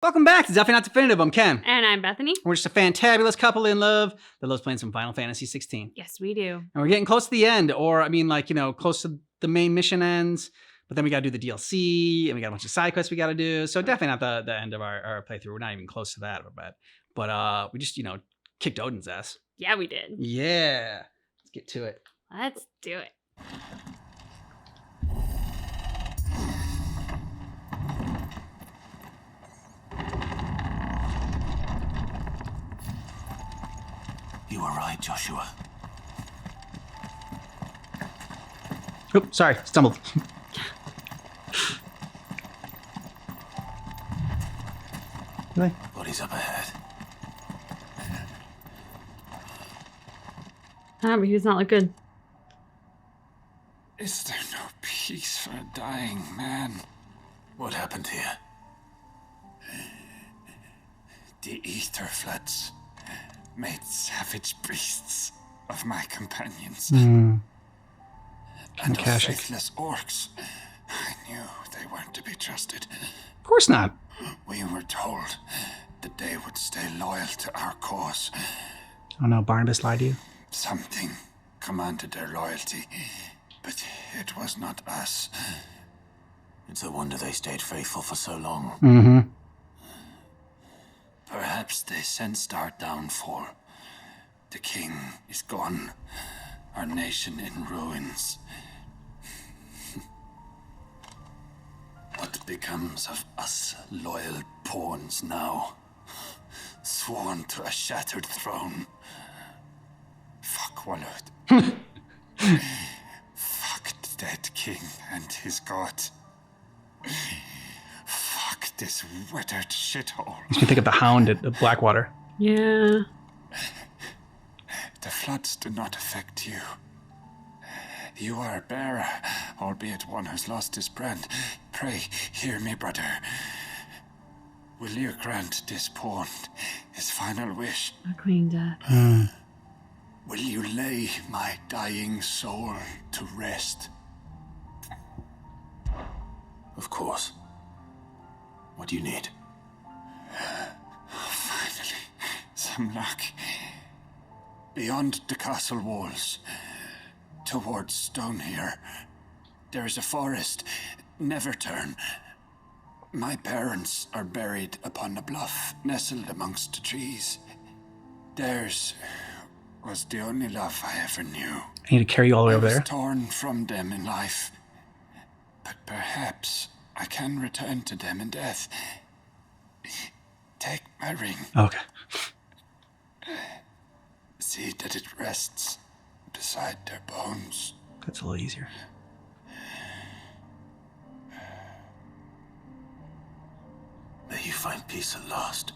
Welcome back to Definitely Not Definitive. I'm Ken. And I'm Bethany. We're just a fantabulous couple in love that loves playing some Final Fantasy 16. Yes, we do. And we're getting close to the end, or I mean, like, close to the main mission ends. But then we got to do the DLC, and we got a bunch of side quests we got to do. So definitely not the end of our playthrough. We're not even close to that, but we just kicked Odin's ass. Yeah, we did. Yeah, let's get to it. Let's do it. You were right, Joshua. Oops, sorry, stumbled. Really? Body's up ahead. But he does not look good. Is there no peace for a dying man? What happened here? The ether floods made savage beasts of my companions. And those Akashic. faithless orcs. I knew they weren't to be trusted. Of course not. We were told that they would stay loyal to our cause. Oh no, Barnabas lied to you. Something commanded their loyalty, but it was not us. It's a wonder they stayed faithful for so long. Mm-hmm. Perhaps they sensed our downfall. The king is gone, our nation in ruins. What becomes of us loyal pawns now? Sworn to a shattered throne. Fuck Walud. Fuck the dead king and his god. Fuck this withered shithole. Makes me think of the Hound at Blackwater. Yeah. The floods do not affect you. You are a bearer, albeit one who's lost his brand. Pray, hear me, brother. Will you grant this pawn his final wish? A queen death. Will you lay my dying soul to rest? Of course. What do you need? Finally, some luck. Beyond the castle walls, towards Stone here, there is a forest. Never turn. My parents are buried upon a bluff, nestled amongst the trees. Theirs was the only love I ever knew. I need to carry you all the way over I was there. torn from them in life, but perhaps I can return to them in death. Take my ring. Okay. See that it rests beside their bones. That's a little easier. May you find peace at last.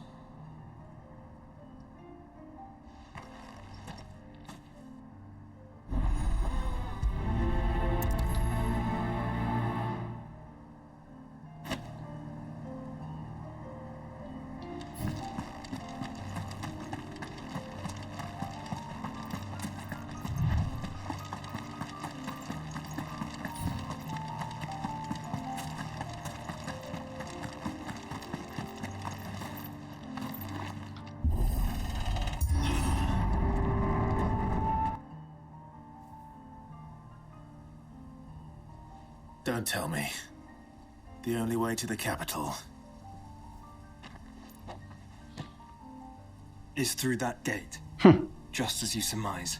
Don't tell me. The only way to the capital is through that gate, just as you surmise.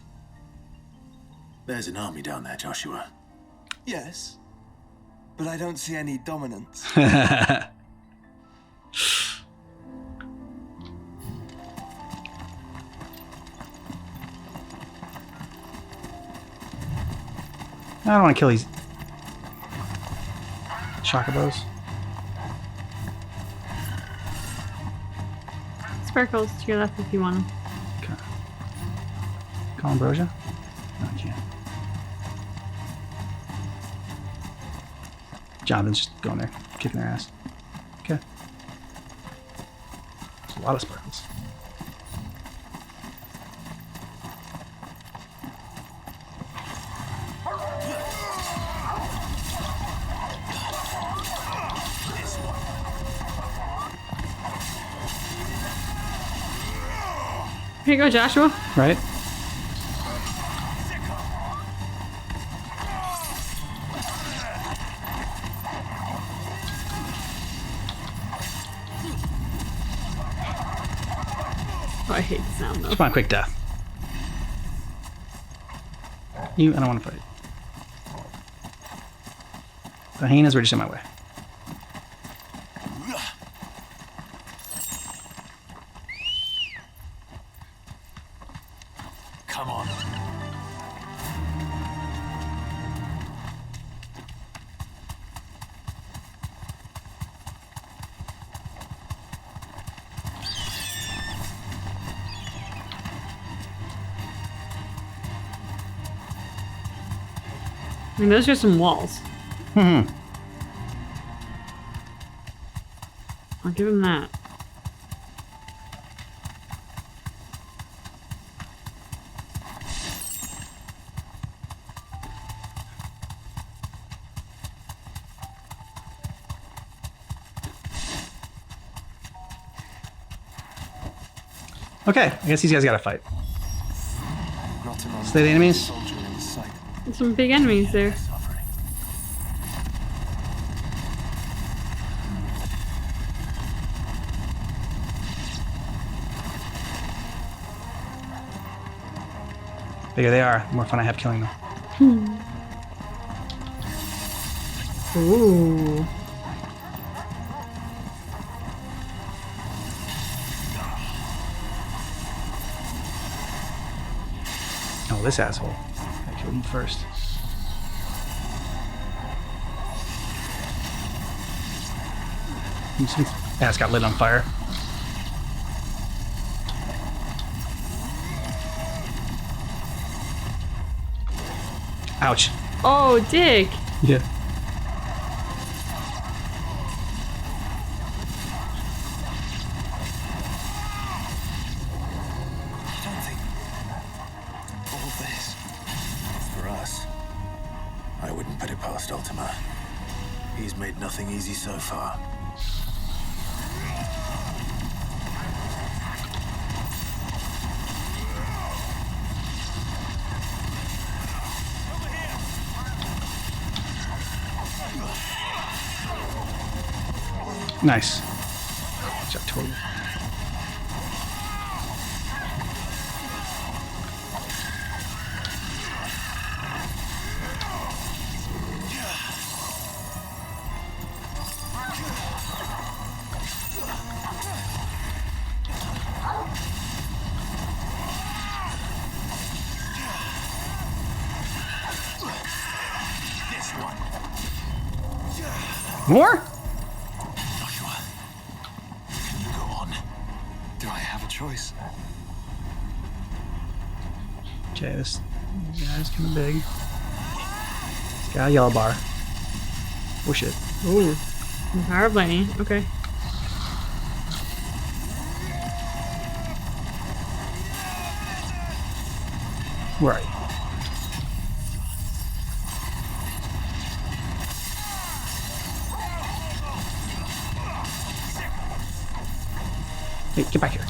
There's an army down there, Joshua. Yes, but I don't see any dominance. I don't want to kill these chocobos. Sparkles to your left if you want them. Okay. Call Ambrosia? No, I can't. Jonathan's just going there, kicking their ass. Okay. There's a lot of sparkles. Here you go, Joshua. Right? Oh, I hate the sound though. Come on, quick death. I don't want to fight. The hyenas were just in my way. Come on. I mean, those are some walls. Hmm. I'll give him that. Okay, I guess these guys gotta fight. Not an Slay the enemies. soldier in sight. There's some big enemies there. Suffering. Bigger they are, the more fun I have killing them. Ooh. Oh, this asshole. I killed him first. His ass got lit on fire. Ouch. Oh, dick. Yeah. I don't think all this is for us. I wouldn't put it past Ultima. He's made nothing easy so far. Nice. Good job, totally. This one. More? Joshua, can you go on? Do I have a choice? Okay, this guy's kind of big. He's got a yellow bar. Oh shit. Ooh. Power of lightning. Okay. Where are you? Hey, get back here.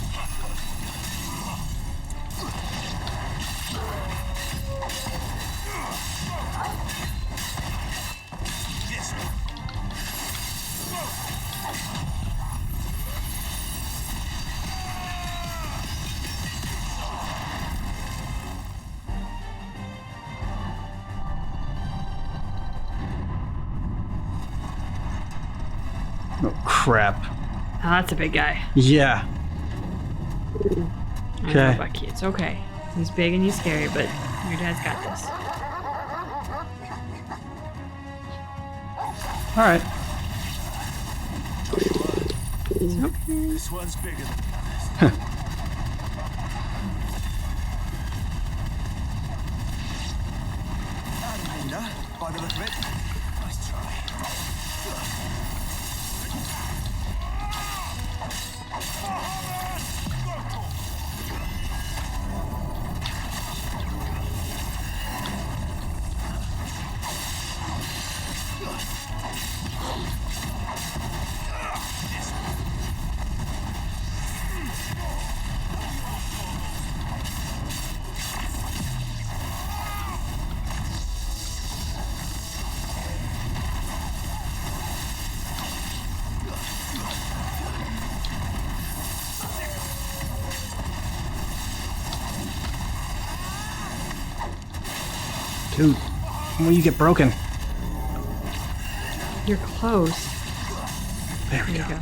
Oh, crap. Oh, that's a big guy. Yeah. I don't know Okay. about kids. Okay. He's big and he's scary, but your dad's got this. All right. It's okay. This one's bigger than the others. By the look of it. Nice try. Dude, when you get broken. You're close. There we There go. you go.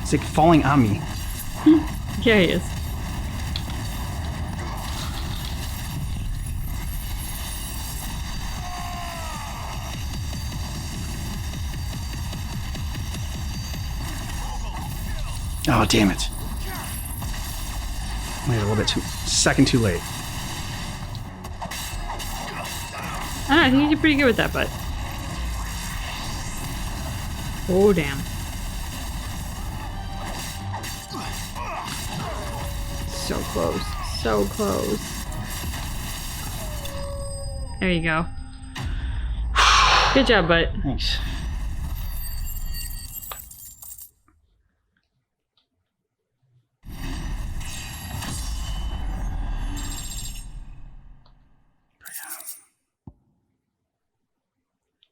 It's like falling on me. Yeah, he is. Oh, damn it. Wait a little bit second too late. I don't know, I think you did pretty good with that, but. Oh, damn. So close. So close. There you go. Good job, bud. Thanks.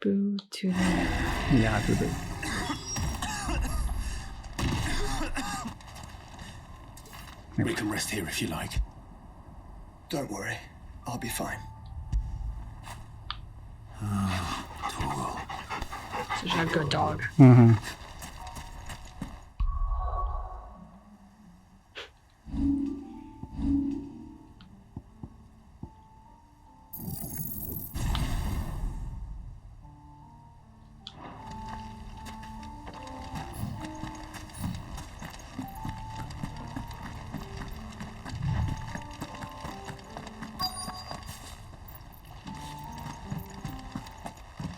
Boo to the. Yeah, I did. We can rest here if you like. Don't worry. I'll be fine. Such a good dog. Mm-hmm.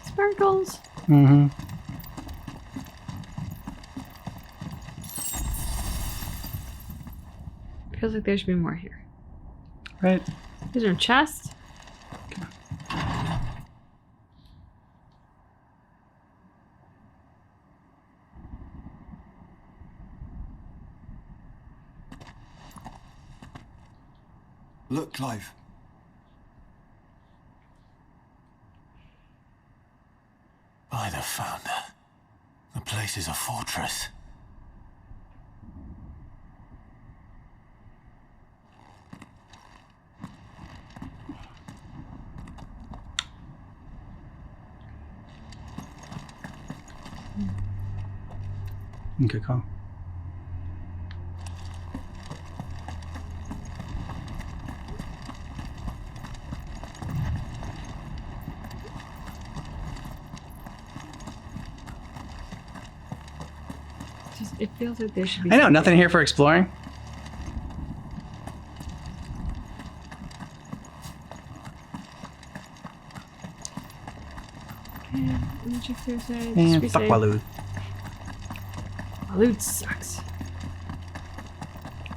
Sparkles. Mm-hmm. Feels like there should be more here. Right. Is there a chest? Look, Clive. By the founder. The place is a fortress. Good call. It feels like there should be. I know, something. nothing here for exploring. Okay, let me check their side. Just And be fuck safe. Walud. Loot sucks.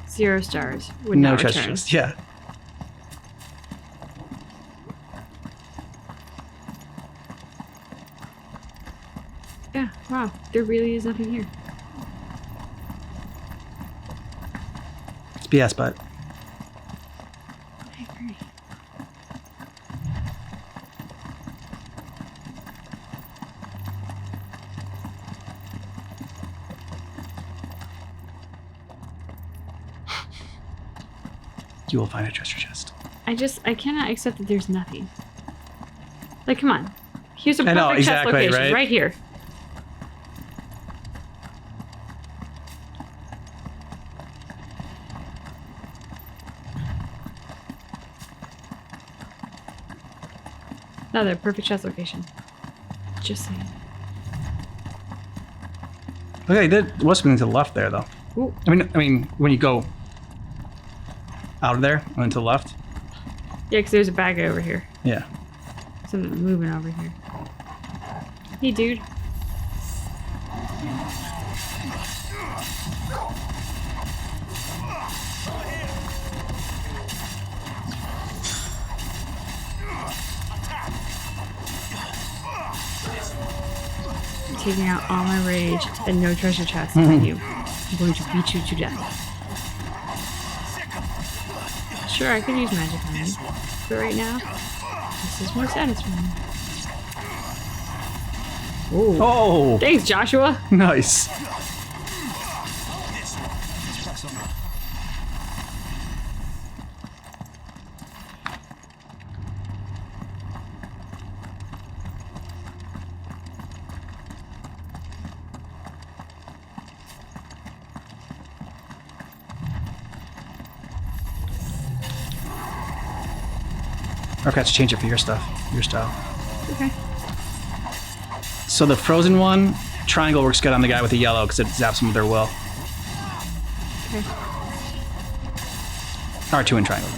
0 stars. Would No not treasure return. chest. Yeah. Yeah, wow. There really is nothing here. It's BS, but I agree. you will find a treasure chest. I cannot accept that there's nothing. Like, come on. Here's a I perfect know, chest exactly, location right? here. Another perfect chest location. Just saying. Okay, there was something to the left there, though. Ooh. I mean, when you go out of there and to the left. Yeah, because there's a bag over here. Yeah. Something moving over here. Hey, dude. I'm taking out all my rage and no treasure chest on you. I'm going to beat you to death. Sure, I could use magic on you, but right now, this is more satisfying. Ooh. Oh, Thanks, Joshua. nice. Let's press on. Or if I have to change it for your stuff, your style. Okay. So the frozen one, triangle works good on the guy with the yellow because it zaps them with their will. Okay. R2 and triangle.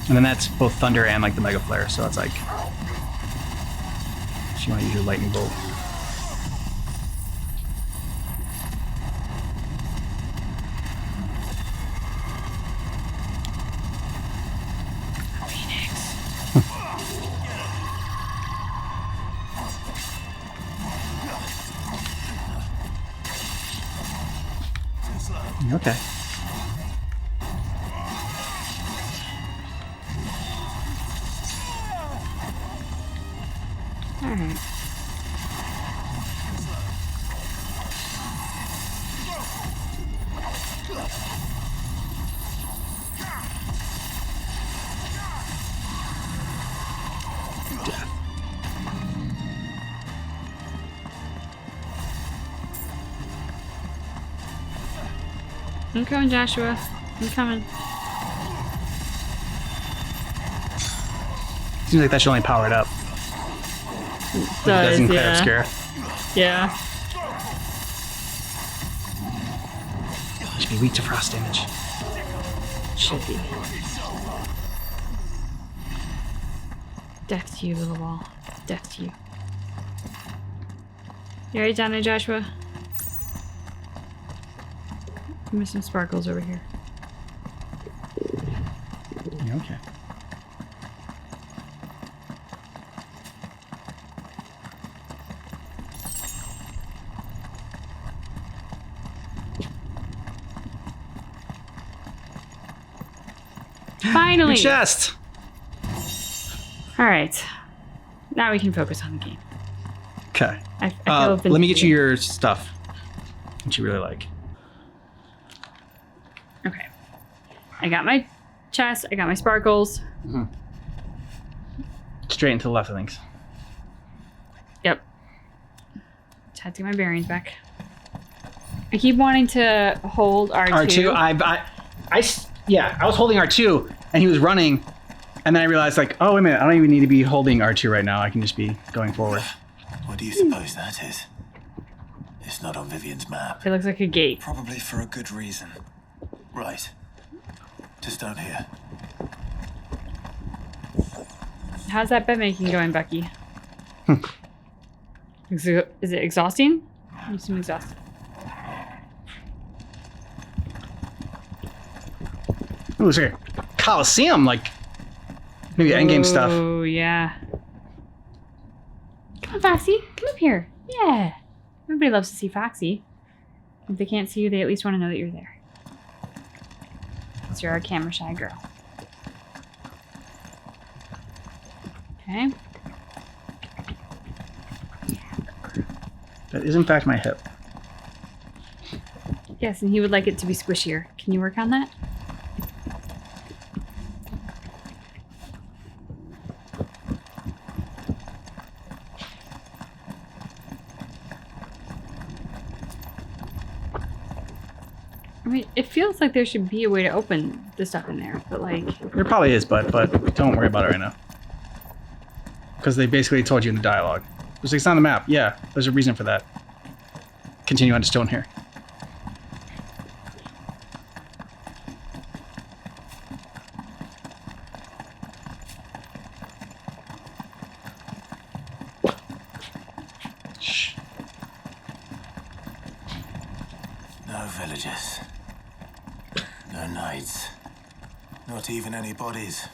And then that's both thunder and like the mega flare, so it's like if you want to use your lightning bolt. Okay. All right. I'm coming, Joshua. I'm coming. Seems like that should only power it up. It Doesn't clear up yeah. scare. Yeah. Should be weak to frost damage. Should be. Death to you, little wall. Death to you. You already down there, Joshua? I'm missing sparkles over here. Yeah, okay. Finally! Your chest! Alright. Now we can focus on the game. Okay. I feel let me get you your stuff. What you really like. Okay. I got my chest, I got my sparkles. Straight and to the left, I think. Yep. Just had to get my bearings back. I keep wanting to hold R2. I was holding R2 and he was running, and then I realized like, oh wait a minute, I don't even need to be holding R2 right now. I can just be going forward. What do you suppose that is? It's not on Vivian's map. It looks like a gate. Probably for a good reason. Right. Just down here. How's that bed making going, Bucky? Is it exhausting? You seem exhausted. Ooh, it's like a Coliseum, like maybe endgame stuff. Oh, yeah. Come on, Foxy. Come up here. Yeah. Everybody loves to see Foxy. If they can't see you, they at least want to know that you're there. Because you're a camera shy girl. Okay. That is in fact my hip. Yes, and he would like it to be squishier. Can you work on that? I mean, it feels like there should be a way to open the stuff in there, but like... There probably is, but don't worry about it right now. Because they basically told you in the dialogue. It's like, it's on the map. Yeah, there's a reason for that. Continue on to stone here. Shh. No villages. No knights. Not even any bodies.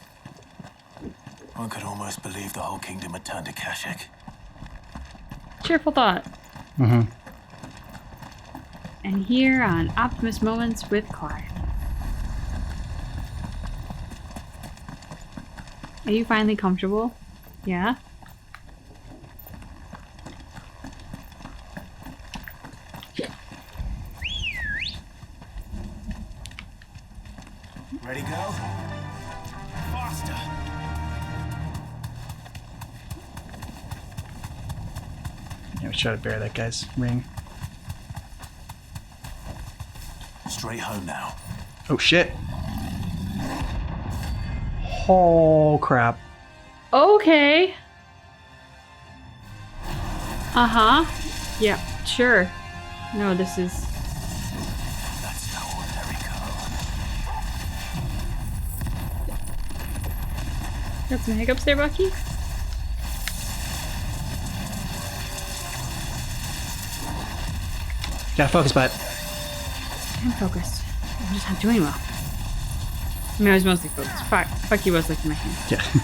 One could almost believe the whole kingdom had turned to Kashyyyk. Cheerful thought. Mm-hmm. And here on Optimus Moments with Clyde. Are you finally comfortable? Yeah? Ready, go? go. Faster. Yeah, we try to bury that guy's ring. Straight home now. Oh shit. Oh crap. Okay. Uh-huh. Yeah, sure. No, this is... That's no ordinary girl. Got some hiccups there, Bucky? Gotta focus, bud. I'm focused. I'm just not doing well. I mean, I was mostly focused. Bucky was licking my hand. Yeah.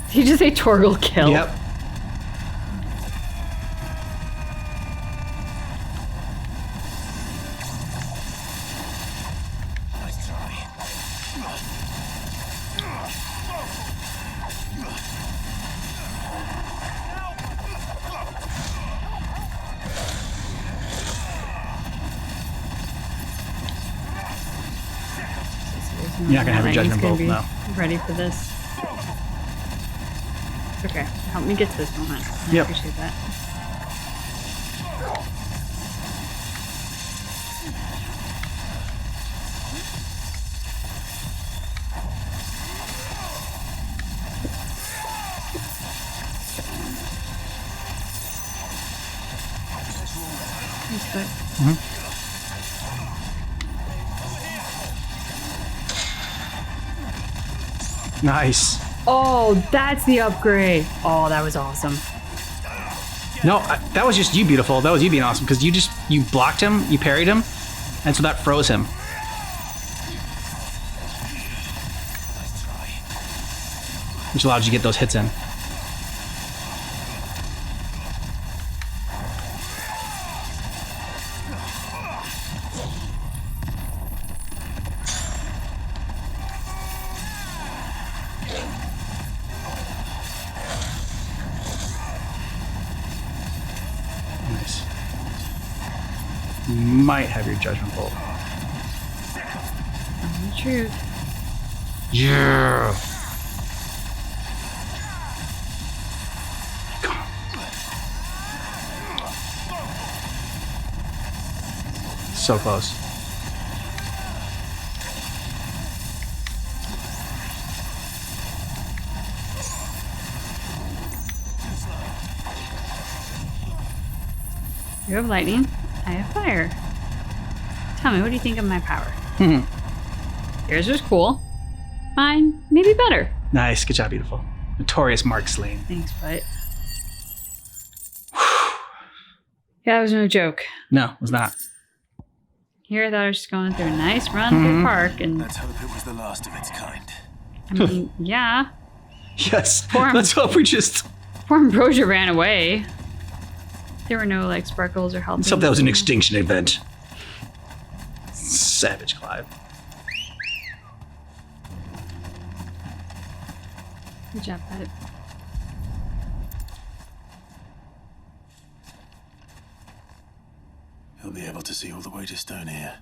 Did you just say Torgal kill? Yep. Nice try. You're You're not gonna have your judgment bolt, no. Ready for this. It's okay. Help me get to this moment. I Yep. appreciate that. Thanks, bud. Nice. Oh, that's the upgrade. Oh, that was awesome. No, that was just you, beautiful. That was you being awesome because you blocked him, you parried him, and so that froze him. Which allowed you to get those hits in. Nice. Might have your judgment bolt. The truth. Yeah. So close. You have lightning. I have fire. Tell me, what do you think of my power? Yours was cool. Mine, maybe better. Nice. Good job, beautiful. Notorious Mark Slane. Thanks, but yeah, that was no joke. No, it was not. Here, I thought I was just going through a nice run through the park, and Let's hope it was the last of its kind. I mean, yeah, Yes. Poor him. Let's hope we just. poor Ambrosia ran away. There were no like sparkles or help. Let's hope that was an extinction event. Savage Clive. Good job, bud. He'll be able to see all the way to Stone here.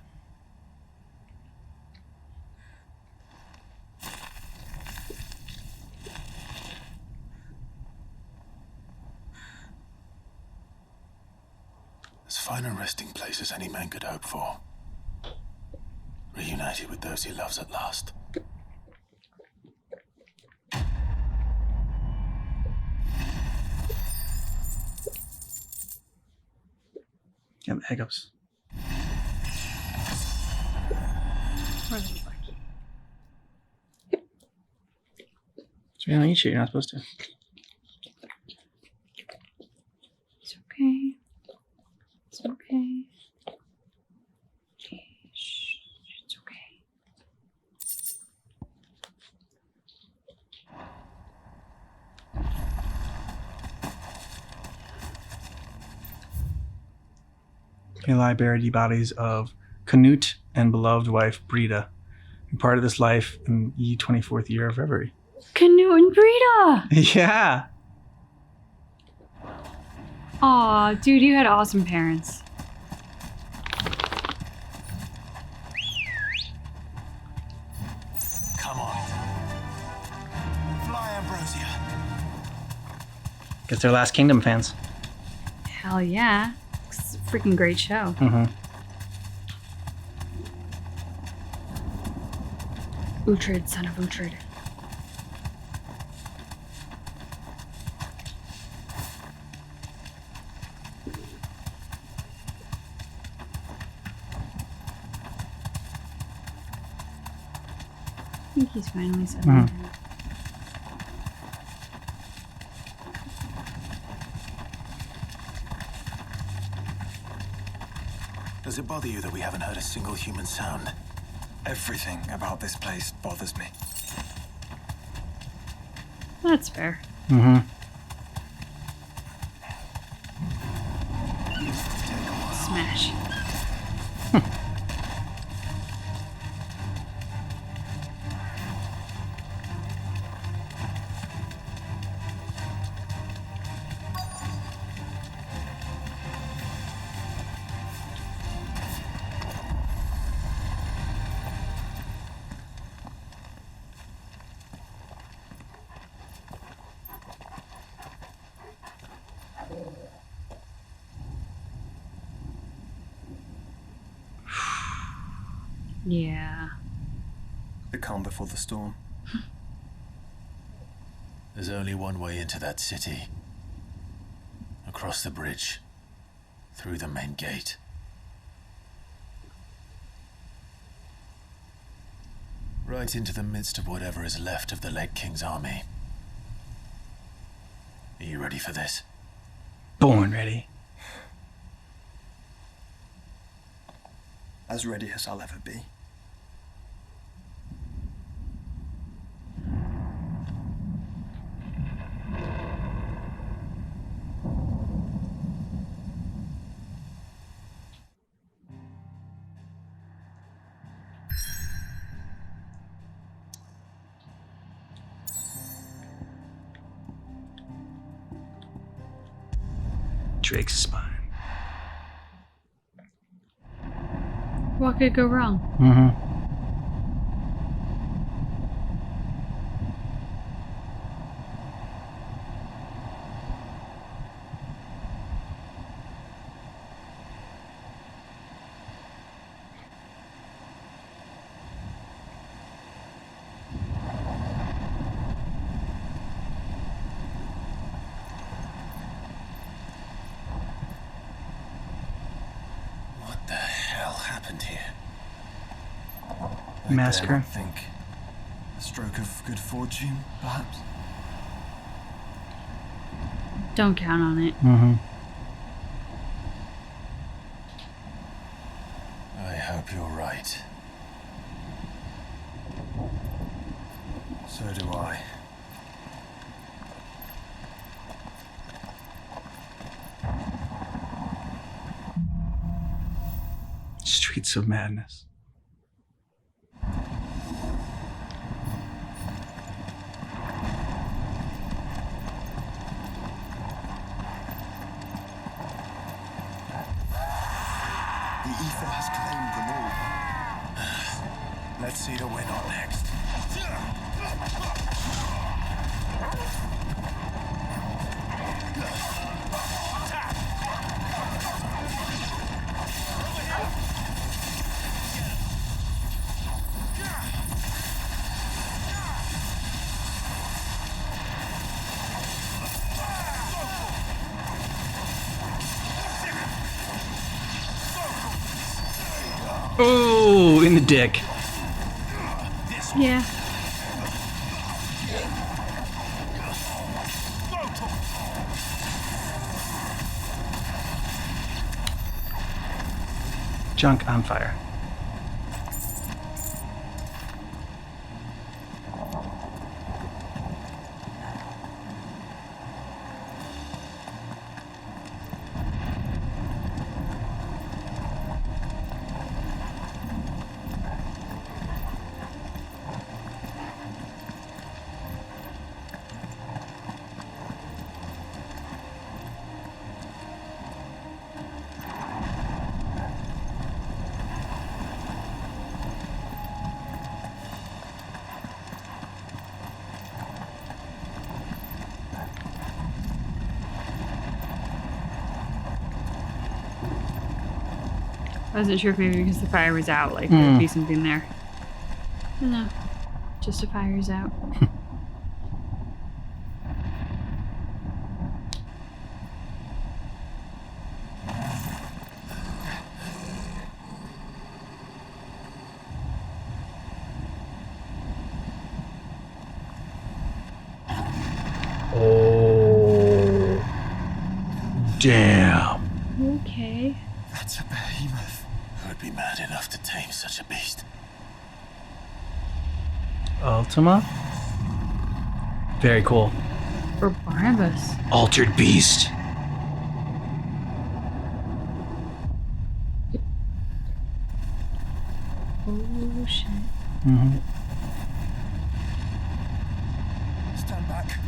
As fine a resting place as any man could hope for. Reunited with those he loves at last. Yeah, hiccups. Where's the Bucky? So you don't eat shit, you're not supposed to. It's okay. It's okay. Shh. It's okay. Here lie buried the bodies of Canute and beloved wife Brita, who parted this life in the 24th year of Reverie. Canute and Brita! Yeah. Aw, dude, you had awesome parents. Come on. Fly, Ambrosia. Guess they're Last Kingdom fans. Hell yeah. It's a freaking great show. Mm-hmm. Uhtred, son of Uhtred. I think he's finally settling down. Does it bother you that we haven't heard a single human sound? Everything about this place bothers me. That's fair. Mm-hmm. Smash. Yeah. The calm before the storm. There's only one way into that city. Across the bridge. Through the main gate. Right into the midst of whatever is left of the late King's army. Are you ready for this? Born ready. As ready as I'll ever be. Drake's spine. What could go wrong? Mm-hmm. What the hell happened here? Massacre. I think a stroke of good fortune, perhaps. Don't count on it. Mm-hmm. I hope you're right. So do I. Streets of Madness. The ether has claimed them all. Let's see that we're not next. Oh, in the dick. Yeah. Junk on fire. I wasn't sure if maybe because the fire was out, like there'd be something there. No, just the fire's out. Oh. Damn. Okay. That's a behemoth. Who would be mad enough to tame such a beast? Ultima? Very cool. For Barnabas. Altered beast. Oh shit. Mm-hmm. Stand back.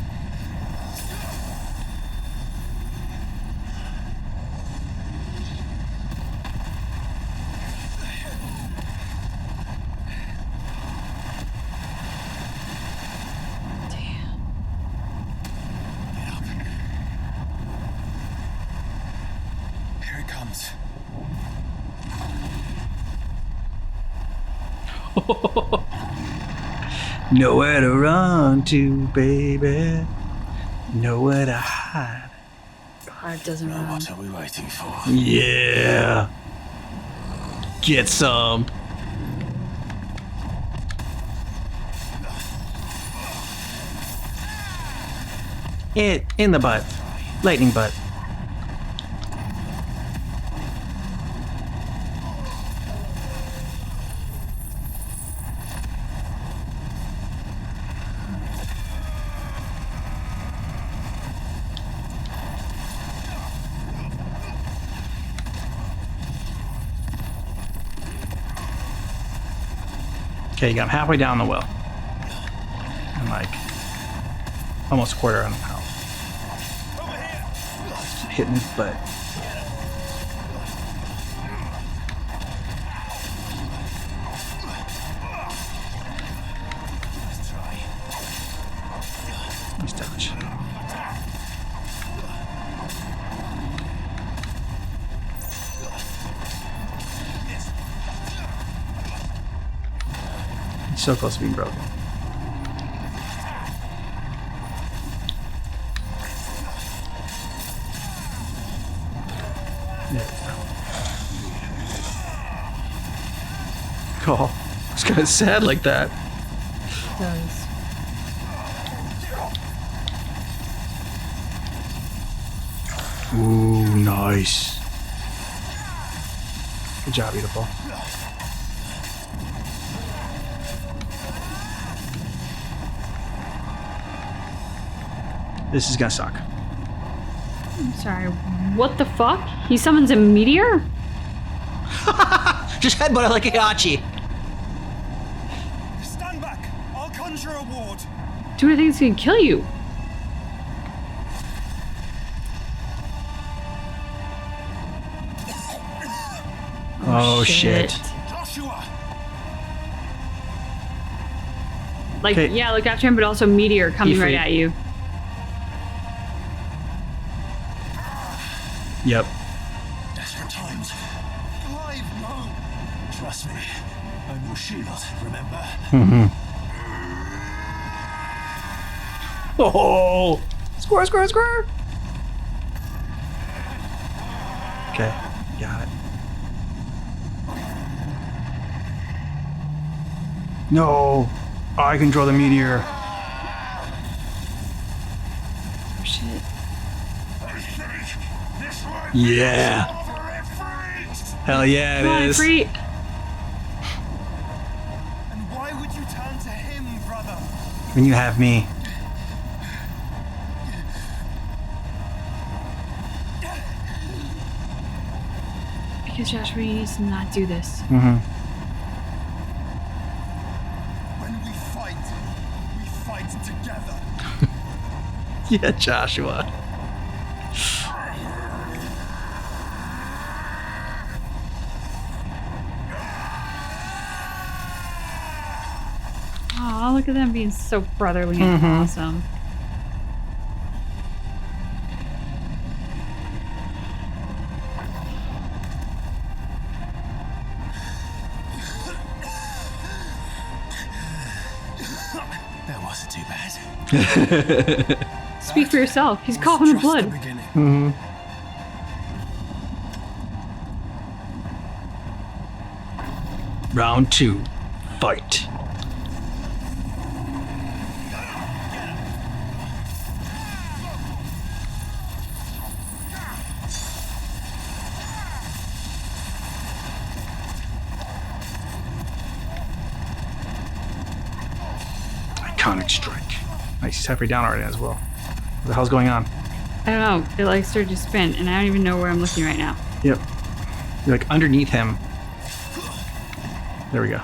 Damn. Get up. Here it comes. Nowhere to run to, baby. Nowhere to hide. God, it doesn't Now run. what are we waiting for? Yeah. Get some. In the butt. Lightning butt. Okay, you got him halfway down the well. And like almost a quarter on the pound. Just hitting his butt. Nice touch. He's so close to being broken. Oh, it's kind of sad like that. It does. Ooh, nice. Good job, beautiful. This is gonna suck. I'm sorry. What the fuck? He summons a meteor? Just headbutt it like a Hachi. Stand back. I'll conjure a ward. Dude, I think it's gonna kill you. Oh, shit. Joshua. Like, Okay. yeah, look after him, but also meteor coming He right free. at you. Yep. Desperate times. Clive, no. Trust me. I'm your shield, remember? Mm-hmm. Oh! Score, score, score! Okay, got it. No! I control the meteor. Oh, shit. Yeah. Hell yeah, Come on, it is. free. And why would you turn to him, brother? When you have me. Because Joshua needs to not do this. Mm-hmm. When we fight together. Yeah, Joshua. Oh, look at them being so brotherly and awesome. too bad. Speak for yourself. He's Was coughing just blood. the beginning. Mm-hmm. Round 2. Fight. Iconic strike. Nice, he's halfway down already as well. What the hell's going on? I don't know. It like started to spin, and I don't even know where I'm looking right now. Yep. You're like underneath him. There we go.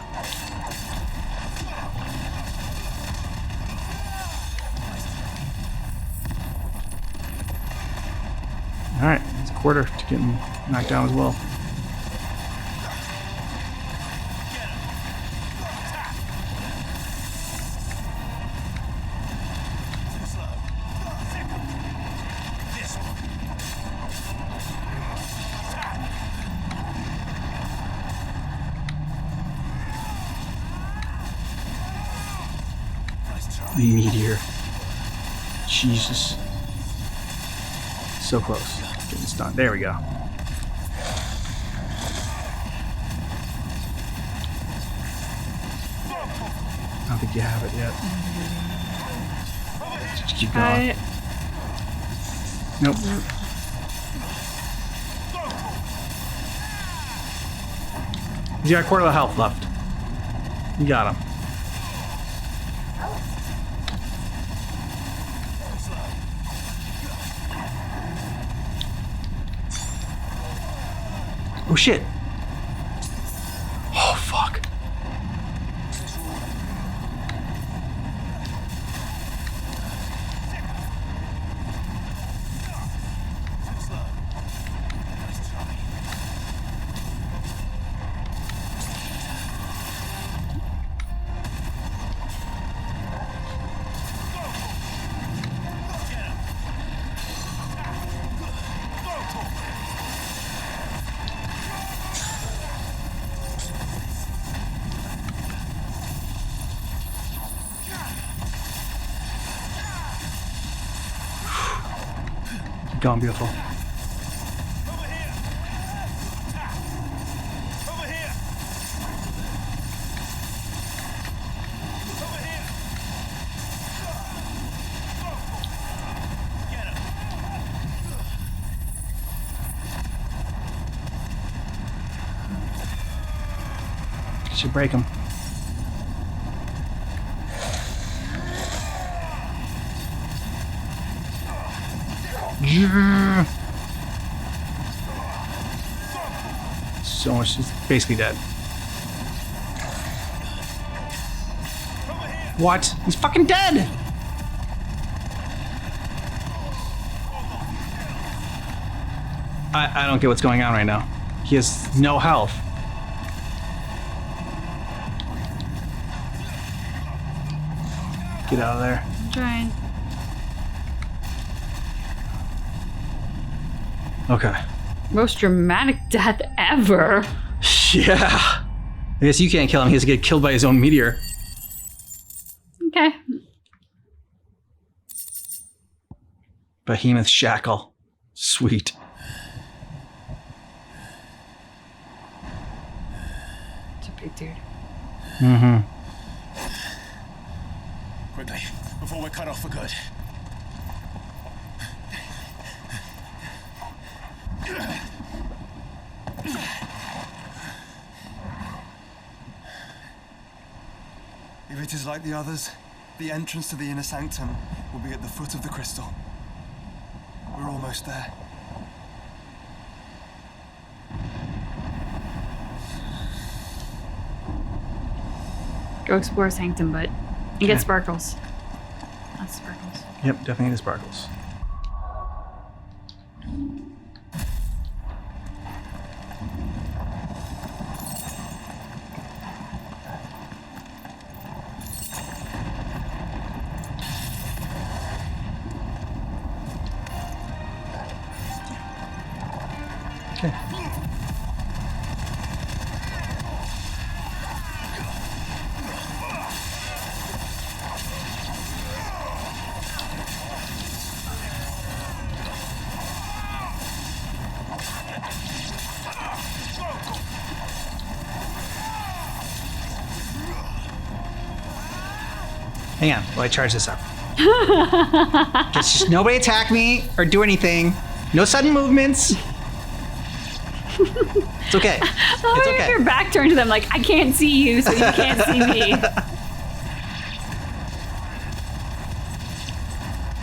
Alright, it's a quarter to getting knocked down as well. Meteor. Jesus. So close. Getting stunned. There we go. I don't think you have it yet. Just keep going. Nope. He's got a quarter of the health left. You got him. Oh shit. Oh fuck. Gone, beautiful. Should break him. Yeah. So much. He's basically dead. What? He's fucking dead! I don't get what's going on right now. He has no health. Get out of there. I'm trying. Okay. Most dramatic death ever. Yeah. I guess you can't kill him. He has to get killed by his own meteor. Okay. Behemoth Shackle. Sweet. It's a big dude. Mm-hmm. Quickly, before we're cut off for good. If it is like the others, the entrance to the inner sanctum will be at the foot of the crystal. We're almost there. Go explore Sanctum, but you get sparkles. That's sparkles. Yep, definitely the sparkles. Okay. Hang on while I charge this up. Just nobody attack me or do anything. No sudden movements. It's okay. It's okay. Your back turned to them like, I can't see you, so you can't see me.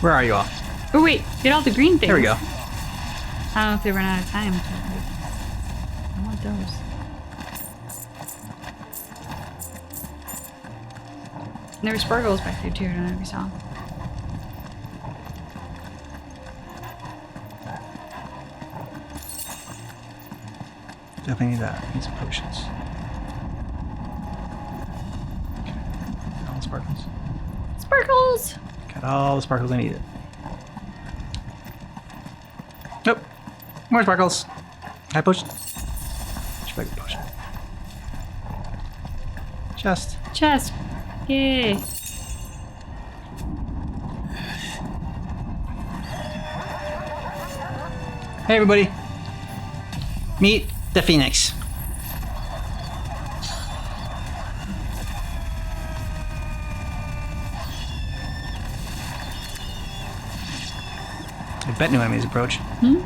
Where are you all? Oh wait, get all the green things. There we go. I don't know if they run out of time. I want those. And there were sparkles back there too. I don't know if you saw them. Definitely need that. Need some potions. Okay. All the sparkles. Sparkles! Got all the sparkles I needed. Nope. More sparkles. High potion. Big potion. Chest. Chest. Yay. Hey everybody. Meet the Phoenix. I bet new enemies approach. Hmm?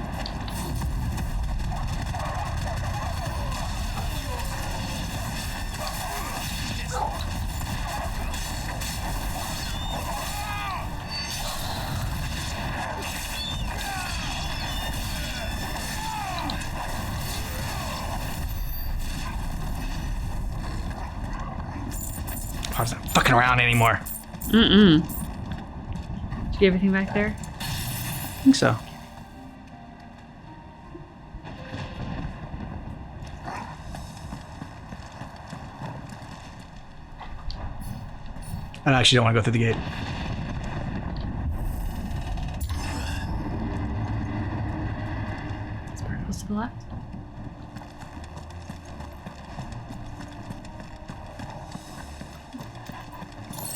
I was not fucking around anymore. Mm-mm. Did you get everything back there? I think so. I actually don't want to go through the gate. Sparkles to the left.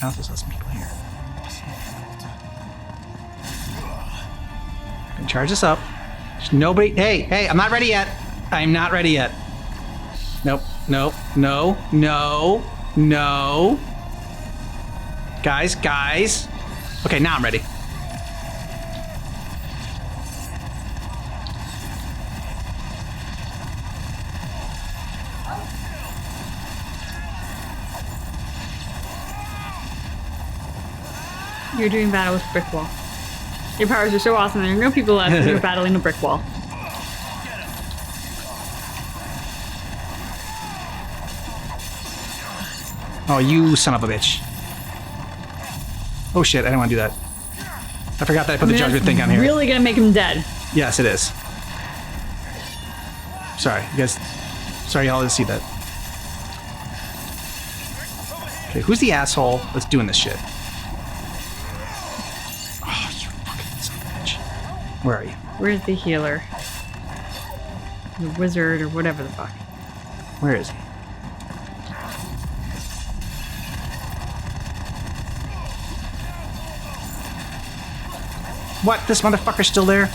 I also saw some people here. I can charge this up. There's nobody. Hey, I'm not ready yet. I'm not ready yet. Nope, nope, no, no, no. Guys. Okay, now I'm ready. You're doing battle with brick wall. Your powers are so awesome. There are no people left. And you're battling a brick wall. Oh, you son of a bitch. Oh shit, I didn't want to do that. I forgot that I put the judgment thing on here. Really gonna make him dead. Yes, it is. Sorry, you guys. Sorry, y'all didn't see that. Okay, who's the asshole that's doing this shit? Oh, you fucking son of a bitch. Where are you? Where's the healer? The wizard or whatever the fuck. Where is he? What? This motherfucker's still there?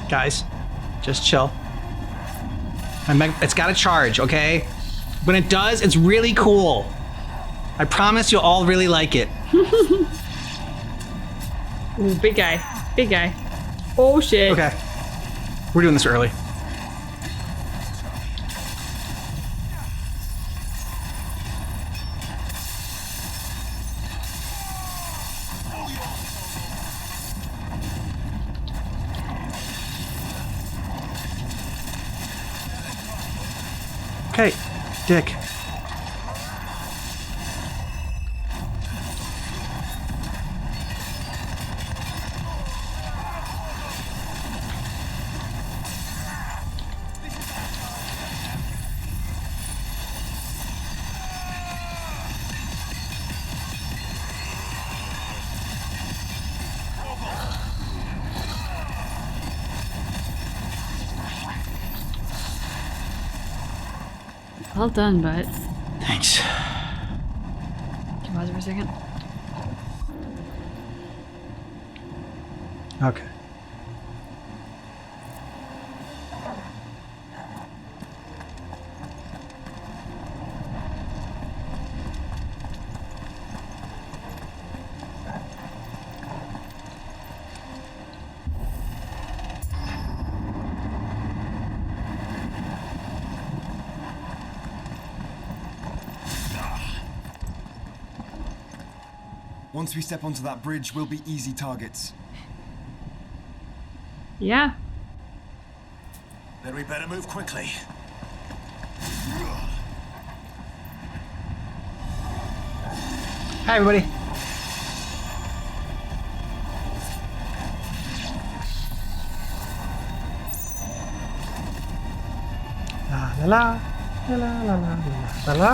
Guys, just chill. It's got to charge, okay? When it does, it's really cool. I promise you'll all really like it. Ooh, big guy. Big guy. Oh shit. Okay. We're doing this early. Okay, dick. Well done, bud. Thanks. Can you pause for a second? Okay. Once we step onto that bridge, we'll be easy targets. Yeah. Then we better move quickly. Hi, everybody. La la la la la la la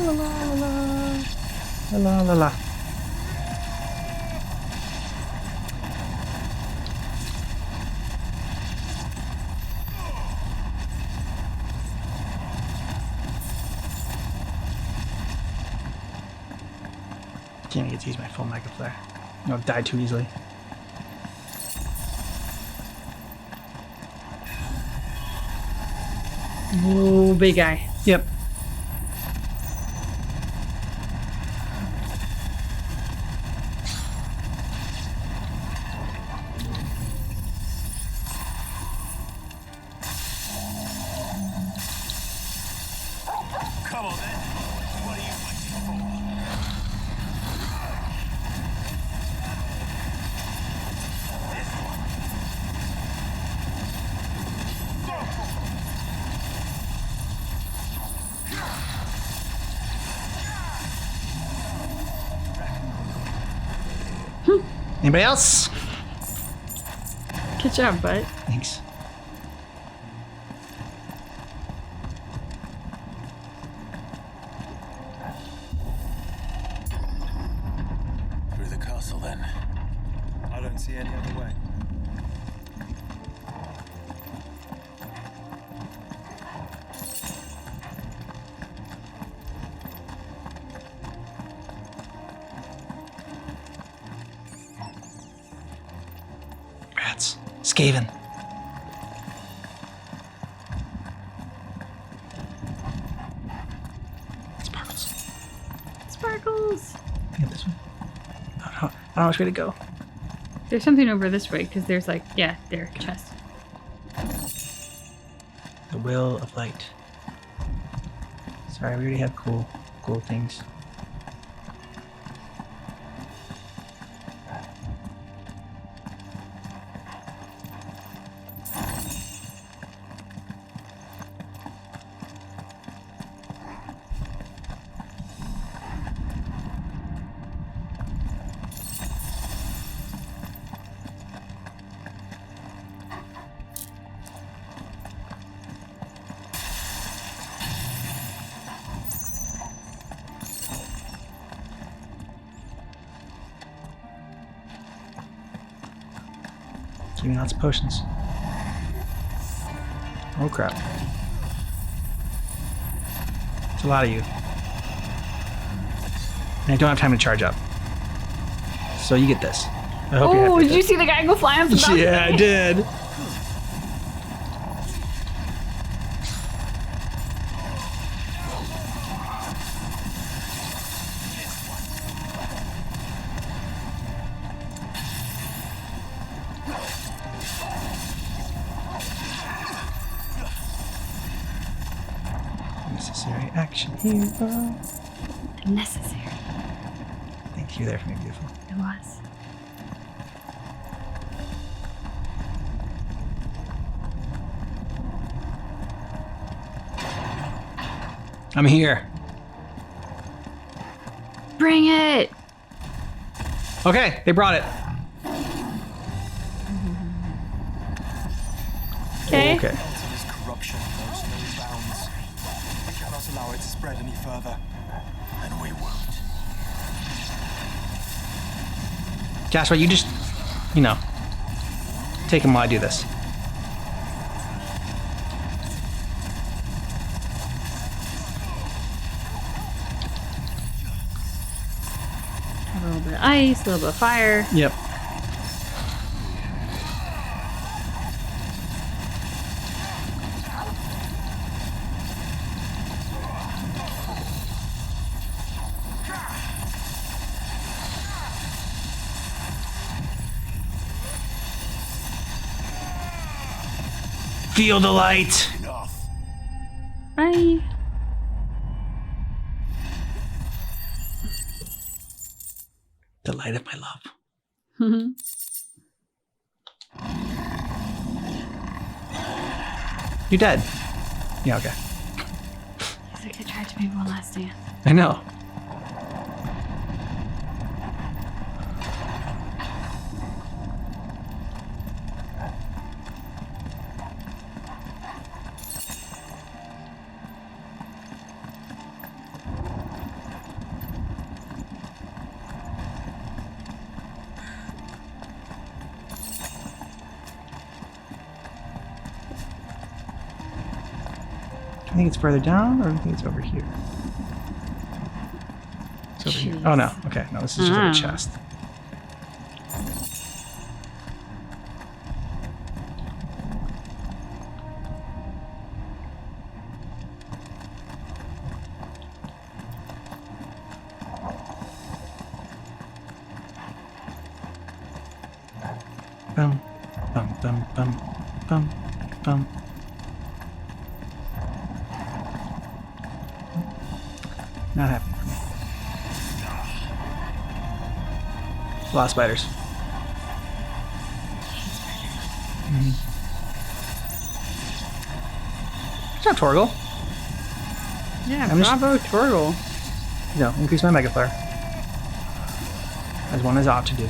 la la la la la la. Can't get to use my full mega flare. No, die too easily. Oh, big guy. Yep. Come on then. What are you waiting for? Anybody else? Good job, bud. Thanks. Through the castle then. I don't see any other way. Rats. Skaven. Sparkles. Sparkles. Get this one. I don't know which way to go. There's something over this way because there's like, yeah, there, chest. The Will of Light. Sorry, we already have cool things. Give me lots of potions. Oh crap. It's a lot of you. And I don't have time to charge up. So you get this. I hope you're happy Oh, with did you it. see the guy go flying off the balcony? Yeah, I did. Necessary action hero. Necessary. Thank you there for me, beautiful. It was. I'm here. Bring it. Okay, they brought it. Okay. Okay. Ultima's corruption knows no bounds. We cannot allow it to spread any further. And we won't. Joshua, you just, take him while I do this. little bit of ice, a little bit of fire. Yep. Feel the light. Enough. Bye. The light of my love. You're dead. Yeah, okay. He's like, I tried to make one last dance. I know. I think it's further down, or I think it's over here. It's over here. Oh no. Okay. No, this is just like a chest. Bum, bum, bum, bum, bum, bum. Not happening for me. A lot of spiders. Good job, Torgal. Yeah, I'm just- bravo, Torgal. You know, increase my Mega Flare. As one is ought to do.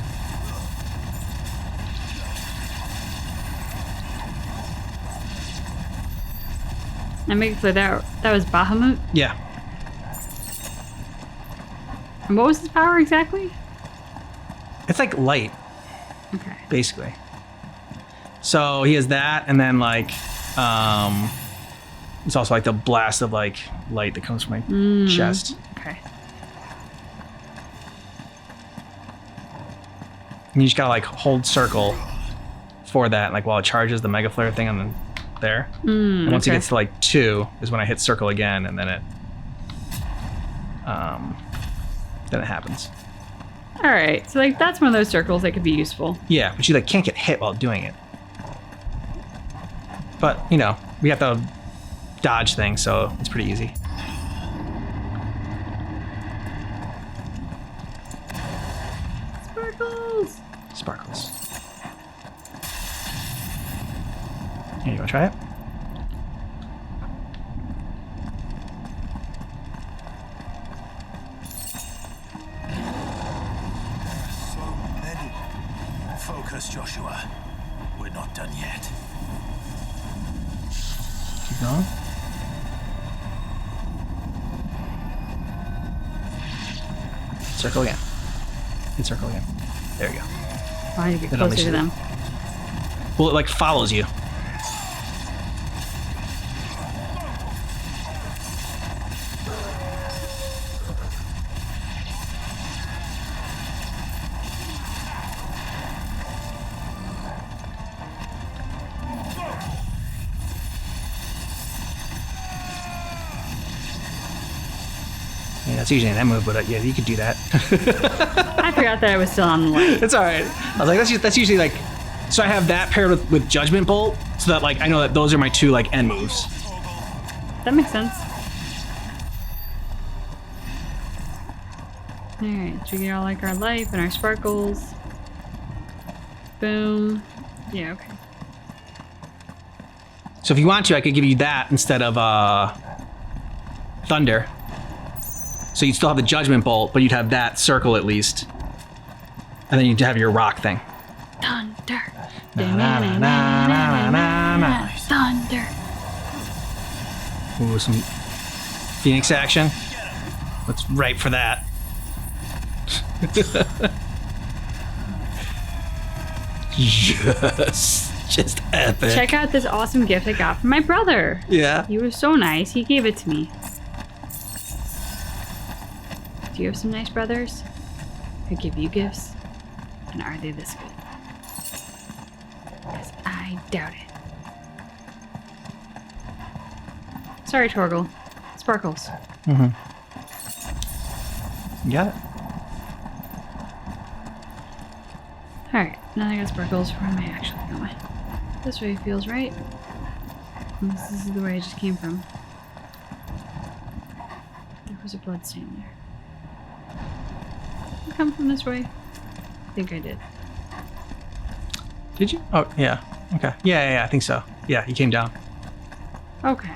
I make it clear that was Bahamut. Yeah. And what was his power exactly? It's like light, Okay. basically. So he has that, and then like, it's also like the blast of like light that comes from my chest. Okay. And you just gotta like hold circle for that, like while it charges the Mega Flare thing on the there. And once it okay. gets to like 2 is when I hit circle again, and then it happens. All right. So like that's one of those circles that could be useful. Yeah, but you like can't get hit while doing it. But you know, we have to dodge things, so it's pretty easy. Sparkles. Sparkles. Here, you wanna try it? So many. Focus, Joshua. We're not done yet. Keep going. Circle again. Hit circle again. There you go. I need to get Then I'll closer to miss them. Well, it like follows you. Yeah, that's usually in that move, but yeah, you could do that. I forgot that I was still on the line. It's all right. I was like, that's usually like, so I have that paired with Judgment Bolt, so that like I know that those are my 2 like end moves. That makes sense. All right. So we get all like our life and our sparkles. Boom. Yeah. Okay. So if you want to, I could give you that instead of Thunder. So you'd still have the Judgment Bolt, but you'd have that circle at least, and then you'd have your rock thing. Thunder. Na-na-na-na-na-na-na. Thunder. Ooh, some Phoenix action. What's right for that? Yes, just epic. Check out this awesome gift I got from my brother. Yeah. He was so nice. He gave it to me. Do you have some nice brothers? could give you gifts? And are they this good? Because I doubt it. Sorry, Torgal. Sparkles. You got it. Alright, now I got sparkles. Where am I actually going? This way feels right. Unless this is the way I just came from. There was a blood stain there. Did I come from this way? I think I did. Did you? Oh, yeah. Okay. Yeah, I think so. Yeah, you came down. Okay.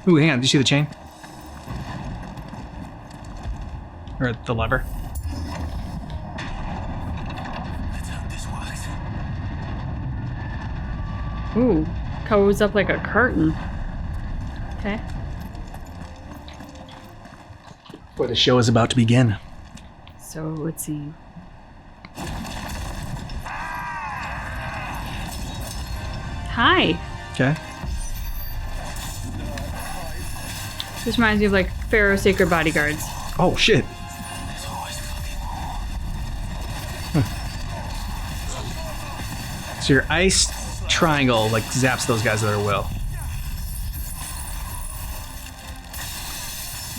Ooh, hang on. Did you see the chain? Or the lever? Let's hope this works. Ooh, goes up like a curtain. Okay. Boy, the show is about to begin. So it would seem. Hi. Okay. This reminds me of like Pharaoh's sacred bodyguards. Oh, shit. There's always fucking more. So your ice triangle like zaps those guys at their will.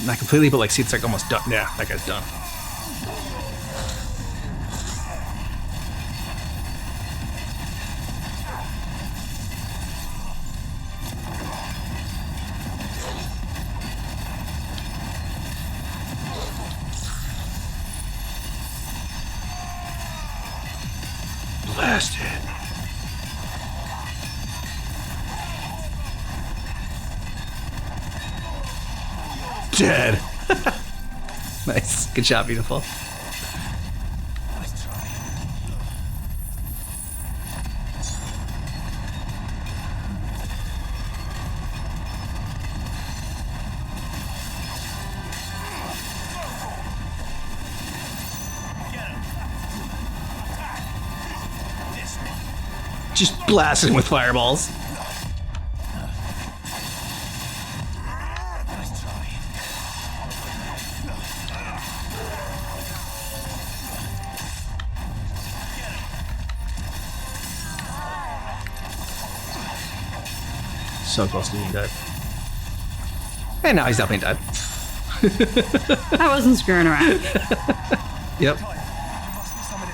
Not completely, but like see, it's like almost done. Yeah, that guy's done. Blasted. Dead. Nice. Good job, beautiful. Let's try. Just blasting with fireballs. Let's try. So close to being dead. And now he's definitely dead. I wasn't screwing around. Yep.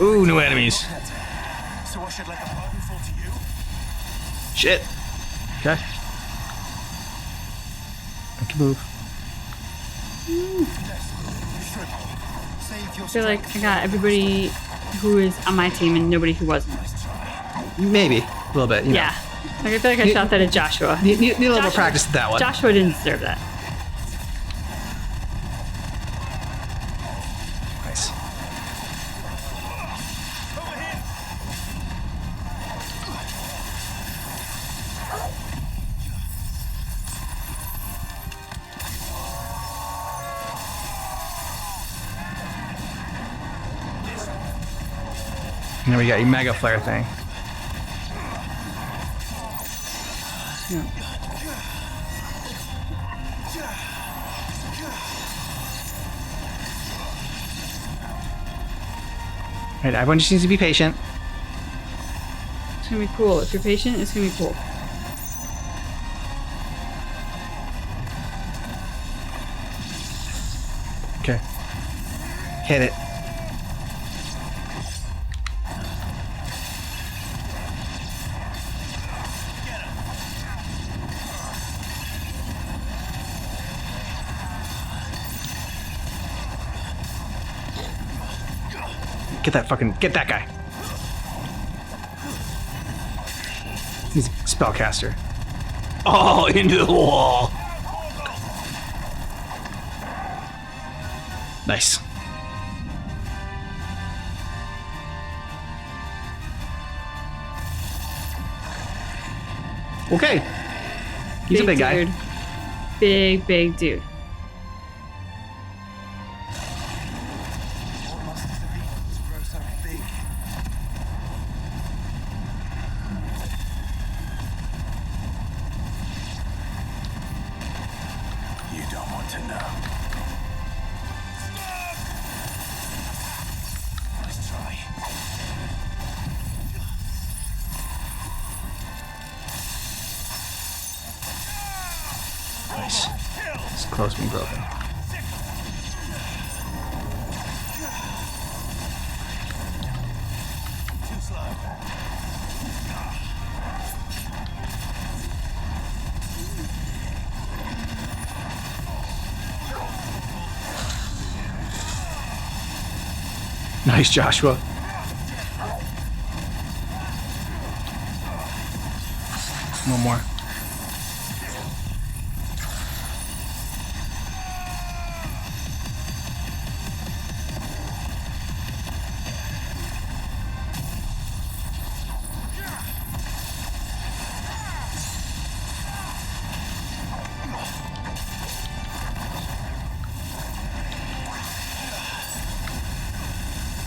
Ooh, new enemies. So I should let the burden fall to you? Shit. Okay. I can move. I feel like I got everybody who is on my team and nobody who wasn't. Maybe. A little bit, you know. Yeah. Like I feel like I shot that at Joshua. Need a little more Joshua- practice with that one. Joshua didn't deserve that. Nice. And then we got your mega flare thing. Right, everyone just needs to be patient. It's gonna be cool. If you're patient, it's gonna be cool. Okay. Hit it. Get that guy. He's a spellcaster. Oh, into the wall. Nice. Okay. He's a big guy. Dude. Big dude. What must have been to grow so big? You don't want to know. Nice. It's close to being broken. Too slow. Nice, Joshua. One more.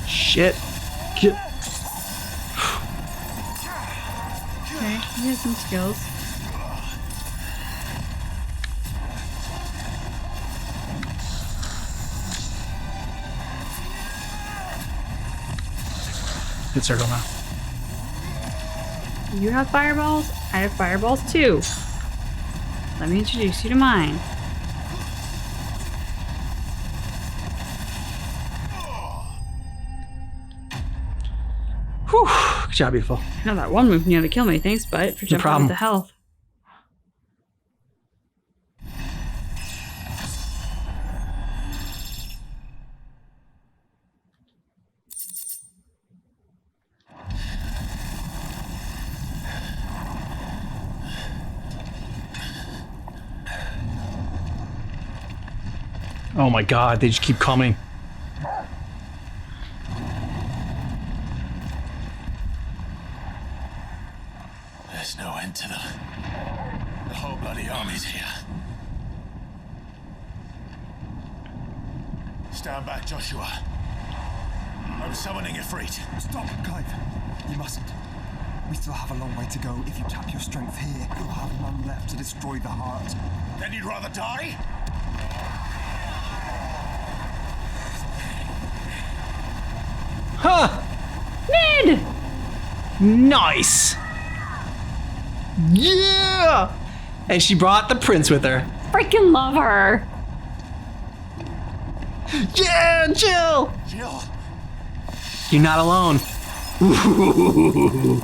Shit. Get. Okay, he has some skills. Good circle now. You have fireballs? I have fireballs too. Let me introduce you to mine. Whew. Good job, beautiful. Now that one move nearly killed me. Thanks, bud, for jumping problem. with the health. Oh my god, they just keep coming. There's no end to them. The whole bloody army's here. Stand back, Joshua. I'm summoning Ifrit. Stop, Clive. You mustn't. We still have a long way to go. If you tap your strength here, you'll have none left to destroy the heart. Then you'd rather die? Huh! Ned! Nice! Yeah! And she brought the prince with her. Freaking love her! Yeah, Jill! Jill! You're not alone. Ooh.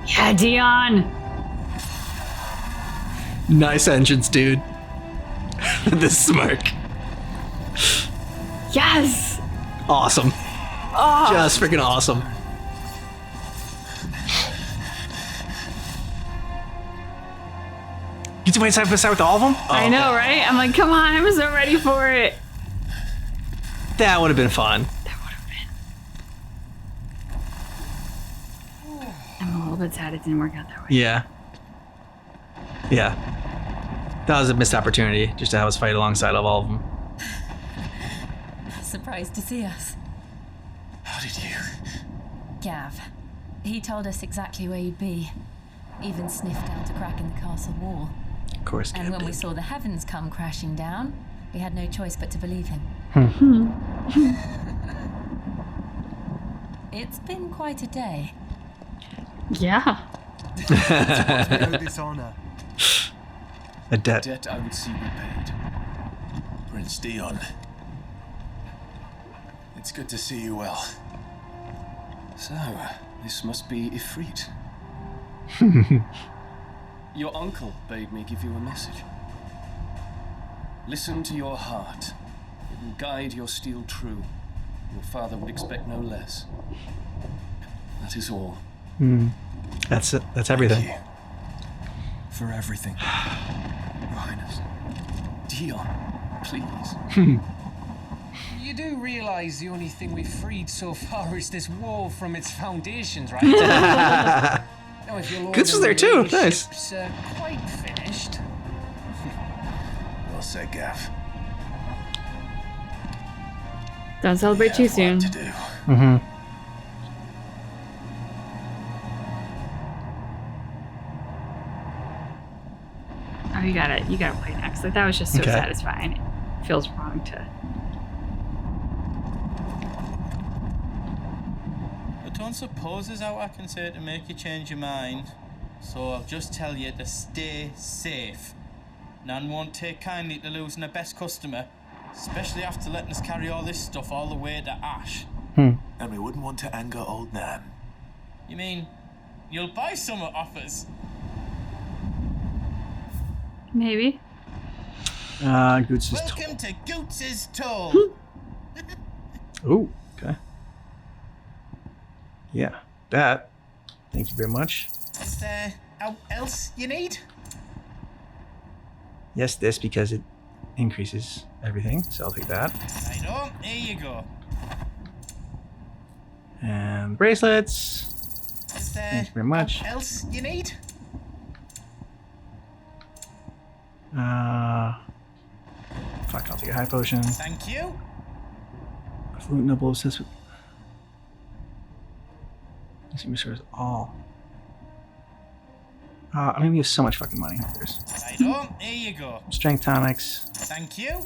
Yeah, Dion! Nice entrance, dude. The smirk. Yes! Awesome. Oh, Just freaking awesome. You to wait side by side with all of them? Oh, I know, right? I'm like, come on, I'm so ready for it. That would have been fun. That would have been. I'm a little bit sad it didn't work out that way. Yeah. Yeah. That was a missed opportunity just to have us fight alongside of all of them. Surprised to see us. How did you? Gav. He told us exactly where you'd be. Even sniffed out a crack in the castle wall. Of course, And when we saw the heavens come crashing down, we had no choice but to believe him. It's been quite a day. Yeah. No dishonor. A debt. Debt I would see repaid. Prince Dion. It's good to see you well. So, this must be Ifrit. Your uncle bade me give you a message. Listen to your heart. It will guide your steel true. Your father would expect no less. That is all. That's it. That's everything. Thank For everything. Your Highness. you. Dion, please. You do realise the only thing we've freed so far is this wall from its foundations, right? Now, if your lord Goose was and there too. lady Nice. ship's, quite finished. Well said, Gav. Don't celebrate too Have soon. work to do. Mm-hmm. Oh, you gotta play next. Like, that was just so Okay. satisfying. It feels wrong to. I don't suppose there's out I can say to make you change your mind. So I'll just tell you to stay safe. Nan won't take kindly to losing her best customer, especially after letting us carry all this stuff all the way to Ash. And we wouldn't want to anger old Nan. You mean you'll buy some off us? Maybe. Goots is Welcome to Goots's Toll. Ooh, okay. Yeah, that. Thank you very much. Is there else you need? Yes, this because it increases everything, so I'll take that. Right on, here you go. And bracelets. Is there Thank you very much. else you need? Fuck, I'll take a high potion. Thank you. Fluent noble assist with. This restores all. I'm gonna use so much fucking money. Who cares? Right on, here you go. Strength tonics. Thank you.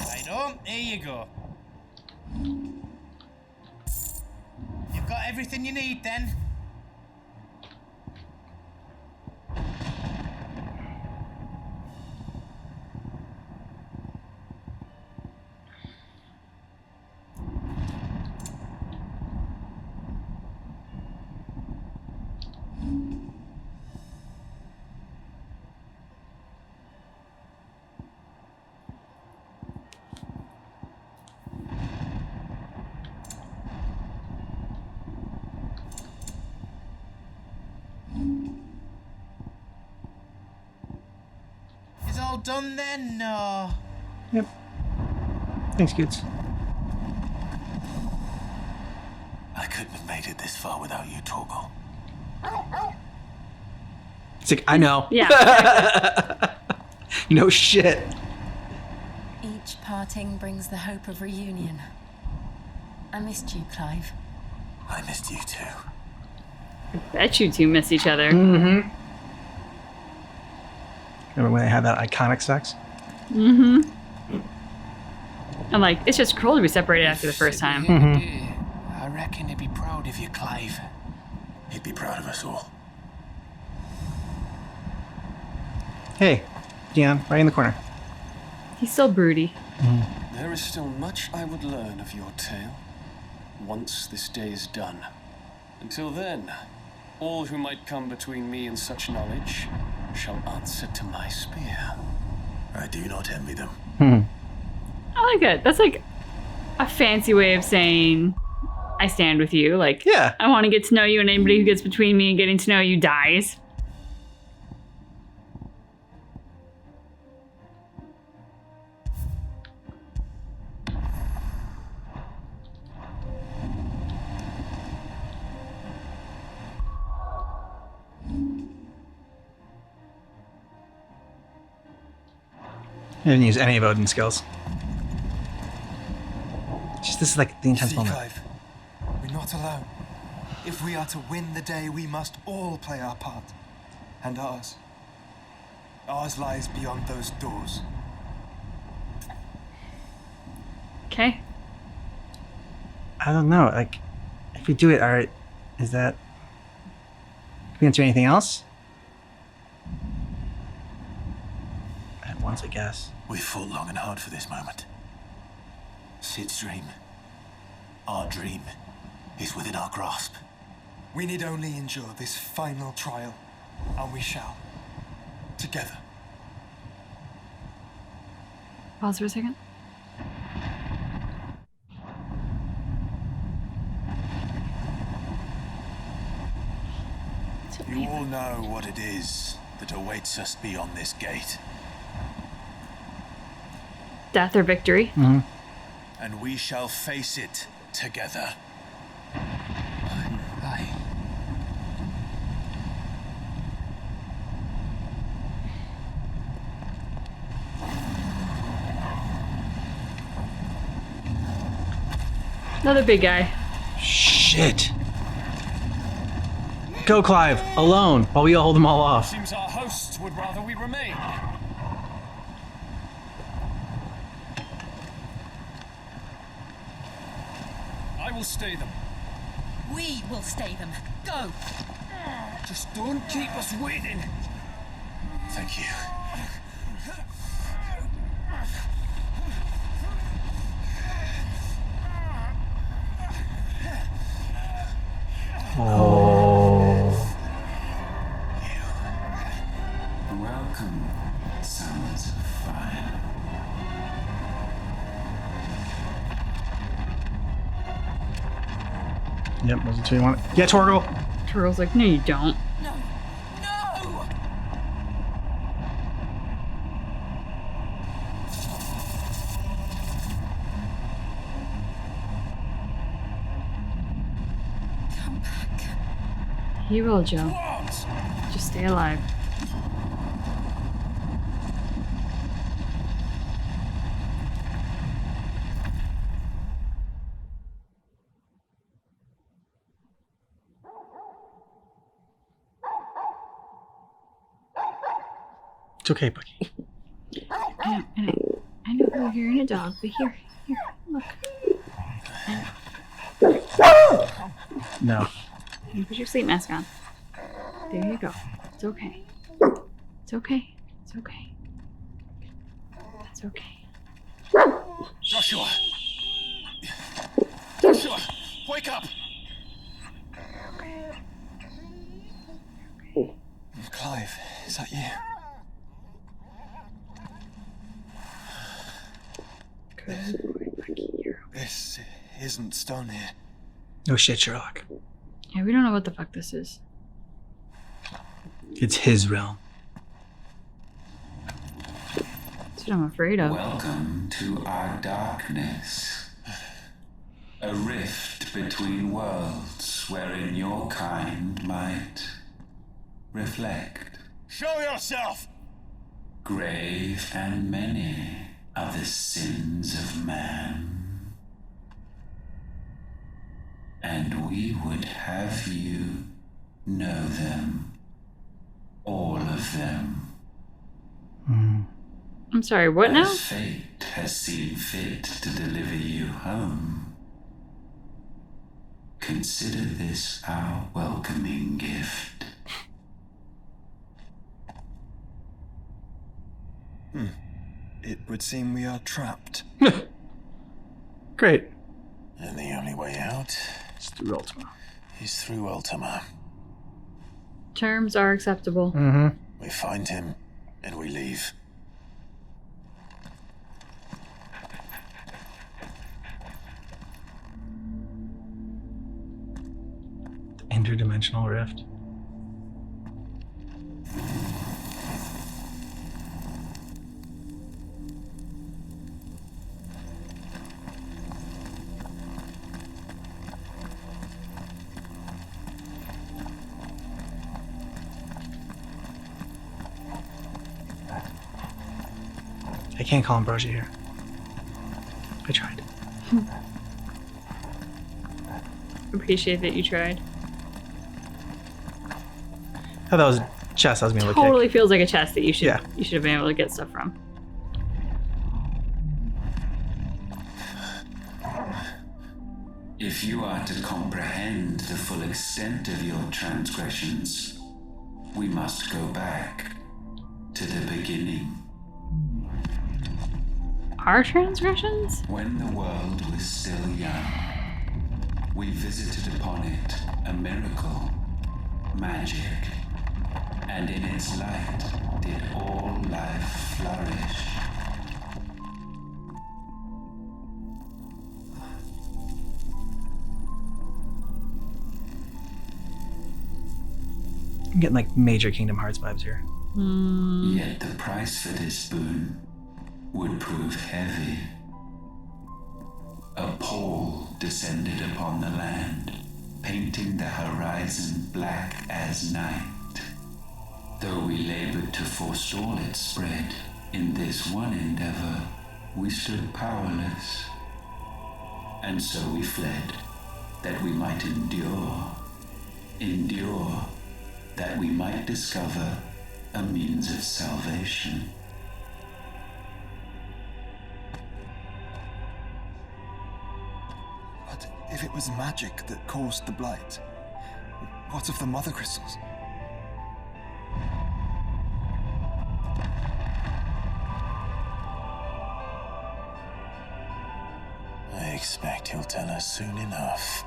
Right on, here you go. You've got everything you need then? All done then? No. Yep. Thanks, Goots. I couldn't have made it this far without you, Torgal. It's like, I know. Yeah. No shit. Each parting brings the hope of reunion. I missed you, Clive. I missed you too. I bet you two miss each other. Mm-hmm. Remember when they had that iconic sex? Mm-hmm. I'm like, it's just cruel to be separated after the first time. I reckon he'd be proud of you, Clive. He'd be proud of us all. Hey, Dion, right in the corner. He's still broody. There is still much I would learn of your tale, once this day is done. Until then, all who might come between me and such knowledge shall answer to my spear. I do not envy them. I like it. That's like a fancy way of saying I stand with you. Like, Yeah. I want to get to know you, and anybody who gets between me and getting to know you dies. I didn't use any of Odin's skills. Just this is like the intense See, moment. Clive, we're not alone. If we are to win the day, we must all play our part. And ours. Ours lies beyond those doors. Okay. I don't know. Like, if we do it, alright, is that? Can we not do anything else? At once, I guess. We fought long and hard for this moment. Sid's dream, our dream, is within our grasp. We need only endure this final trial, and we shall. Together. Pause for a second. You all know what it is that awaits us beyond this gate. Death or victory. And we shall face it together. Aye. Another big guy. Shit. Go, Clive, alone, while we all hold them all off. Seems our hosts would rather we remain. I will stay them. We will stay them. Go! Just don't keep us waiting. Thank you. Oh. Welcome, sons of fire. Yep, those are two you want. Yeah, Torgal. Turtle's like, no, you don't. No! No! Come back. He will, Joe. Just stay alive. It's okay, Bucky. I know you're hearing a dog, but here, look. No. You put your sleep mask on. There you go. It's okay. It's okay. It's okay. It's okay. Joshua! Joshua! Wake up! Clive, is that you? This isn't stone here. No shit, Sherlock. Yeah, we don't know what the fuck this is. It's his realm. That's what I'm afraid of. Welcome to our darkness. A rift between worlds wherein your kind might reflect. Show yourself! Grave and many are the sins of man. And we would have you know them. All of them. I'm sorry, what now? As fate has seen fit to deliver you home. Consider this our welcoming gift. It would seem we are trapped. Great. And the only way out It's through Ultima. is through Ultima. Terms are acceptable. Mm-hmm. We find him, and we leave. Interdimensional Rift. I can't call Ambrosia here. I tried. Appreciate that you tried. I thought that was a chest I was being able to Totally kick. feels like a chest that you should Yeah. you should have been able to get stuff from. If you are to comprehend the full extent of your transgressions, we must go back to the beginning. Our transgressions? When the world was still young, we visited upon it a miracle, magic, and in its light did all life flourish. I'm getting like major Kingdom Hearts vibes here. Yet the price for this boon would prove heavy. A pall descended upon the land, painting the horizon black as night. Though we labored to forestall its spread, in this one endeavor, we stood powerless. And so we fled, that we might endure, that we might discover a means of salvation. But if it was magic that caused the blight, what of the mother crystals? expect he'll tell us soon enough.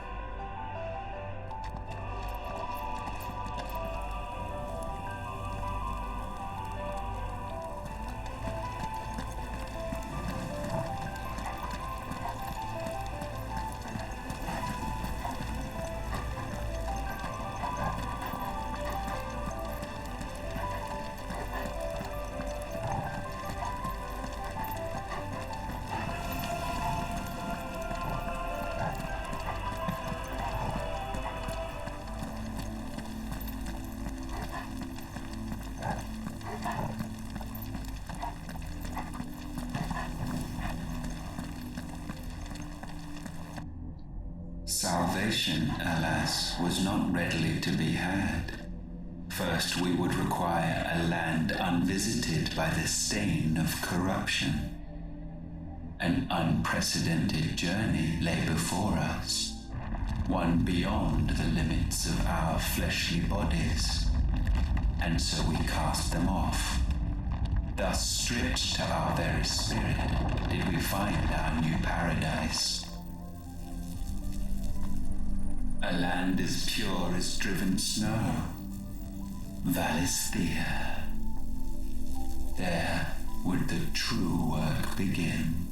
Salvation, alas, was not readily to be had. First, we would require a land unvisited by the stain of corruption. An unprecedented journey lay before us, one beyond the limits of our fleshly bodies. And so we cast them off. Thus, stripped to our very spirit, did we find our new paradise. A land as pure as driven snow, Valisthea. There would the true work begin,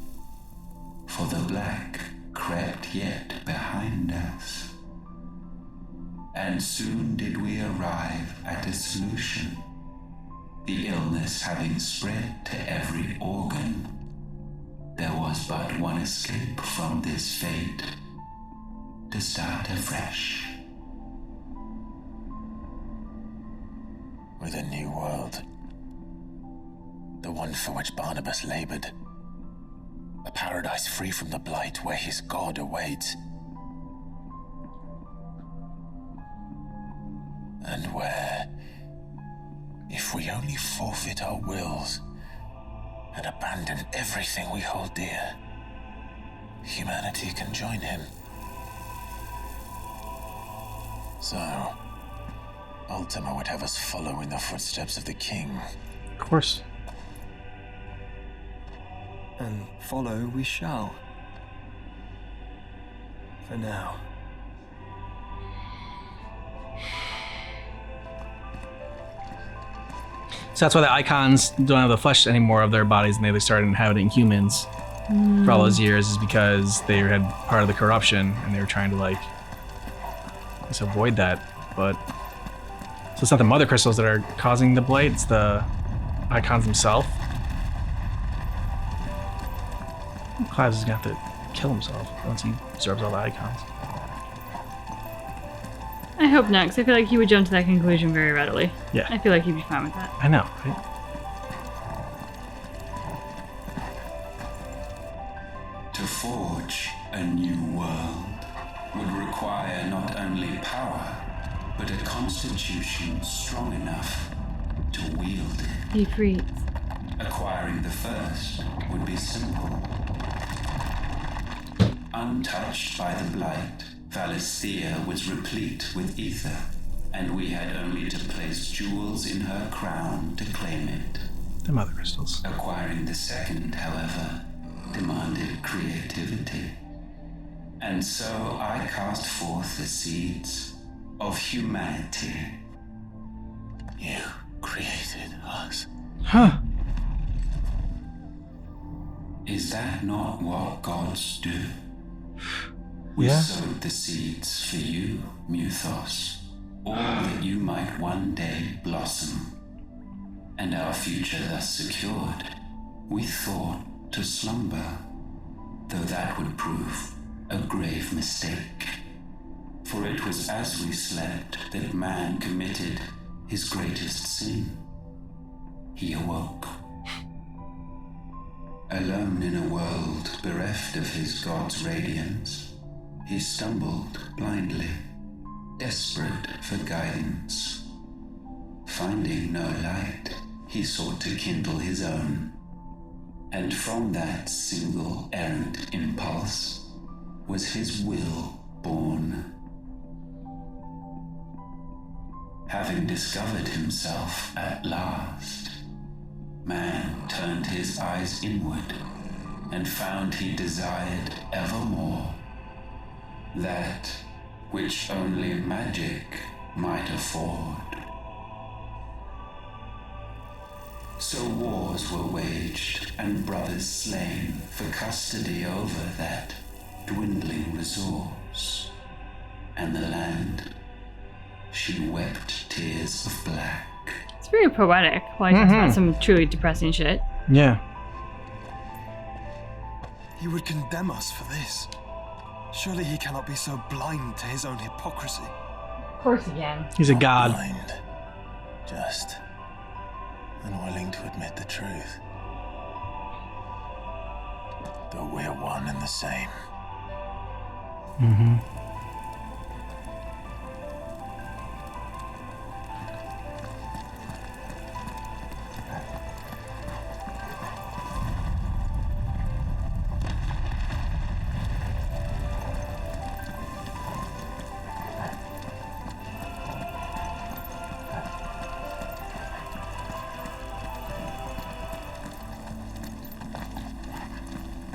for the black crept yet behind us. And soon did we arrive at a solution, the illness having spread to every organ. There was but one escape from this fate, to start afresh. With a new world. The one for which Barnabas labored. A paradise free from the blight where his God awaits. And where, if we only forfeit our wills and abandon everything we hold dear, humanity can join him. So, Ultima would have us follow in the footsteps of the king. Of course. And follow we shall. For now. So that's why the icons don't have the flesh anymore of their bodies, and they started inhabiting humans for all those years, is because they had part of the corruption, and they were trying to just avoid that. But so it's not the mother crystals that are causing the blight, it's the icons themselves. Clives is gonna have to kill himself once he absorbs all the icons. I hope not, because I feel like he would jump to that conclusion very readily. Yeah. I feel like he'd be fine with that. I know, right? To forge a new world would require not only power, but a constitution strong enough to wield it. Be free. Acquiring the first would be simple. Untouched by the blight, Valisthea was replete with ether, and we had only to place jewels in her crown to claim it. The mother crystals. Acquiring the second, however, demanded creativity. And so I cast forth the seeds of humanity. You created us. Huh. Is that not what gods do? We sowed the seeds for you, Muthos, all that you might one day blossom. And our future thus secured, we thought to slumber, though that would prove a grave mistake. For it was as we slept that man committed his greatest sin. He awoke. Alone in a world bereft of his God's radiance, he stumbled blindly, desperate for guidance. Finding no light, he sought to kindle his own. And from that single errant impulse was his will born. Having discovered himself at last, man turned his eyes inward and found he desired evermore that which only magic might afford. So wars were waged and brothers slain for custody over that dwindling resource, and the land, she wept tears of black. It's very poetic. While he talks about some truly depressing shit. Yeah. He would condemn us for this. Surely he cannot be so blind to his own hypocrisy. Of course he can. He's a god. Blind. Just unwilling to admit the truth. Though we're one and the same. Mm-hmm.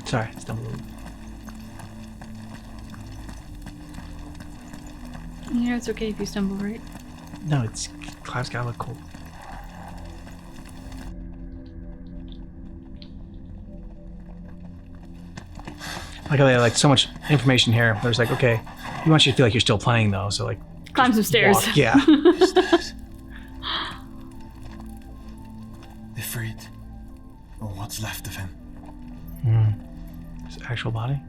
Sorry, stumbled. You know it's okay if you stumble, right? No, it's Clive's gotta look cool. Like how they had like so much information here. There's like, okay, we want you to feel like you're still playing though, so like climb some stairs. walk, yeah. Ifrit, or what's left of him. His actual body.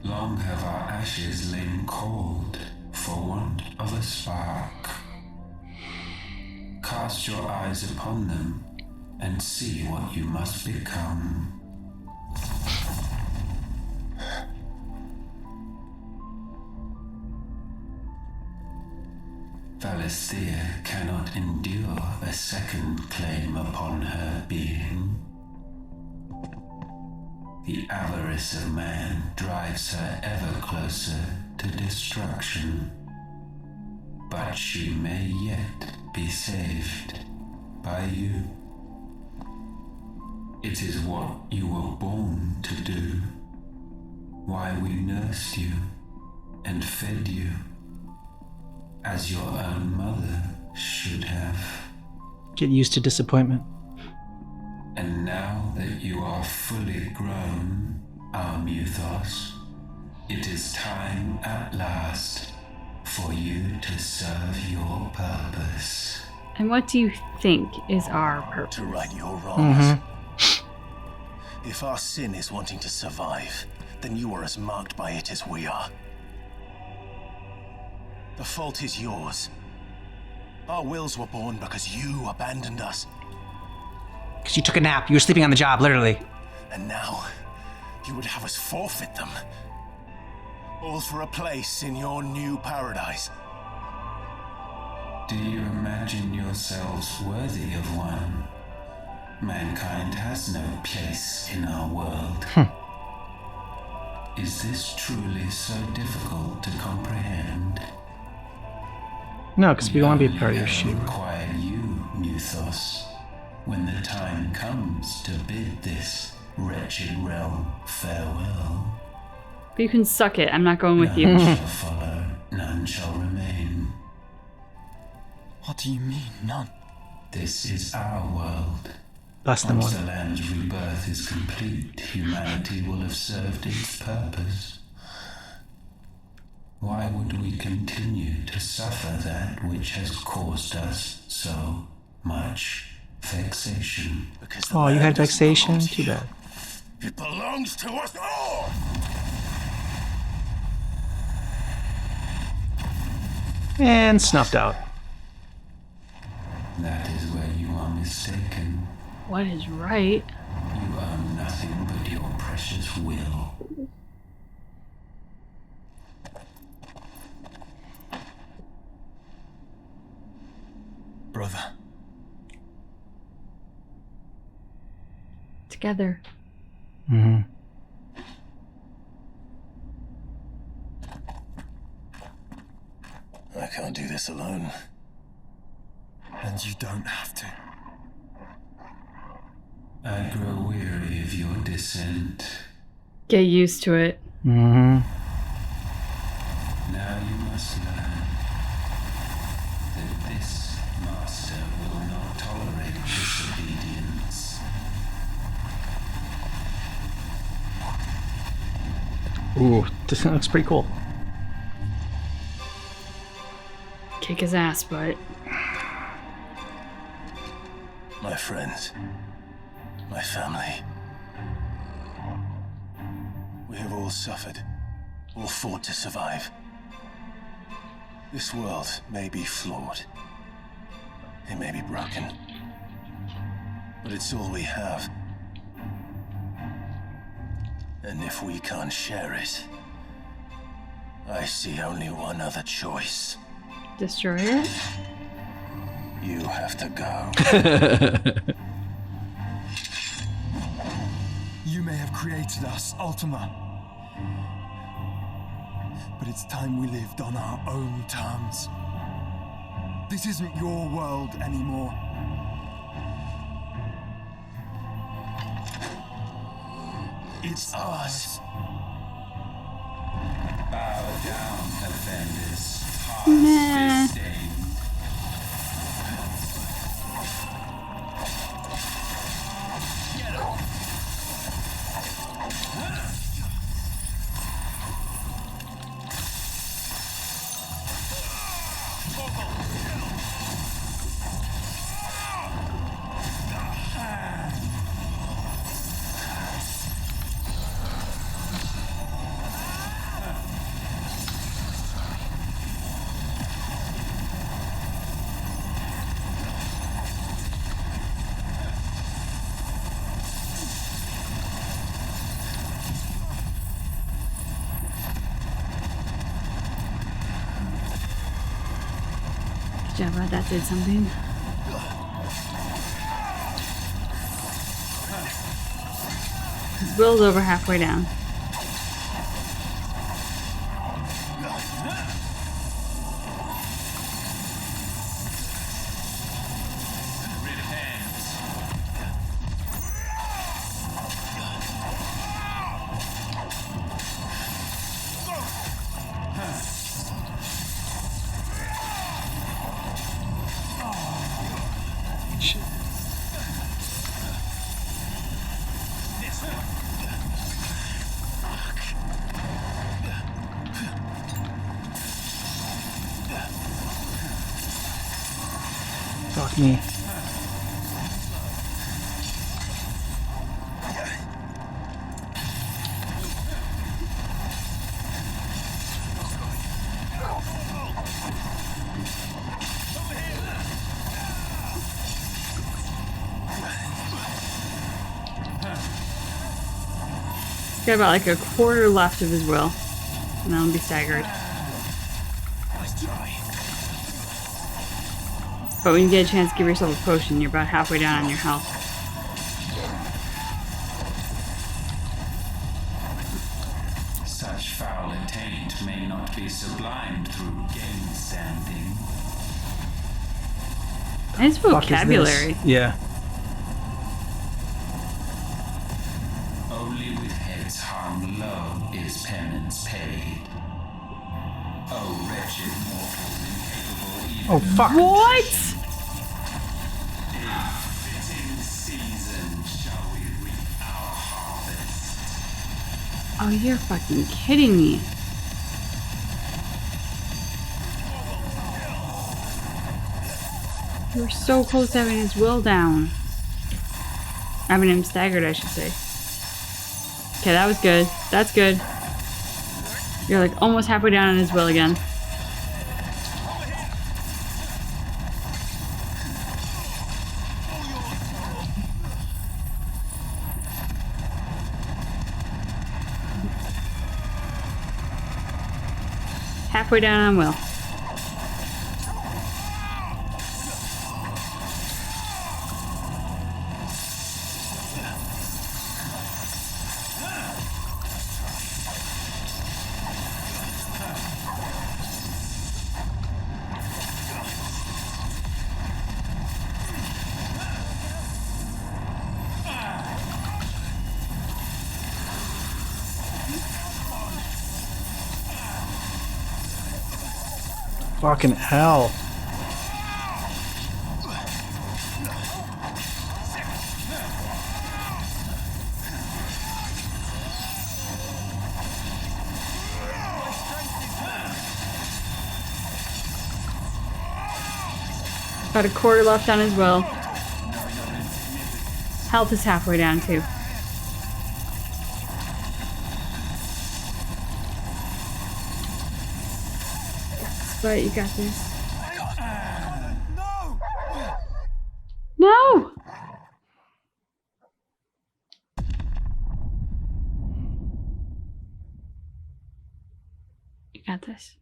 Long have our ashes lain cold for want of a spark. Cast your eyes upon them and see what you must become. Valisthea cannot endure a second claim upon her being. The avarice of man drives her ever closer to destruction. But she may yet be saved by you. It is what you were born to do, why we nursed you and fed you, as your own mother should have. Get used to disappointment. And now that you are fully grown, our Muthos, it is time at last for you to serve your purpose. And what do you think is our purpose? To right your wrongs. If our sin is wanting to survive, then you are as marked by it as we are. The fault is yours. Our wills were born because you abandoned us. Because you took a nap. You were sleeping on the job, literally. And now, you would have us forfeit them. All for a place in your new paradise. Do you imagine yourselves worthy of one? Mankind has no place in our world. Is this truly so difficult to comprehend? No, because we want to be a part of your shit. Require you, Muthos, when the time comes to bid this wretched realm farewell. But you can suck it. I'm not going with you. None shall follow, none shall remain. What do you mean, none? This is our world. Less than Once one. the land's rebirth is complete, humanity will have served its purpose. Why would we continue to suffer that which has caused us so much vexation? Because the Oh, you had land doesn't vexation? belong to Too you. bad. It belongs to us all! And snuffed out. That is where you are mistaken. What is right? You own nothing but your precious will. Brother. Together. Mm-hmm. I can't do this alone. And you don't have to. I grow weary of your descent. Get used to it. Mm-hmm. Now you must learn that this master will not tolerate disobedience. Ooh, this looks pretty cool. Kick his ass, but My friends, my family. We have all suffered, all fought to survive. This world may be flawed. It may be broken. But it's all we have. And if we can't share it, I see only one other choice. destroy it. You have to go. You may have created us, Ultima. But it's time we lived on our own terms. This isn't your world anymore. It's ours. Bow down, offenders. Nah. Jabba, that did something. His will's over halfway down. Fuck me. He's got about like a quarter left of his will, and then he'll be staggered. But when you get a chance, give yourself a potion. You're about halfway down on your health. Such foul intent may not be sublimed through gain-standing. Nice Fuck is this? vocabulary. Yeah. Only with heads hung low is penance paid. Oh, wretched mortals incapable even Oh, fuck. What? fitting season shall we reap our harvest. Oh, you're fucking kidding me. You were so close to having his will down. Having him staggered, I should say. Okay, that was good. That's good. You're like almost halfway down on his will again. Halfway down on will. Fucking hell. About a quarter left on his will. Health is halfway down too. But you got this. No! You got this.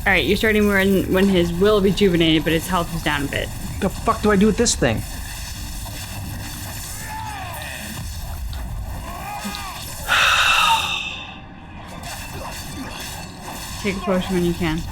Alright, you're starting when his will rejuvenated, but his health was down a bit. The fuck do I do with this thing? Take a potion when you can.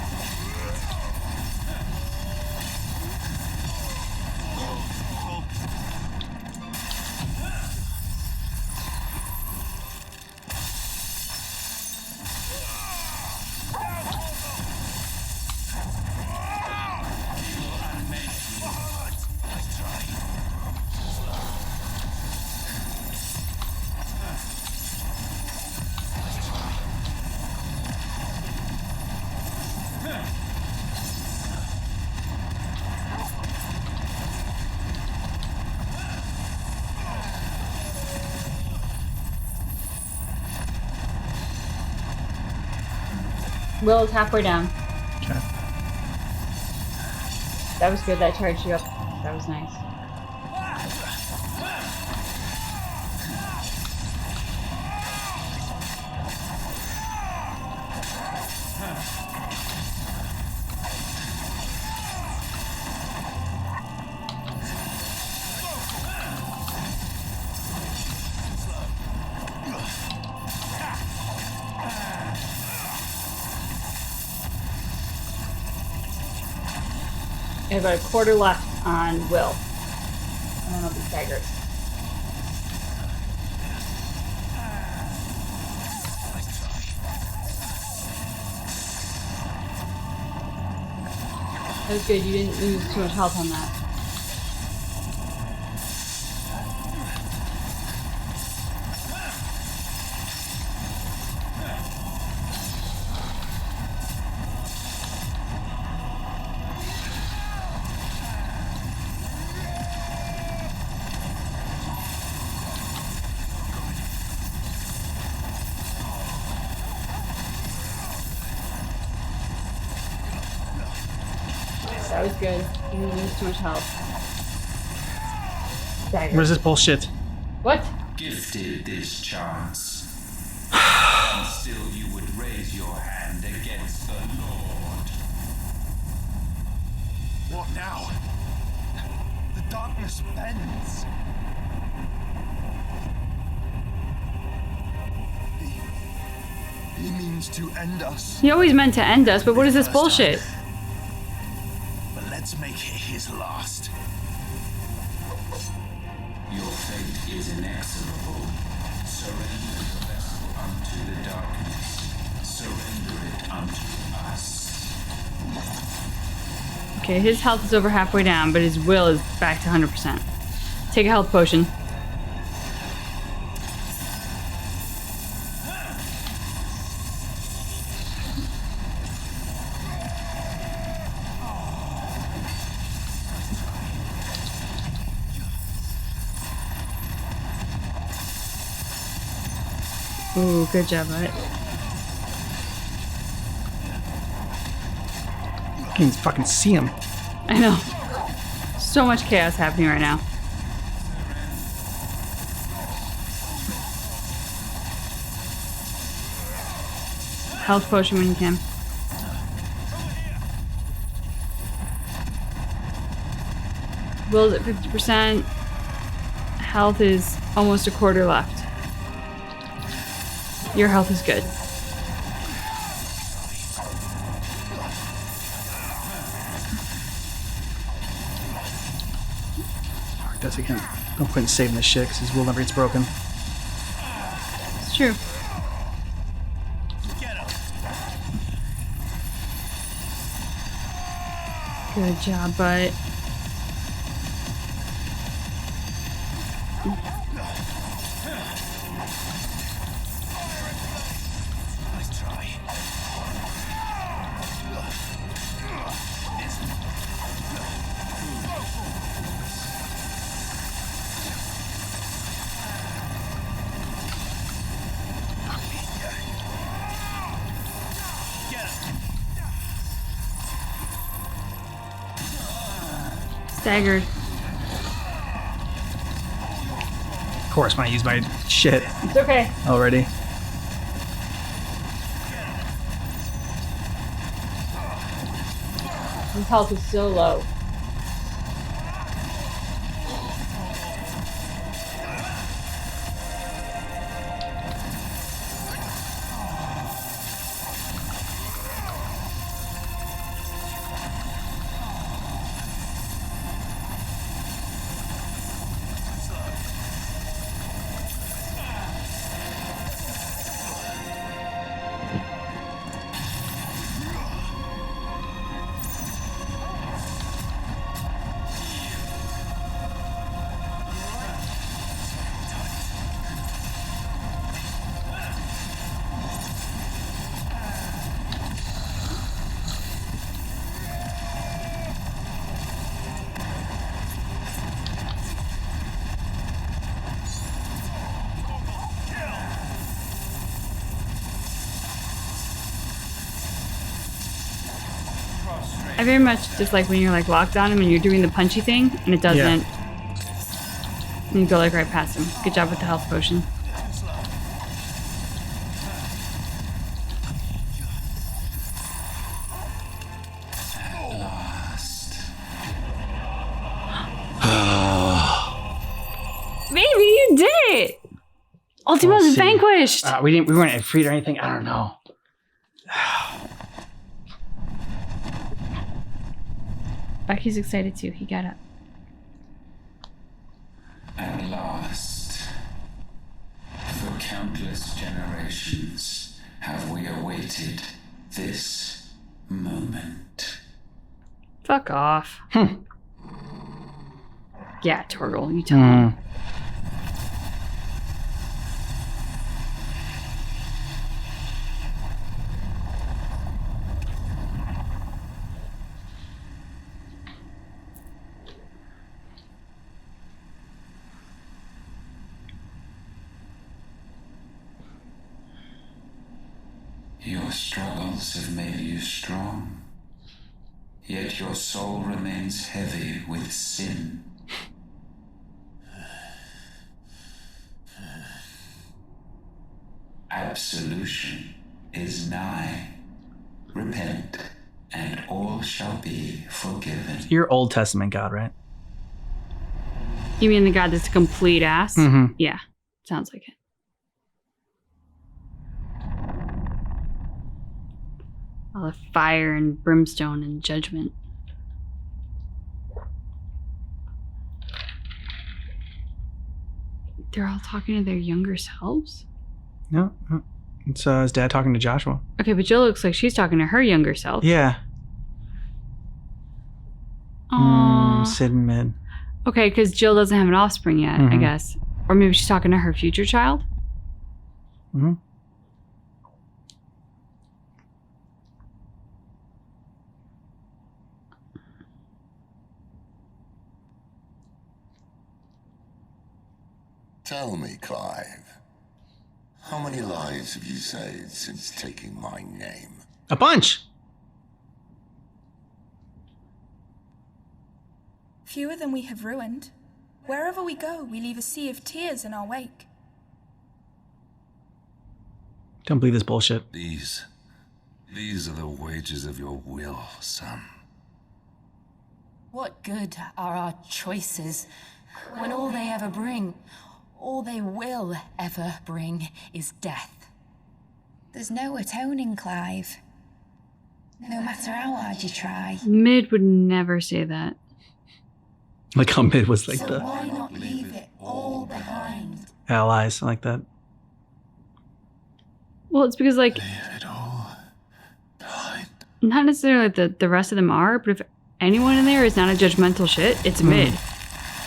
Will is halfway down. Okay. That was good. That charged you up. That was nice. You have about a quarter left on Will. And then I'll be staggered. That was good. You didn't lose too much health on that. That was good. You didn't lose too much health. Staggered. What is this bullshit? What? Gifted this chance. And still you would raise your hand against the Lord. What now? The darkness bends. He means to end us. He always meant to end us, but what is this bullshit? But let's make it his last. Your fate is inexorable. Surrender the vessel unto the darkness. Surrender it unto us. Okay, his health is over halfway down, but his will is back to 100%. Take a health potion. Ooh, good job, right? I can't even fucking see him. I know. So much chaos happening right now. Health potion when you can. Will's at 50%. Health is almost a quarter left. Your health is good. Fuck, that's again. No point in saving this shit because his will never gets broken. It's true. Good job, but Nice try. staggered. Of course, when I use my shit It's okay. already. His health is so low. I very much just like when you're like locked on him and you're doing the punchy thing and it doesn't. And you go like right past him. Good job with the health potion. Maybe you did it! Ultima's We'll see. vanquished! We weren't freed or anything. I don't know. Becky's excited too. He got up. At last, for countless generations, have we awaited this moment. Fuck off. Yeah, Torgal, you tell him. Your struggles have made you strong, yet your soul remains heavy with sin. Absolution is nigh. Repent, and all shall be forgiven. You're Old Testament God, right? You mean the god that's a complete ass? Mhm. Yeah, sounds like it. All the fire and brimstone and judgment. They're all talking to their younger selves? No. It's his dad talking to Joshua. Okay, but Jill looks like she's talking to her younger self. Yeah. Aww. Sid and Mid. Okay, because Jill doesn't have an offspring yet, I Mhm. guess. Or maybe she's talking to her future child? Mm-hmm. Tell me, Clive, how many lives have you saved since taking my name? A bunch. Fewer than we have ruined. Wherever we go, we leave a sea of tears in our wake. Don't believe this bullshit. These are the wages of your will, son. What good are our choices when all they ever bring, all they will ever bring, is death? There's no atoning, Clive. No matter how hard you try. Mid would never say that. Like how Mid was like So the why not leave it all behind? allies, like that. Well, it's because, like, not necessarily like the rest of them are, but if anyone in there is not a judgmental shit. It's mid.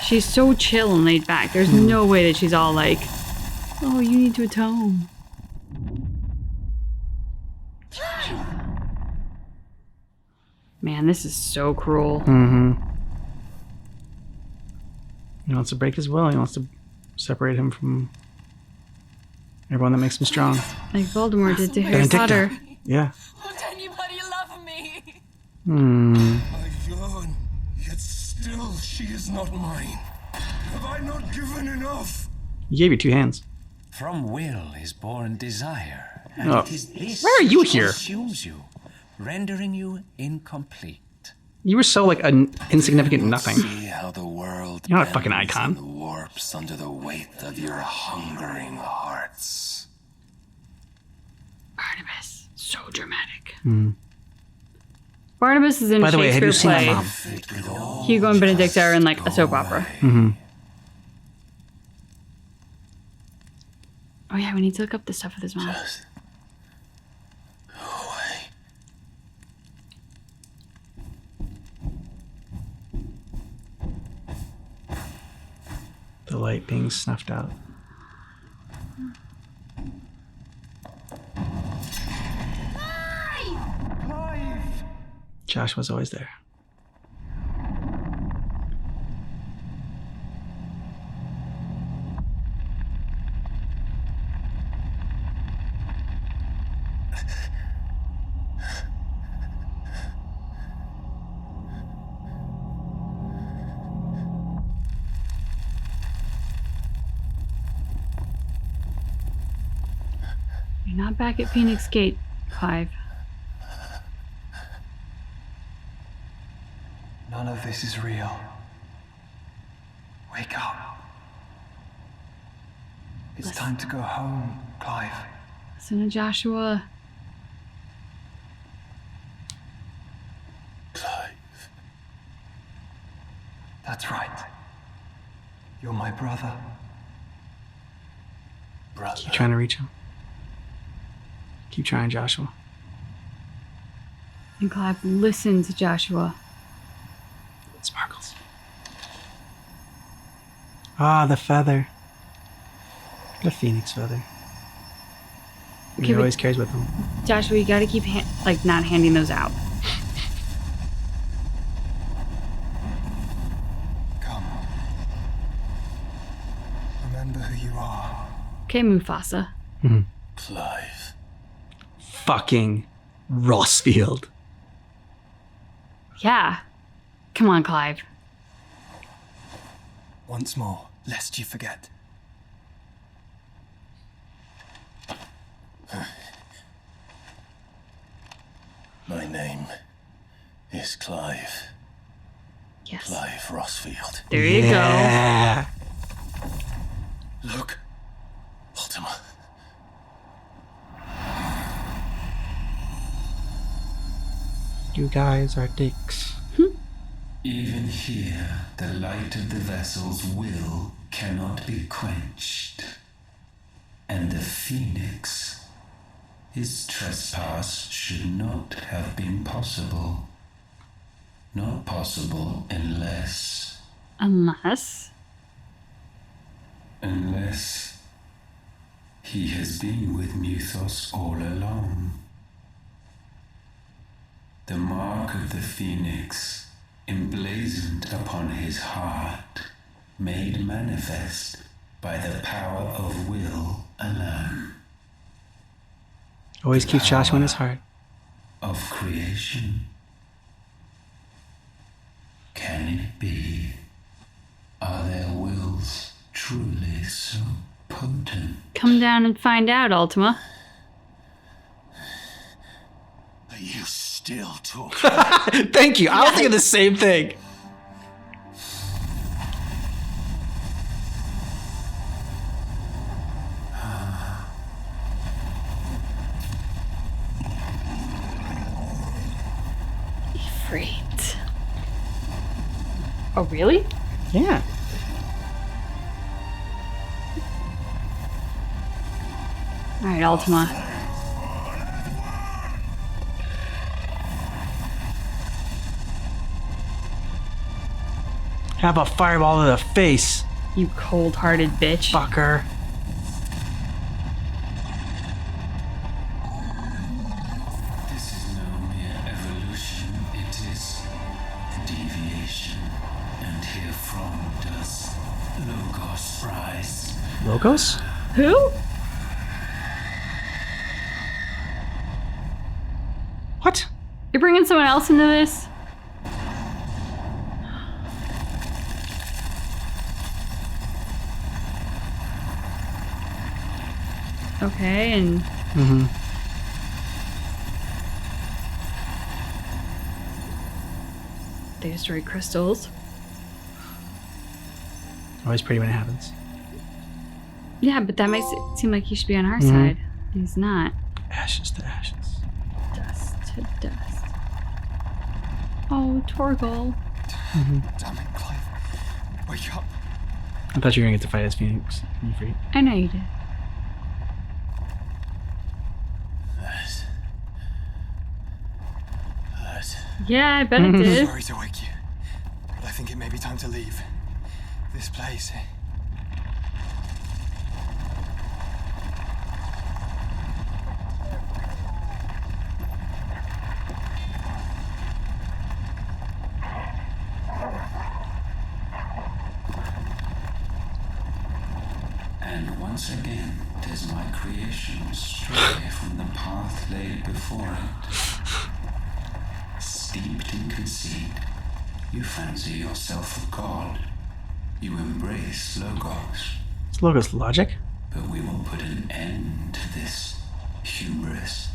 She's so chill and laid back. There's no way that she's all like, oh, you need to atone. Man, this is so cruel. He wants to break his will. He wants to separate him from everyone that makes him strong. Like Voldemort did to Harry Potter. Yeah. Won't anybody love me? I yearn, yet still she is not mine. Have I not given enough? You gave your 2 hands. From will is born desire, and Oh. it is this Why are you which here? consumes you, rendering you incomplete. You were so like an insignificant nothing. See how the world You're not a fucking bends icon. and warps under the weight of your hungering hearts. Barnabas, so dramatic. Barnabas is in By a the way, have Shakespeare you seen my play. mom? Hugo and Benedict are in like a soap opera. Oh yeah, we need to look up the stuff with his mom. The light being snuffed out. Josh was always there. You're not back at Phoenix Gate, Clive. None of this is real. Wake up. It's time to go home, Clive. Listen to Joshua. That's right. You're my brother. Keep trying to reach him. Keep trying, Joshua. And Clive, listen to Joshua. Sparkles. Ah, the feather. The phoenix feather. Okay, He but- always carries with him. Joshua, you gotta keep not handing those out. Come. Remember who you are. Okay, Mufasa. Clive. Fucking Rossfield. Yeah. Come on, Clive. Once more, lest you forget. My name is Clive. Yes. Clive Rossfield. There you Yeah. Look, Ultima. You guys are dicks. Even here, the light of the vessel's will cannot be quenched. And the Phoenix, his trespass should not have been possible. Not possible unless he has been with Muthos all along. The mark of the Phoenix, emblazoned upon his heart, made manifest by the power of will alone. Always keeps Joshua in his heart. Of creation. Can it be? Are their wills truly so potent? Come down and find out, Ultima. Are you still talking? Thank you. I was thinking the same thing. Great. Oh, really? Yeah. All right, Ultima. Have a fireball to the face. You cold-hearted bitch. Fucker. This is no mere evolution, it is deviation. And herefrom does Logos rise. Logos? Who? What? You're bringing someone else into this? Okay, and... Mm-hmm. They destroy crystals. Always pretty when it happens. Yeah, but that makes it seem like he should be on our side. He's not. Ashes to ashes. Dust to dust. Oh, Torgal. Damn it, Clive. Wake up. I thought you were gonna get to fight as Phoenix. You free. I know you did. Yeah, I bet it did. Sorry to wake you, but I think it may be time to leave this place. And once again does my creation stray from the path laid before it. Steeped in conceit, you fancy yourself a god. You embrace Logos. Is Logos logic? But we will put an end to this hubris.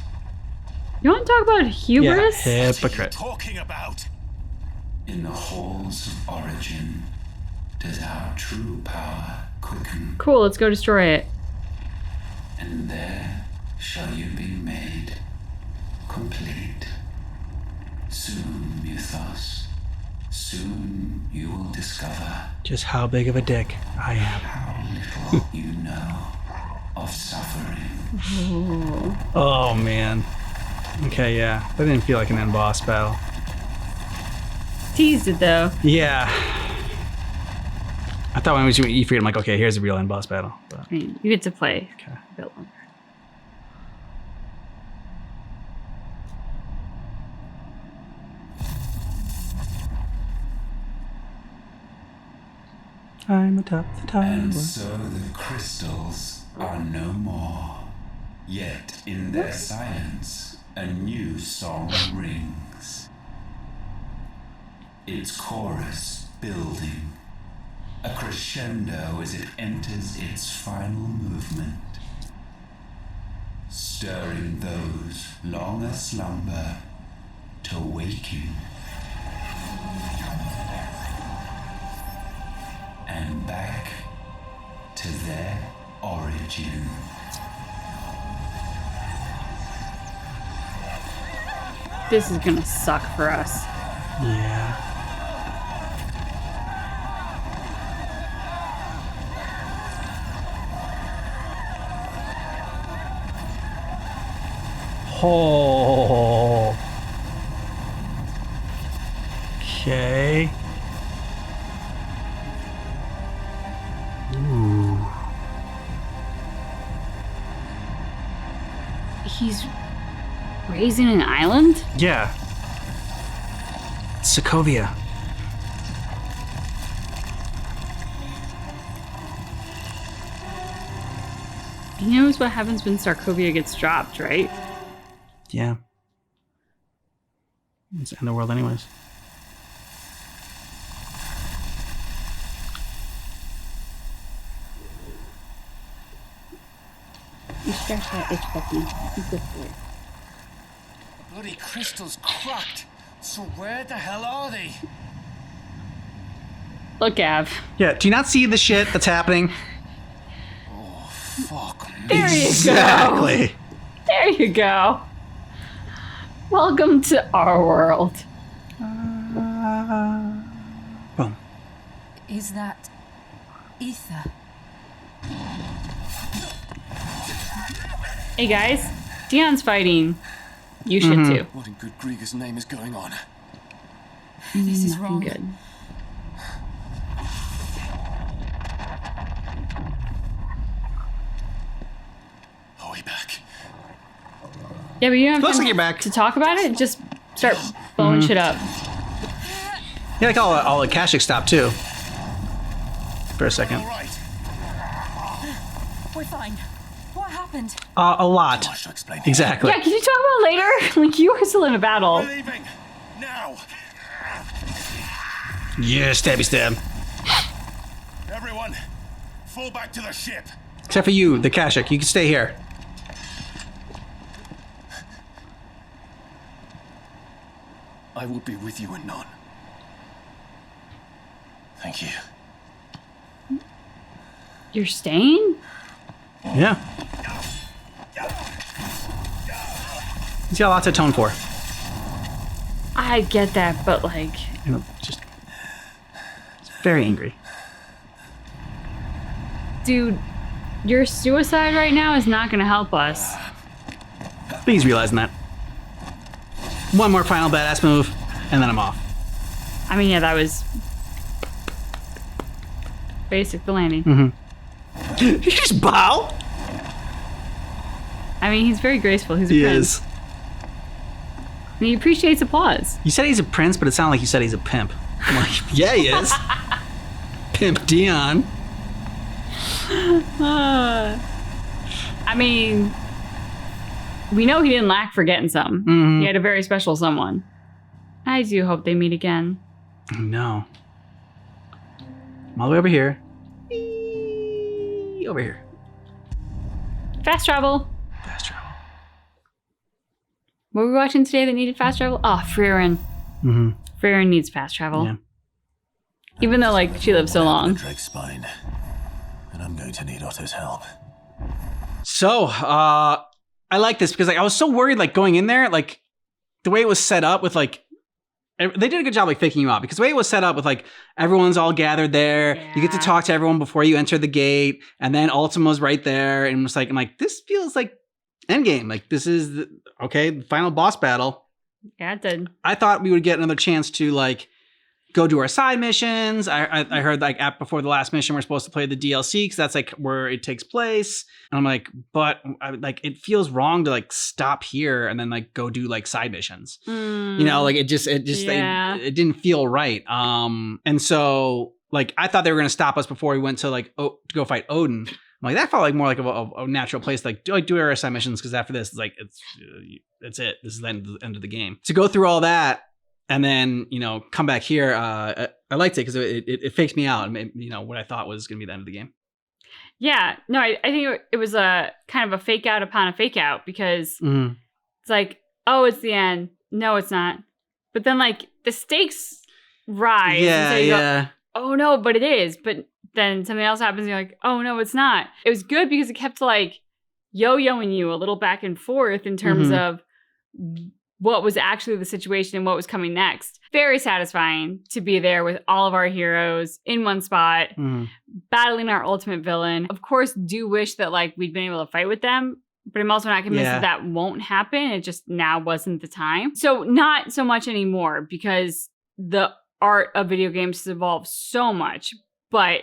You want to talk about hubris? Yeah, hypocrite. Talking about? In the halls of origin, does our true power quicken? Cool, let's go destroy it. And there shall you be made complete. Soon, Mythos, soon you will discover Just how big of a dick I am. how little you know of suffering. Oh man. Okay, yeah. That didn't feel like an end boss battle. Teased it though. Yeah. I thought when we you figured, I'm like, okay, here's a real end boss battle. But, I mean, you get to play okay. a bit longer. I'm atop the tower. And so the crystals are no more. Yet in their silence, a new song rings. Its chorus building, a crescendo as it enters its final movement, stirring those long aslumber to waking. And back to their origin. This is gonna suck for us. Yeah. Oh. Okay. Ooh. He's raising an island? Yeah. Sokovia. He knows what happens when Sarkovia gets dropped, right? Yeah. It's the end of the world anyways. You scratch that itch, Bucky. You good boy. Bloody crystal's cracked. So where the hell are they? Look, Gav. Yeah, do you not see the shit that's happening? Oh, fuck. There you Exactly. go. There you go. Welcome to our world. Boom. Is that ether? Hey guys, Dion's fighting. You should too. What in good Grieger's name is going on? This is Nothing wrong. good. Yeah, but you don't have Looks time like you're back. to talk about it. Just start blowing shit up. Yeah, like all the Kashyyyk stopped too. For a second. We're fine. What happened? A lot. Exactly. Yeah, can you talk about it later? Like, you are still in a battle. We're leaving now. Yeah, stabby stab. Everyone, fall back to the ship. Except for you, the Kashyyyk. You can stay here. I will be with you anon. Thank you. You're staying? Yeah. He's got lots to atone for. I get that, but like... You know, just... He's very angry. Dude, your suicide right now is not gonna help us. But he's realizing that. One more final badass move, and then I'm off. I mean, yeah, that was... basic the landing. Mm-hmm. You just bow? I mean, he's very graceful. He's a prince. Is. And he appreciates applause. You said he's a prince, but it sounded like you said he's a pimp. I'm like, yeah, he is. Pimp Dion. I mean, we know he didn't lack for getting some. Mm-hmm. He had a very special someone. I do hope they meet again. No. I'm all the way over here. Over here. Fast travel. Fast travel. What were we watching today that needed fast travel? Oh, Frieren. Mm-hmm. Frieren needs fast travel. Yeah. Even though, like, she lived so long. Drake's spine, and I'm going to need Otto's help. So, I like this because like I was so worried like going in there, like the way it was set up with like they did a good job like faking you out because the way it was set up with like everyone's all gathered there, you get to talk to everyone before you enter the gate, and then Ultima's right there, and I'm like, this feels like Endgame. Like this is the final boss battle. Yeah, it did. I thought we would get another chance to like go do our side missions. I heard like before the last mission we're supposed to play the DLC because that's like where it takes place. And I'm like, but like it feels wrong to like stop here and then like go do like side missions. You know, like it didn't feel right. And so like I thought they were gonna stop us before we went to like to go fight Odin. I'm like that felt like more like a natural place to like do our side missions because after this it's like it's it. This is the end of the game. To go through all that. And then, you know, come back here. I liked it because it faked me out. And, you know, what I thought was going to be the end of the game. Yeah. No, I think it was a kind of a fake out upon a fake out because it's like, oh, it's the end. No, it's not. But then, like, the stakes rise. Yeah, and so you yeah. go, oh, no, but it is. But then something else happens and you're like, oh, no, it's not. It was good because it kept, like, yo-yoing you a little back and forth in terms of what was actually the situation and what was coming next. Very satisfying to be there with all of our heroes in one spot, battling our ultimate villain. Of course, do wish that like we'd been able to fight with them, but I'm also not convinced that won't happen. It just now wasn't the time. So not so much anymore because the art of video games has evolved so much. But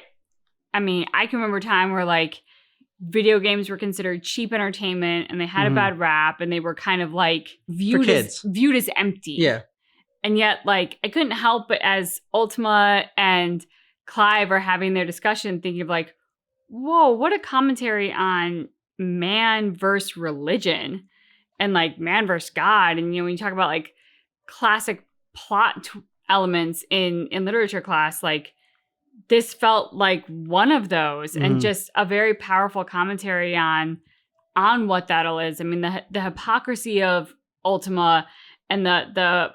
I mean, I can remember a time where like video games were considered cheap entertainment and they had a bad rap and they were kind of like viewed as empty. Yeah. And yet like I couldn't help but as Ultima and Clive are having their discussion thinking of like, whoa, what a commentary on man versus religion and like man versus God. And you know, when you talk about like classic plot elements in literature class, like this felt like one of those and just a very powerful commentary on what that all is. I mean, the hypocrisy of Ultima and the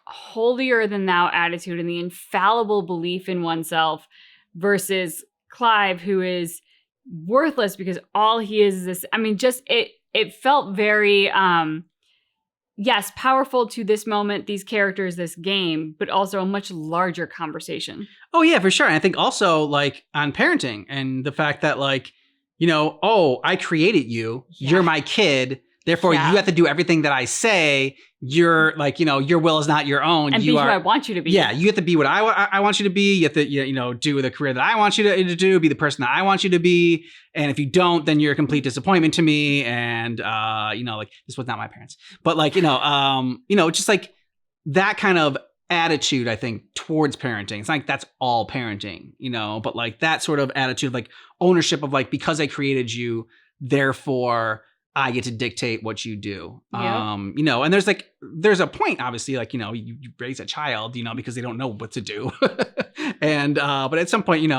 holier than thou attitude and the infallible belief in oneself versus Clive, who is worthless because all he is this. I mean, just it felt very yes, powerful to this moment, these characters, this game, but also a much larger conversation. Oh, yeah, for sure. And I think also like on parenting and the fact that like, you know, oh, I created you. Yeah. You're my kid. Therefore, Yeah. you have to do everything that I say. You're like, your will is not your own. And you be are, who I want you to be. Yeah, you have to be what I want you to be. You have to, do the career that I want you to do, be the person that I want you to be. And if you don't, then you're a complete disappointment to me. And, like this was not my parents, but like, just like that kind of attitude, I think, towards parenting. It's not like that's all parenting, but like that sort of attitude of like ownership of like, because I created you, therefore I get to dictate what you do. Yep. And there's a point, obviously, like, you raise a child, because they don't know what to do. And, but at some point, you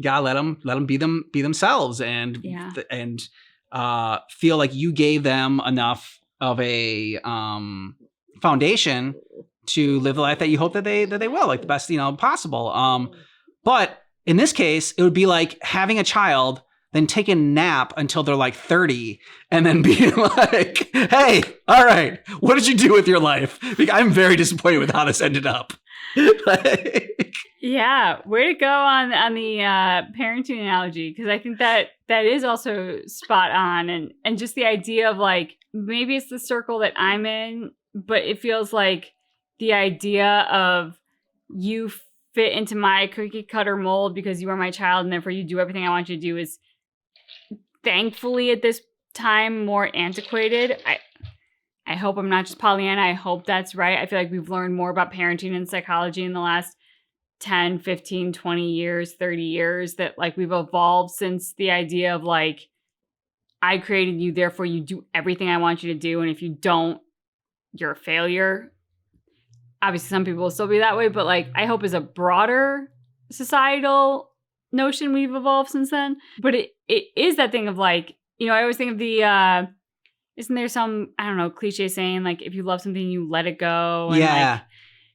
gotta let them be themselves and feel like you gave them enough of a, foundation to live the life that you hope that they will, like the best, possible. But in this case, it would be like having a child, then take a nap until they're like 30 and then being like, hey, all right, what did you do with your life? Like, I'm very disappointed with how this ended up. Yeah, way to go on the parenting analogy, because I think that is also spot on, and just the idea of like, maybe it's the circle that I'm in, but it feels like the idea of you fit into my cookie cutter mold because you are my child and therefore you do everything I want you to do is thankfully at this time more antiquated. I hope I'm not just Pollyanna. I hope that's right. I feel like we've learned more about parenting and psychology in the last 10, 15, 20 years, 30 years, that like we've evolved since the idea of like, I created you, therefore you do everything I want you to do. And if you don't, you're a failure. Obviously some people will still be that way, but like, I hope is a broader societal notion we've evolved since then. But it is that thing of like, I always think of the, isn't there some, I don't know, cliche saying like, if you love something, you let it go. And yeah. Like,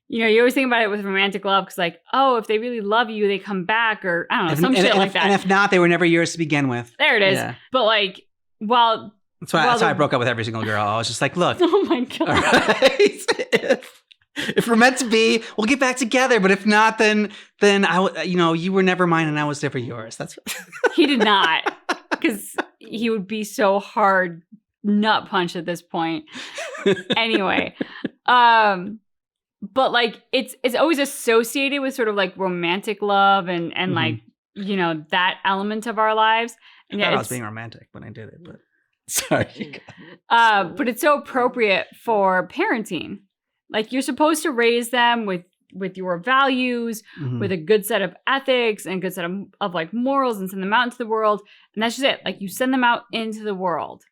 you always think about it with romantic love because like, oh, if they really love you, they come back, or I don't know, some shit like that. And if not, they were never yours to begin with. There it is. Yeah. But like, that's why I broke up with every single girl. I was just like, look. Oh my God. All right. If we're meant to be, we'll get back together. But if not, then you were never mine and I was never yours. That's He did not, because he would be so hard nut punch at this point. Anyway, but like it's always associated with sort of like romantic love and like that element of our lives. And I thought I was being romantic when I did it, but sorry. But it's so appropriate for parenting. Like you're supposed to raise them with your values, with a good set of ethics and a good set of like morals, and send them out into the world. And that's just it. Like you send them out into the world.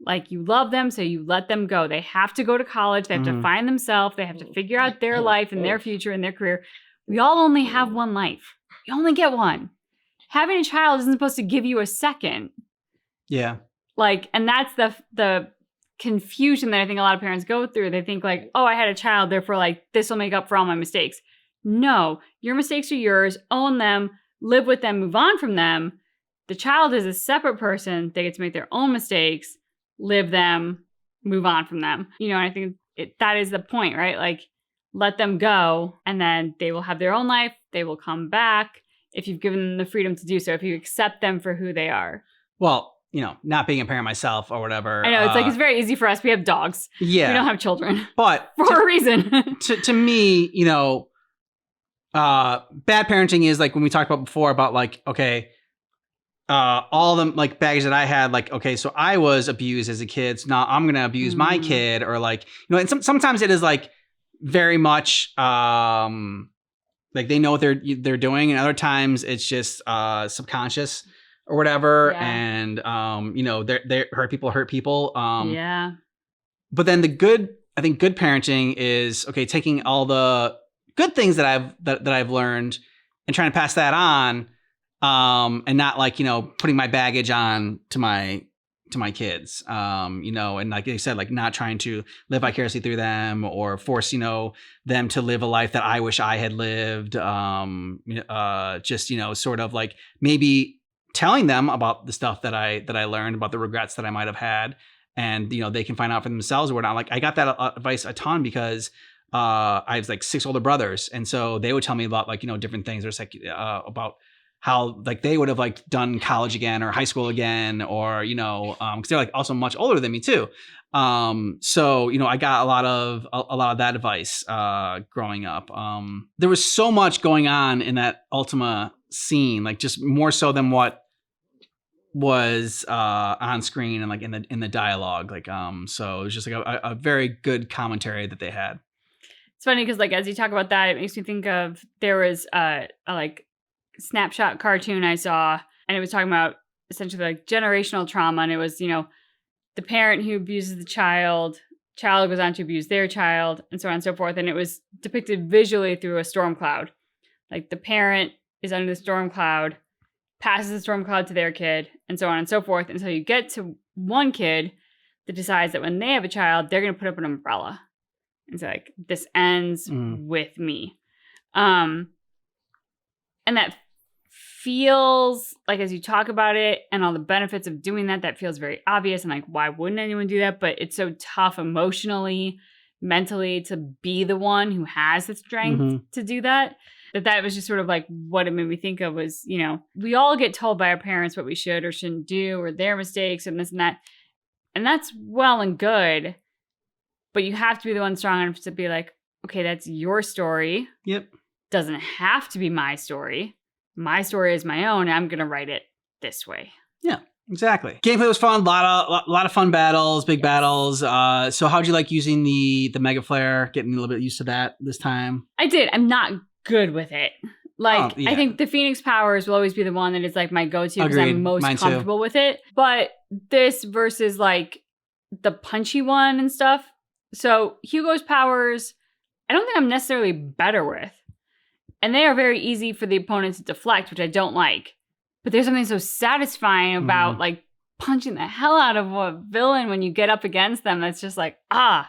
Like you love them, so you let them go. They have to go to college. They have to find themselves. They have to figure out their life and their future and their career. We all only have one life. You only get one. Having a child isn't supposed to give you a second. Yeah. Like, and that's the confusion that I think a lot of parents go through. They think like, oh, I had a child, therefore like this will make up for all my mistakes. No, your mistakes are yours. Own them, live with them, move on from them. The child is a separate person. They get to make their own mistakes, live them, move on from them. And I think that is the point, right? Like, let them go, and then they will have their own life. They will come back if you've given them the freedom to do so, if you accept them for who they are. Well, not being a parent myself or whatever. I know, it's like, it's very easy for us. We have dogs. Yeah. We don't have children. But for a reason. to me, bad parenting is like when we talked about before about like, okay, all the like baggage that I had, like, okay, so I was abused as a kid, so now I'm going to abuse my kid, or like, and sometimes it is like very much, like they know what they're doing, and other times it's just subconscious or whatever. Yeah. And they hurt people. Yeah. But then I think good parenting is, okay, taking all the good things that I've learned and trying to pass that on, and not like, putting my baggage on to my kids, and like you said, like not trying to live vicariously through them or force, them to live a life that I wish I had lived. Just, sort of like maybe telling them about the stuff that I learned, about the regrets that I might have had, and, they can find out for themselves or whatnot. Like I got that advice a ton because I have like 6 older brothers. And so they would tell me about like, different things. There's like, about, how like they would have like done college again or high school again, or, you know, because they're like also much older than me too. So, you know, I got a lot of that advice growing up. There was so much going on in that Ultima scene, like just more so than what was on screen and like in the dialogue. Like so it was just like a very good commentary that they had. It's funny because like as you talk about that, it makes me think of there was a like snapshot cartoon I saw, and it was talking about essentially like generational trauma, and it was, you know, the parent who abuses the child goes on to abuse their child, and so on and so forth. And it was depicted visually through a storm cloud. Like the parent is under the storm cloud, passes the storm cloud to their kid, and so on and so forth, until you get to one kid that decides that when they have a child, they're going to put up an umbrella. It's like, this ends with me. And that feels like, as you talk about it and all the benefits of doing that, that feels very obvious. And like, why wouldn't anyone do that? But it's so tough emotionally, mentally, to be the one who has the strength to do that. That was just sort of like what it made me think of was, you know, we all get told by our parents what we should or shouldn't do, or their mistakes and this and that. And that's well and good. But you have to be the one strong enough to be like, okay, that's your story. Yep. Doesn't have to be my story. My story is my own. I'm going to write it this way. Yeah, exactly. Gameplay was fun. A lot of fun battles, big battles. So how'd you like using the Mega Flare? Getting a little bit used to that this time? I did. I'm not good with it. Like, yeah. I think the Phoenix Powers will always be the one that is like my go-to because I'm most comfortable with it. But this versus like the punchy one and stuff. So Hugo's powers, I don't think I'm necessarily better with. And they are very easy for the opponent to deflect, which I don't like. But there's something so satisfying about like punching the hell out of a villain when you get up against them. That's just like, I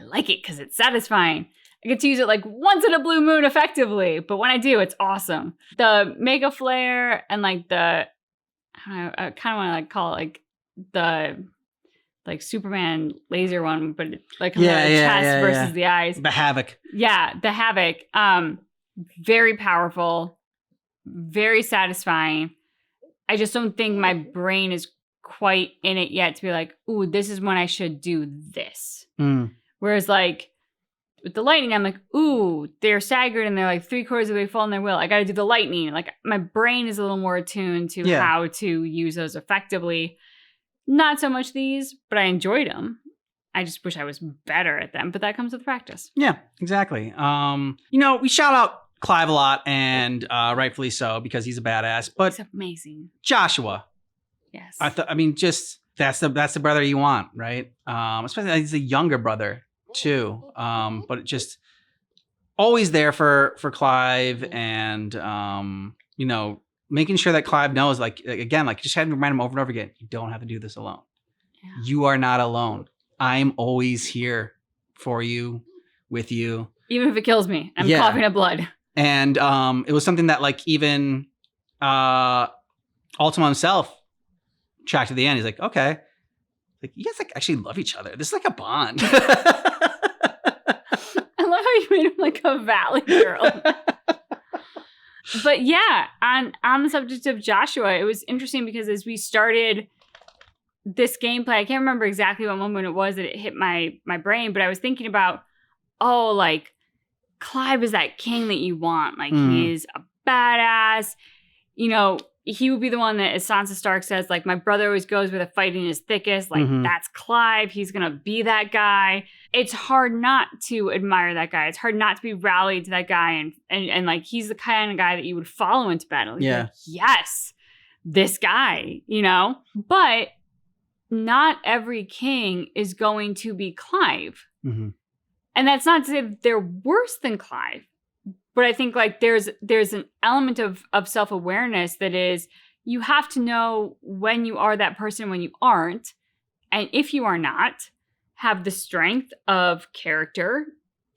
like it because it's satisfying. I get to use it like once in a blue moon effectively. But when I do, it's awesome. The Mega Flare and like I kind of want to like call it like the like Superman laser one, but like the chest versus the eyes. The Havoc. Yeah, the Havoc. Very powerful, very satisfying. I just don't think my brain is quite in it yet to be like, ooh, this is when I should do this. Whereas like with the lightning, I'm like, ooh, they're staggered and they're like 3/4 of the way full in their will. I got to do the lightning. Like my brain is a little more attuned to how to use those effectively. Not so much these, but I enjoyed them. I just wish I was better at them, but that comes with practice. Yeah, exactly. You know, we shout out Clive a lot, and rightfully so, because he's a badass. But he's amazing. Joshua. Yes. I mean, just that's the brother you want, right? Especially he's a younger brother too. But just always there for Clive, and you know, making sure that Clive knows, like again, like just having to remind him over and over again, you don't have to do this alone. Yeah. You are not alone. I'm always here for you, with you. Even if it kills me, I'm coughing up blood. And it was something that like even Ultima himself tracked to the end. He's like, okay, like you guys like actually love each other. This is like a bond. I love how you made him like a valley girl. But yeah, on the subject of Joshua, it was interesting because as we started this gameplay, I can't remember exactly what moment it was that it hit my brain, but I was thinking about, like Clive is that king that you want. Like he's a badass. You know, he would be the one that, as Sansa Stark says, like my brother always goes where the fighting is thickest. Like that's Clive. He's going to be that guy. It's hard not to admire that guy. It's hard not to be rallied to that guy. And like, he's the kind of guy that you would follow into battle. You're like, yes, this guy, you know, but not every king is going to be Clive. And that's not to say that they're worse than Clive. But I think like there's an element of self-awareness that is, you have to know when you are that person, when you aren't. And if you are not, have the strength of character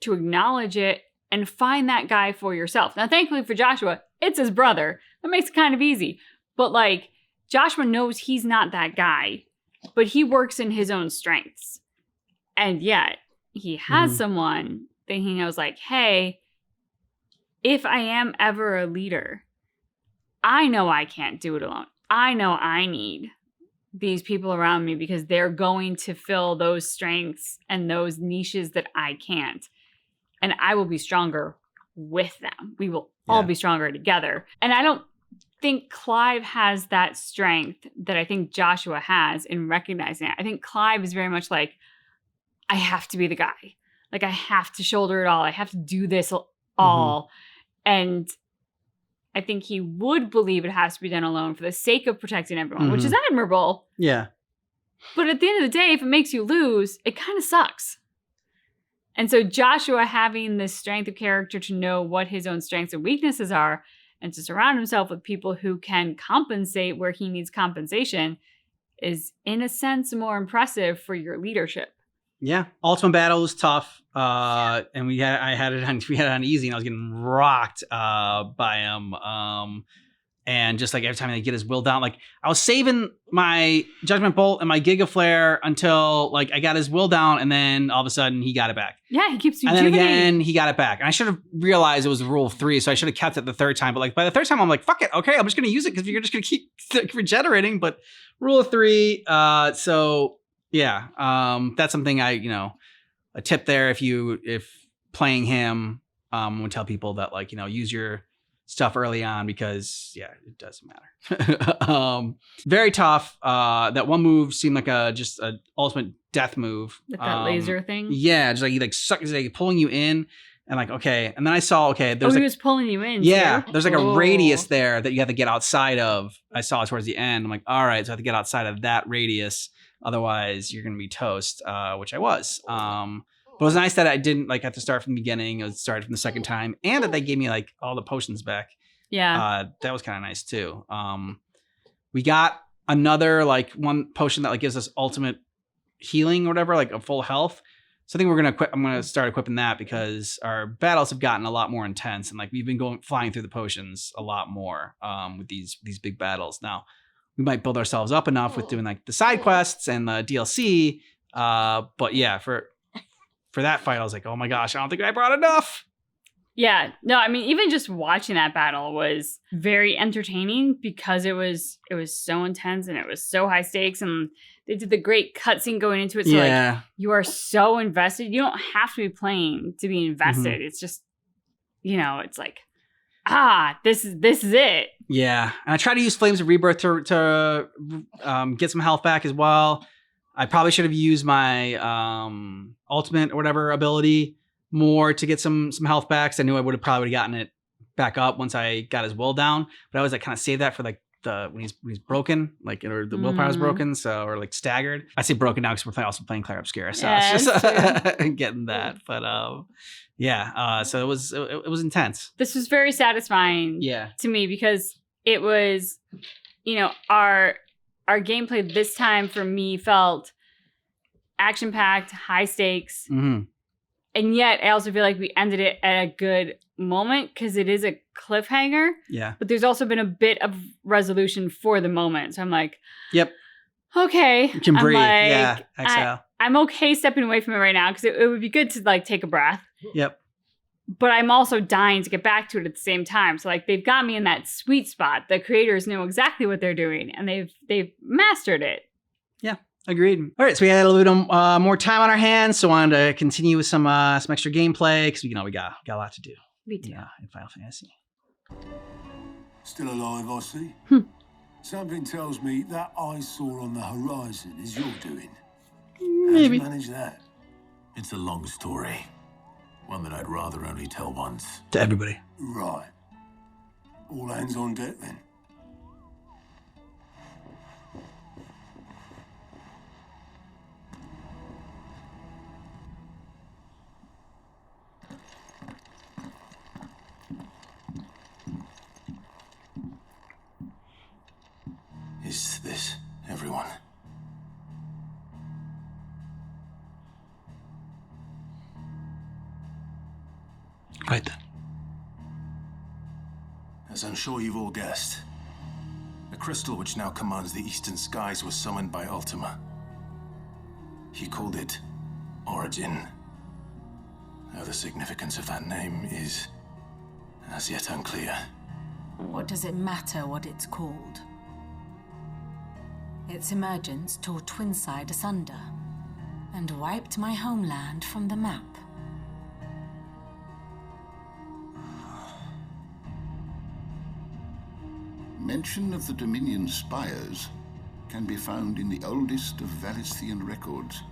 to acknowledge it and find that guy for yourself. Now, thankfully for Joshua, it's his brother. That makes it kind of easy. But like Joshua knows he's not that guy, but he works in his own strengths. And yet he has someone that he knows like, hey, if I am ever a leader, I know I can't do it alone. I know I need these people around me because they're going to fill those strengths and those niches that I can't. And I will be stronger with them. We will all be stronger together. And I don't think Clive has that strength that I think Joshua has in recognizing it. I think Clive is very much like, I have to be the guy. Like, I have to shoulder it all. I have to do this all. And I think he would believe it has to be done alone for the sake of protecting everyone, which is admirable. Yeah. But at the end of the day, if it makes you lose, it kind of sucks. And so Joshua having this strength of character to know what his own strengths and weaknesses are and to surround himself with people who can compensate where he needs compensation is, in a sense, more impressive for your leadership. Yeah. Ultima battle was tough. And we had it on easy, and I was getting rocked by him. And just like every time I get his will down, like I was saving my Judgment Bolt and my Giga Flare until like I got his will down, and then all of a sudden he got it back. Yeah, he keeps and then again he got it back. And I should have realized it was the rule of 3, so I should have kept it the third time. But like by the third time, I'm like, fuck it, okay, I'm just gonna use it because you're just gonna keep regenerating. But rule of 3, so yeah, that's something a tip there if playing him, would tell people that like use your stuff early on because it doesn't matter. Very tough. That one move seemed like just a ultimate death move. With that laser thing. Yeah, just like he like sucks, like pulling you in, and like okay, and then I saw there's he was pulling you in. Yeah, too? there's like a radius there that you have to get outside of. I saw it towards the end. I'm like, all right, so I have to get outside of that radius, otherwise you're gonna be toast. Which I was. But it was nice that I didn't like have to start from the beginning. It started from the second time, and that they gave me like all the potions back. Yeah, that was kind of nice too. We got another like one potion that like gives us ultimate healing or whatever, like a full health. So I think I'm gonna start equipping that because our battles have gotten a lot more intense, and like we've been flying through the potions a lot more with these big battles. Now we might build ourselves up enough with doing like the side quests and the DLC. But yeah, for that fight, I was like, oh my gosh, I don't think I brought enough. Yeah, no, I mean, even just watching that battle was very entertaining because it was so intense and it was so high stakes, and they did the great cutscene going into it. So like you are so invested. You don't have to be playing to be invested. It's just, it's like, this is it. Yeah, and I tried to use Flames of Rebirth to get some health back as well. I probably should have used my ultimate or whatever ability more to get some health back. So I knew I would have probably gotten it back up once I got his will down. But I always like kind of save that for like when he's broken, like or the willpower's broken, so or like staggered. I say broken now because we're also playing Claire Obscura, so it's just getting that. But so it was intense. This was very satisfying, to me because it was, our gameplay this time for me felt action-packed, high stakes. And yet I also feel like we ended it at a good moment because it is a cliffhanger. Yeah. But there's also been a bit of resolution for the moment. So I'm like, yep. Okay. You can breathe. Like, exhale. I'm okay stepping away from it right now because it would be good to like take a breath. Yep. But I'm also dying to get back to it at the same time. So like they've got me in that sweet spot. The creators know exactly what they're doing and they've mastered it. Yeah, agreed. All right, so we had a little bit more time on our hands, so I wanted to continue with some extra gameplay because we got a lot to do. We do. In Final Fantasy. Still alive, I see. Something tells me that I saw on the horizon is your doing. Maybe. How'd you manage that? It's a long story. One that I'd rather only tell once. To everybody. Right. All hands on deck then. Is this everyone? Right then. As I'm sure you've all guessed, the crystal which now commands the eastern skies was summoned by Ultima. He called it Origin. Now the significance of that name is as yet unclear. What does it matter what it's called? Its emergence tore Twinside asunder and wiped my homeland from the map. Mention of the Dominion spires can be found in the oldest of Valisthian records.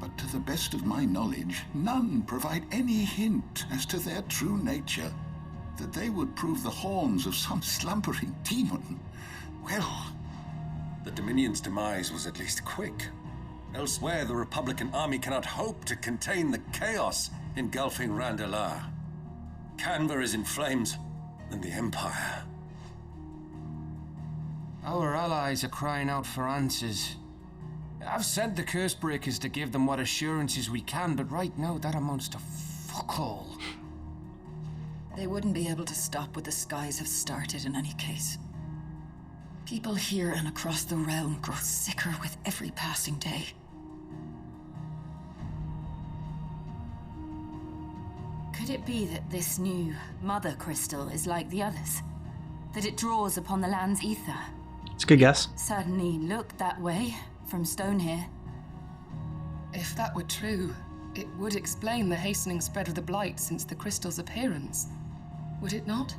But to the best of my knowledge, none provide any hint as to their true nature. That they would prove the horns of some slumbering demon. Well... The Dominion's demise was at least quick. Elsewhere, the Republican army cannot hope to contain the chaos engulfing Randalar. Canva is in flames, and the Empire... Our allies are crying out for answers. I've sent the Cursebreakers to give them what assurances we can, but right now that amounts to fuck all. They wouldn't be able to stop what the skies have started in any case. People here and across the realm grow sicker with every passing day. Could it be that this new Mother Crystal is like the others? That it draws upon the land's ether? It's a good guess. Certainly looked that way from stone here. If that were true, it would explain the hastening spread of the blight since the crystal's appearance. Would it not?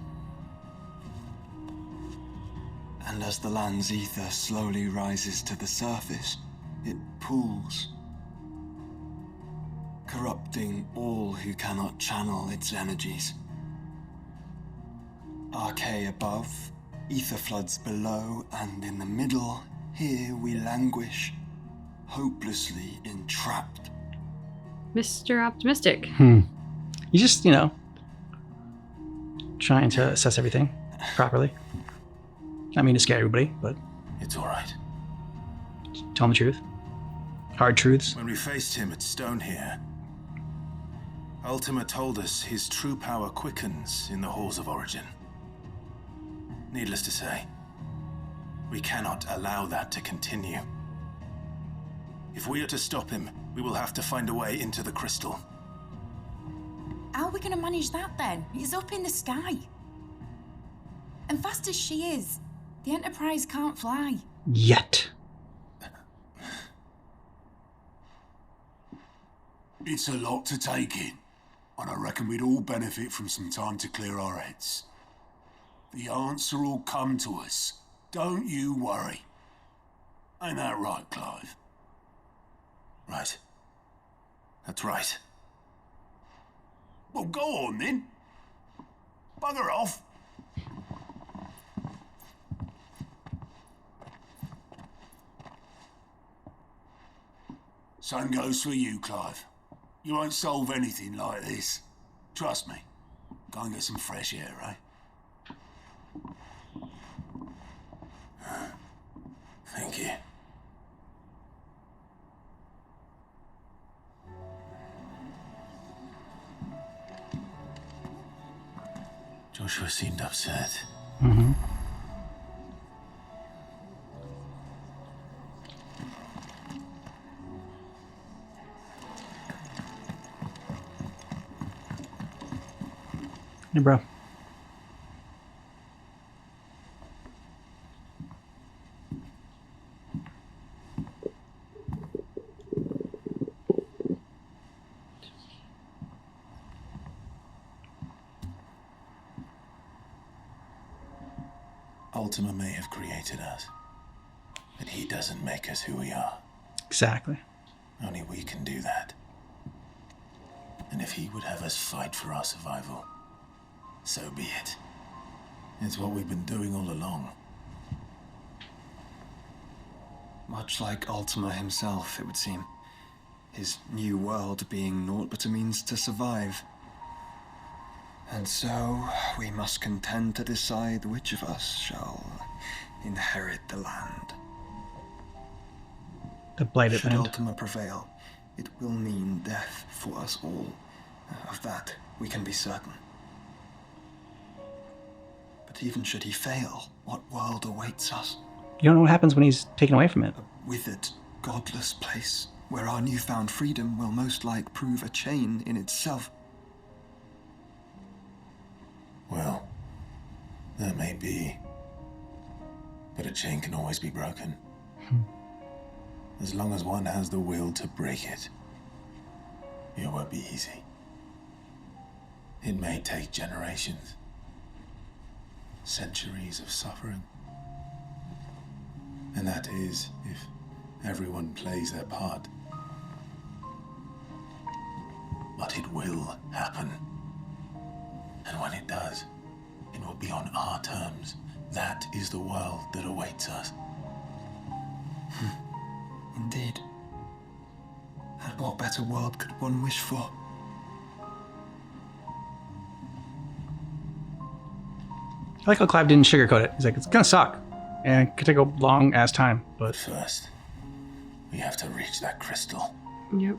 And as the land's ether slowly rises to the surface, it pools, corrupting all who cannot channel its energies. Archay above, ether floods below, and in the middle, here we languish, hopelessly entrapped. Mr. Optimistic. You just, trying to assess everything properly. I mean to scare everybody, but... It's all right. Tell them the truth. Hard truths. When we faced him at Stone here, Ultima told us his true power quickens in the halls of origin. Needless to say, we cannot allow that to continue. If we are to stop him, we will have to find a way into the crystal. How are we going to manage that then? He's up in the sky. And fast as she is, the Enterprise can't fly. Yet. It's a lot to take in, and I reckon we'd all benefit from some time to clear our heads. The answer will come to us. Don't you worry. Ain't that right, Clive? Right. That's right. Well, go on then. Bugger off. Same goes for you, Clive. You won't solve anything like this. Trust me. Go and get some fresh air, eh? Thank you. Joshua seemed upset. Mm-hmm. Hey, bro. Ultima may have created us, but he doesn't make us who we are. Exactly. Only we can do that. And if he would have us fight for our survival, so be it. It's what we've been doing all along. Much like Ultima himself, it would seem. His new world being naught but a means to survive. And so, we must contend to decide which of us shall inherit the land. The blighted Should land. Ultima prevail, it will mean death for us all. Of that, we can be certain. But even should he fail, what world awaits us? You don't know what happens when he's taken away from it. A withered, godless place, where our newfound freedom will most like prove a chain in itself. Well, That may be. But a chain can always be broken. As long as one has the will to break it, it won't be easy. It may take generations, centuries of suffering. And that is if everyone plays their part. But it will happen. And when it does, it will be on our terms. That is the world that awaits us. Indeed. And what better world could one wish for? I like how Clive didn't sugarcoat it. He's like, it's gonna suck. And it could take a long ass time, but first, we have to reach that crystal. Yep.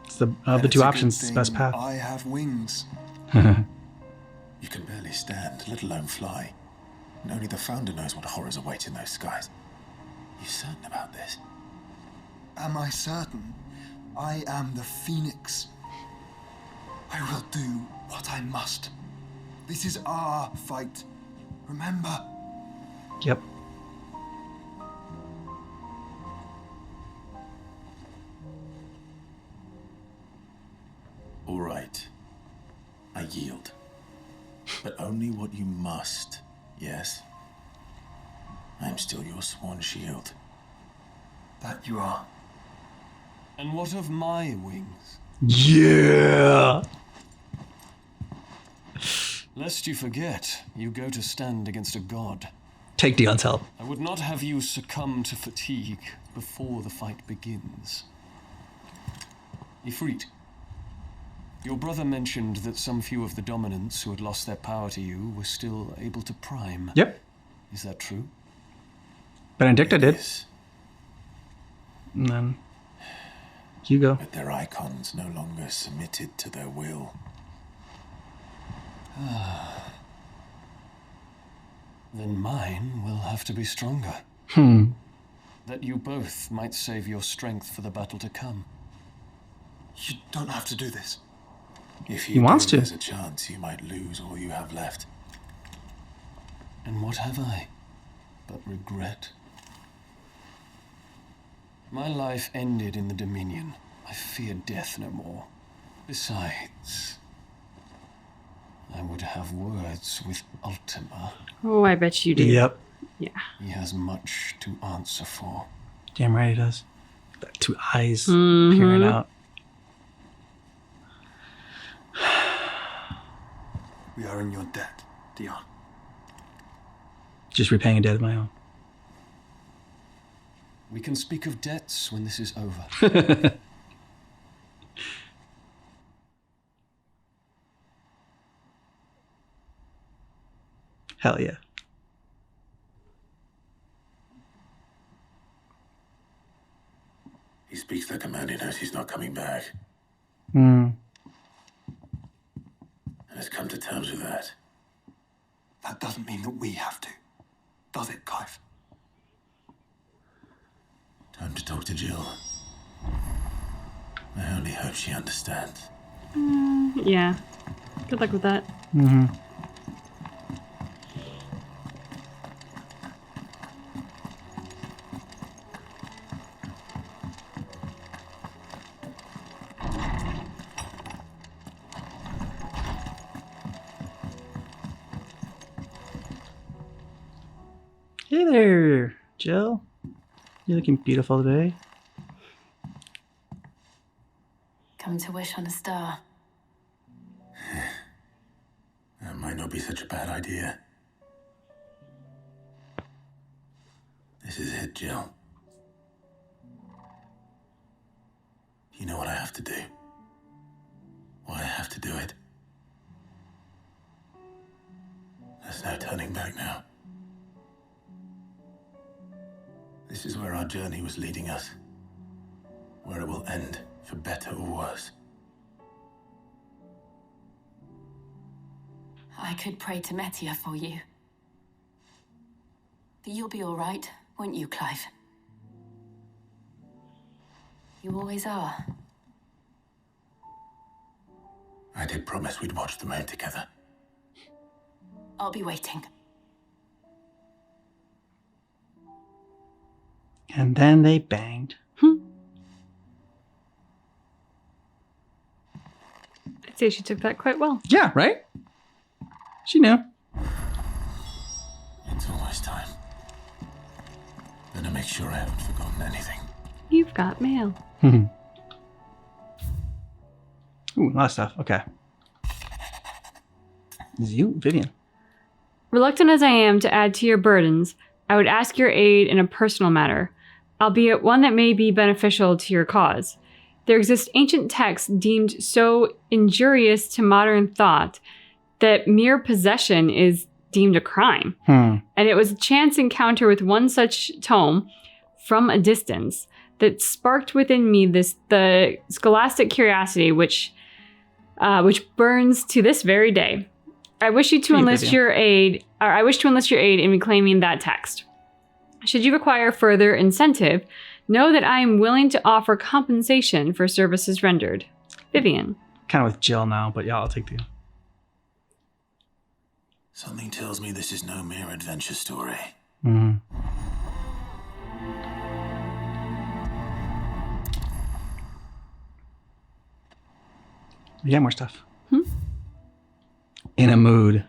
It's the of the two options, it's the best path. I have wings. You can barely stand, let alone fly. And only the Founder knows what horrors await in those skies. You certain about this? Am I certain? I am the Phoenix. I will do what I must. This is our fight. Remember? Yep. All right. I yield. But only what you must, yes? I am still your sworn shield. That you are. And what of my wings? Yeah! Lest you forget, you go to stand against a god. Take Dion's help. I would not have you succumb to fatigue before the fight begins. Ifrit, your brother mentioned that some few of the dominants who had lost their power to you were still able to prime. Yep. Is that true? Benedicta did. And then Hugo. But their icons no longer submitted to their will. Then mine will have to be stronger. That you both might save your strength for the battle to come. You don't have to do this. If He wants to. There's a chance you might lose all you have left. And what have I but regret? My life ended in the Dominion. I fear death no more. Besides, I would have words with Ultima. Oh, I bet you do. Yep. Yeah. He has much to answer for. Damn right he does. The two eyes Mhm. peering out. We are in your debt, Dion. Just repaying a debt of my own. We can speak of debts when this is over. Hell yeah. He speaks like a man who knows he's not coming back. And has come to terms with that. That doesn't mean that we have to. Does it, Clive? Time to talk to Jill. I only hope she understands. Yeah. Good luck with that. Hey there, Jill. You're looking beautiful today. Come to wish on a star. That might not be such a bad idea. This is it, Jill. You know what I have to do. Why I have to do it. There's no turning back now. This is where our journey was leading us. Where it will end, for better or worse. I could pray to Metia for you. But you'll be all right, won't you, Clive? You always are. I did promise we'd watch the moon together. I'll be waiting. And then they banged. I'd say she took that quite well. Yeah, right? She knew. It's almost time. Better make sure I haven't forgotten anything. You've got mail. Ooh, a lot of stuff. Okay. This is you, Vivian. Reluctant as I am to add to your burdens, I would ask your aid in a personal matter, albeit one that may be beneficial to your cause. There exist ancient texts deemed so injurious to modern thought that mere possession is deemed a crime. And it was a chance encounter with one such tome from a distance that sparked within me the scholastic curiosity which burns to this very day. I wish to enlist your aid in reclaiming that text. Should you require further incentive, know that I am willing to offer compensation for services rendered. Vivian. Kind of with Jill now, but yeah, I'll take the... Something tells me this is no mere adventure story. Mm-hmm. We got more stuff. In a mood.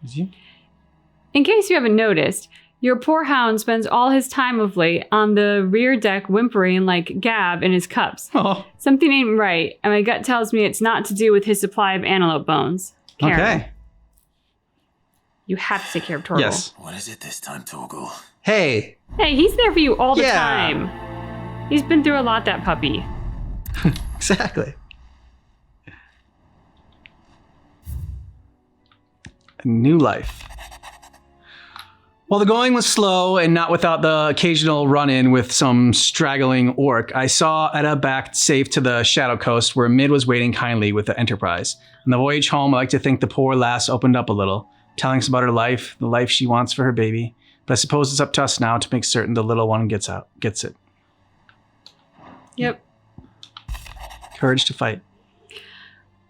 Is you? In case you haven't noticed, your poor hound spends all his time of late on the rear deck whimpering like Gab in his cups. Oh. Something ain't right, and my gut tells me it's not to do with his supply of antelope bones. Karen, Okay. you have to take care of Torgal. Yes. What is it this time, Torgal? Hey. Hey, he's there for you all the Yeah. time. He's been through a lot, that puppy. Exactly. A new life. While the going was slow and not without the occasional run-in with some straggling orc, I saw Etta back safe to the Shadow Coast where Mid was waiting kindly with the Enterprise. On the voyage home, I like to think the poor lass opened up a little, telling us about her life, the life she wants for her baby. But I suppose it's up to us now to make certain the little one gets it. Yep. Courage to fight.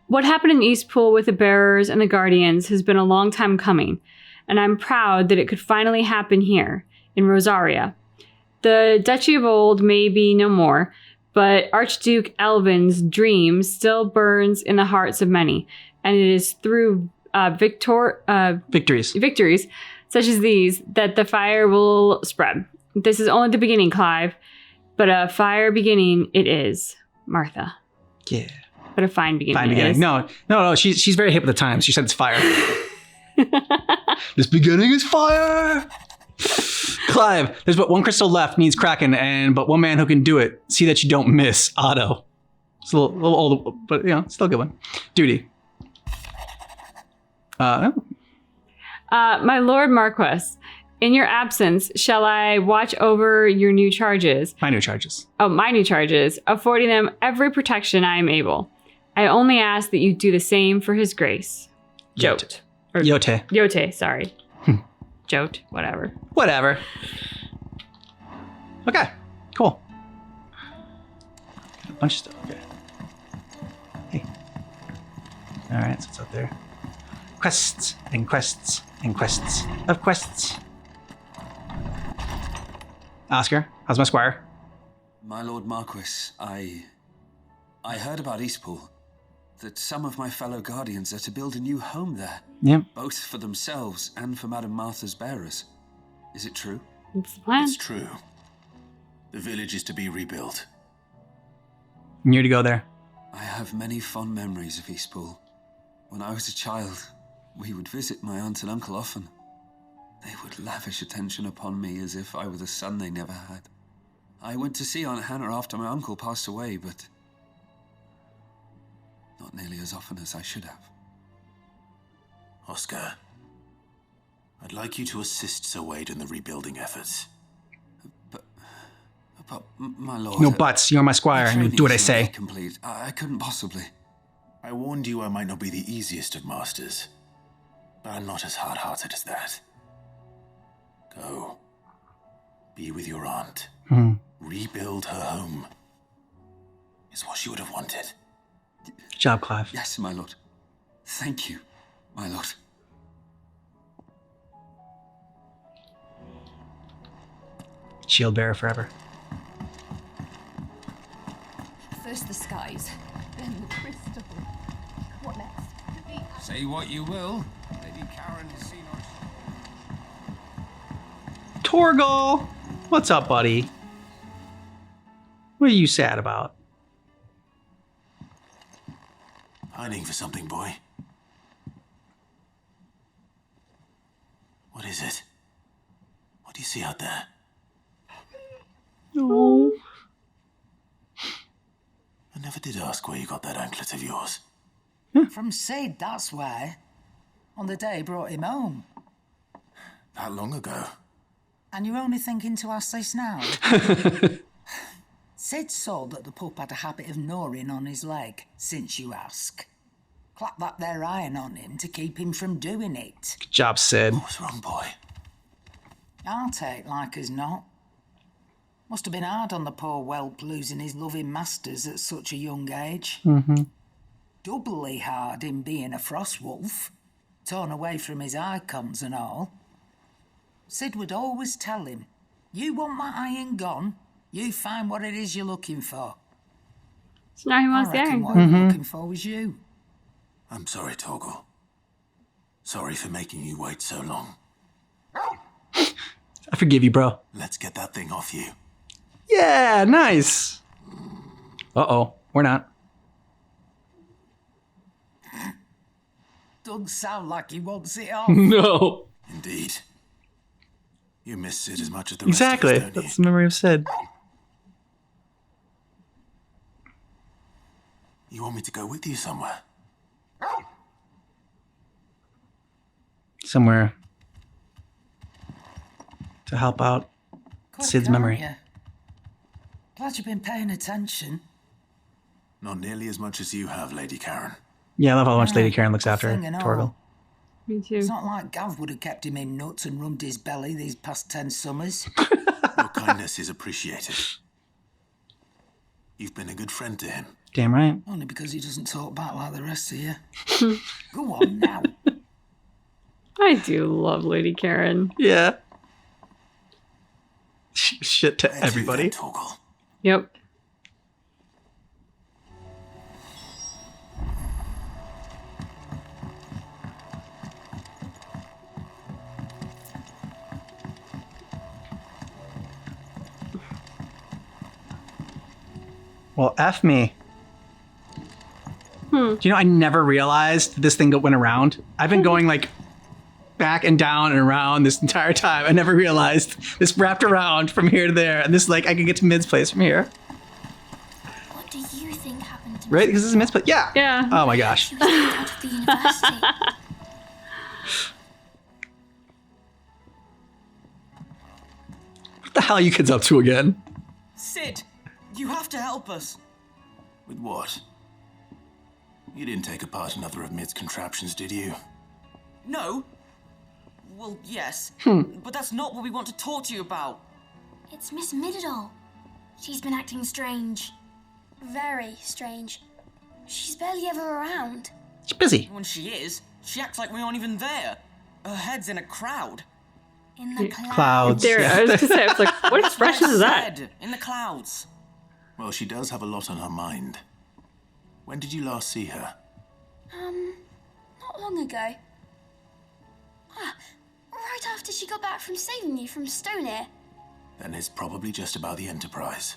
What happened in Eastpool with the Bearers and the Guardians has been a long time coming, and I'm proud that it could finally happen here, in Rosaria. The Duchy of Old may be no more, but Archduke Elvin's dream still burns in the hearts of many, and it is through victories such as these that the fire will spread. This is only the beginning, Clive, but a fire beginning it is, Martha. Yeah. But a fine beginning. Fine beginning. Is. No. She's very hip with the times. She said it's fire. This beginning is fire. Clive, there's but one crystal left, needs cracking, but one man who can do it. See that you don't miss. Otto. It's a little old, but still a good one. Duty. My Lord Marquess, in your absence, shall I watch over your new charges? My new charges. Oh, my new charges, affording them every protection I am able. I only ask that you do the same for His Grace. Jote. Yote, sorry. Jote, whatever. Whatever. Okay, cool. Got a bunch of stuff. Okay. Hey. All right, so it's up there. Quests and quests and quests of quests. Oscar, how's my squire? My Lord Marquis, I heard about Eastpool. That some of my fellow guardians are to build a new home there. Yep. Both for themselves and for Madame Martha's bearers. Is it true? It's the plan. It's true. The village is to be rebuilt. You're to go there. I have many fond memories of Eastpool. When I was a child, we would visit my aunt and uncle often. They would lavish attention upon me as if I were the son they never had. I went to see Aunt Hannah after my uncle passed away, but not nearly as often as I should have. Oscar, I'd like you to assist Sir Wade in the rebuilding efforts. But my lord... No buts. You're my squire, and you do what I say. Complete. I couldn't possibly. I warned you I might not be the easiest of masters, but I'm not as hard-hearted as that. Go. Be with your aunt. Rebuild her home. Is what she would have wanted. Good job, Clive. Yes, my lord. Thank you, my lord. Shield bearer forever. First the skies, then the crystal. What next? Say what you will. Lady Karen has seen us. Torgal! What's up, buddy? What are you sad about? Hiding for something, boy. What is it? What do you see out there? No. I never did ask where you got that anklet of yours. From Sid, that's where. On the day he brought him home. That long ago. And you're only thinking to ask this now? Sid saw that the pup had a habit of gnawing on his leg, since you ask. Clap that there iron on him to keep him from doing it. Good job, Sid. What's wrong, boy? I'll take like as not. Must have been hard on the poor whelp losing his loving masters at such a young age. Mm-hmm. Doubly hard in being a frost wolf, torn away from his icons and all. Sid would always tell him, you want my iron gone, you find what it is you're looking for. So now he wants I the reckon iron. what he was looking for was you. I'm sorry, Torgal. Sorry for making you wait so long. I forgive you, bro. Let's get that thing off you. Yeah, nice. Uh-oh, we're not. Doesn't sound like he wants it off. No. Indeed. You miss Sid as much as the Exactly. rest of us, don't That's the memory of Sid. You want me to go with you somewhere? Somewhere to help out Sid's Quick, memory. aren't you? Glad you've been paying attention. Not nearly as much as you have, Lady Karen. Yeah, I love how much Lady Karen looks after thing and all. Torgal. Me too. It's not like Gav would have kept him in nuts and rubbed his belly these past 10 summers. Your kindness is appreciated. You've been a good friend to him. Damn right. Only because he doesn't talk back like the rest of you. Go on now. I do love Lady Karen. Yeah. Shit to everybody. Yep. Well, F me. Do you know, I never realized this thing went around. I've been going like back and down and around this entire time. I never realized this wrapped around from here to there. And this, like, I can get to Mid's place from here. What do you think happened to Right? Because this is Mid's place. Yeah. Yeah. Oh my gosh. She was kicked out of the university. What the hell are you kids up to again? Sid, you have to help us. With what? You didn't take apart another of Mid's contraptions, did you? No. Well, yes. But that's not what we want to talk to you about. It's Miss Midadol. She's been acting strange. Very strange. She's barely ever around. She's busy. When she is, she acts like we aren't even there. Her head's in a crowd. In the Clouds. There, I was gonna say, I was like, what expression is that? Said, in the clouds. Well, she does have a lot on her mind. When did you last see her? Not long ago. Right after she got back from saving you from Stoneir. Then it's probably just about the Enterprise.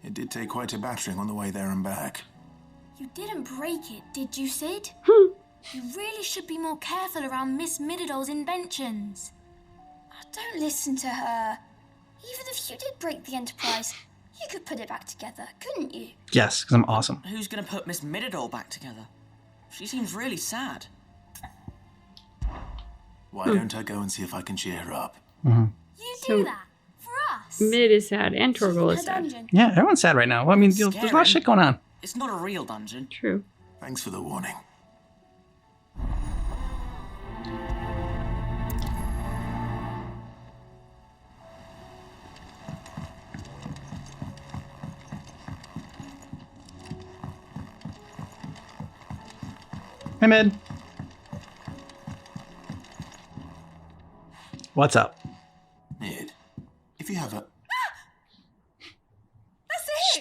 It did take quite a battering on the way there and back. You didn't break it, did you, Sid? You really should be more careful around Miss Midadol's inventions. Don't listen to her. Even if you did break the Enterprise, you could put it back together, couldn't you? Yes, because I'm awesome. Who's gonna put Miss Midadol back together? She seems really sad. Why don't I go and see if I can cheer her up? You do that for us. Mid is sad and Torgal is sad. Dungeon. Yeah, everyone's sad right now. Well, I mean, there's a lot of shit going on. It's not a real dungeon. True. Thanks for the warning. Hey, Mid. What's up? Mid, if you have a...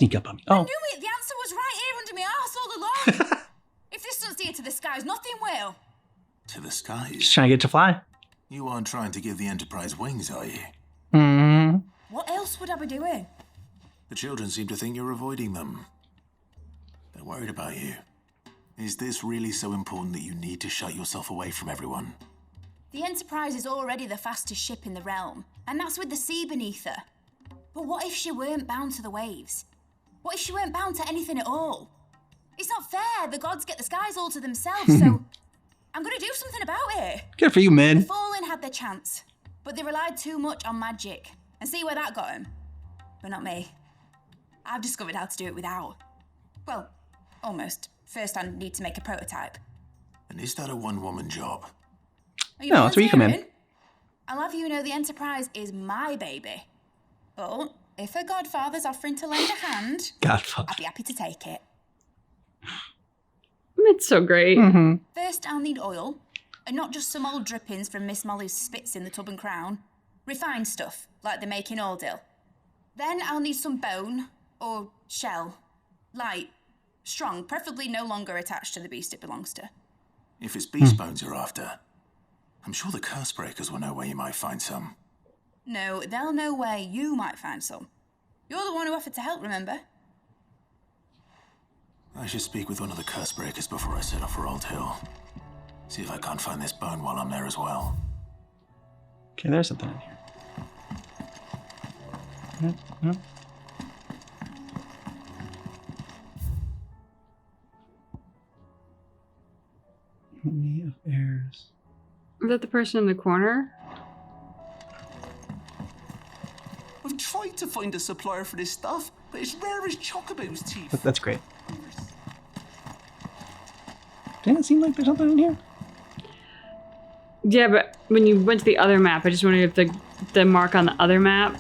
sneak up on me. I Oh, knew it! The answer was right here under my arse all along! If this doesn't steer to the skies, nothing will! To the skies? just trying to get to fly. You aren't trying to give the Enterprise wings, are you? Hmm. What else would I be doing? The children seem to think you're avoiding them. They're worried about you. Is this really so important that you need to shut yourself away from everyone? The Enterprise is already the fastest ship in the realm, and that's with the sea beneath her. But what if she weren't bound to the waves? What if she weren't bound to anything at all? It's not fair. The gods get the skies all to themselves, so I'm gonna do something about it. Good for you, man. The Fallen had their chance, but they relied too much on magic. And see where that got them? But not me. I've discovered how to do it without. Well, almost. First, I need to make a prototype. And is that a one-woman job? Are you No, that's where you come in. volunteering? I'll have you know the Enterprise is my baby. But if her godfather's offering to lend a hand, Godfather. I'll be happy to take it. It's so great. Mm-hmm. First, I'll need oil, and not just some old drippings from Miss Molly's spits in the tub and crown. Refined stuff, like they make in Ordil. Then I'll need some bone, or shell. Light, strong, preferably no longer attached to the beast it belongs to. If it's beast bones you're after, I'm sure the curse breakers will know where you might find some. No, they'll know where you might find some. You're the one who offered to help, remember? I should speak with one of the curse breakers before I set off for Old Hill. See if I can't find this bone while I'm there as well. Okay, there's something in here. Yep. Harmony of Heirs. Is that the person in the corner? We've tried to find a supplier for this stuff, but it's rare as Chocobo's teeth. That's great. Didn't it seem like there's something in here? Yeah, but when you went to the other map, I just wondered if the mark on the other map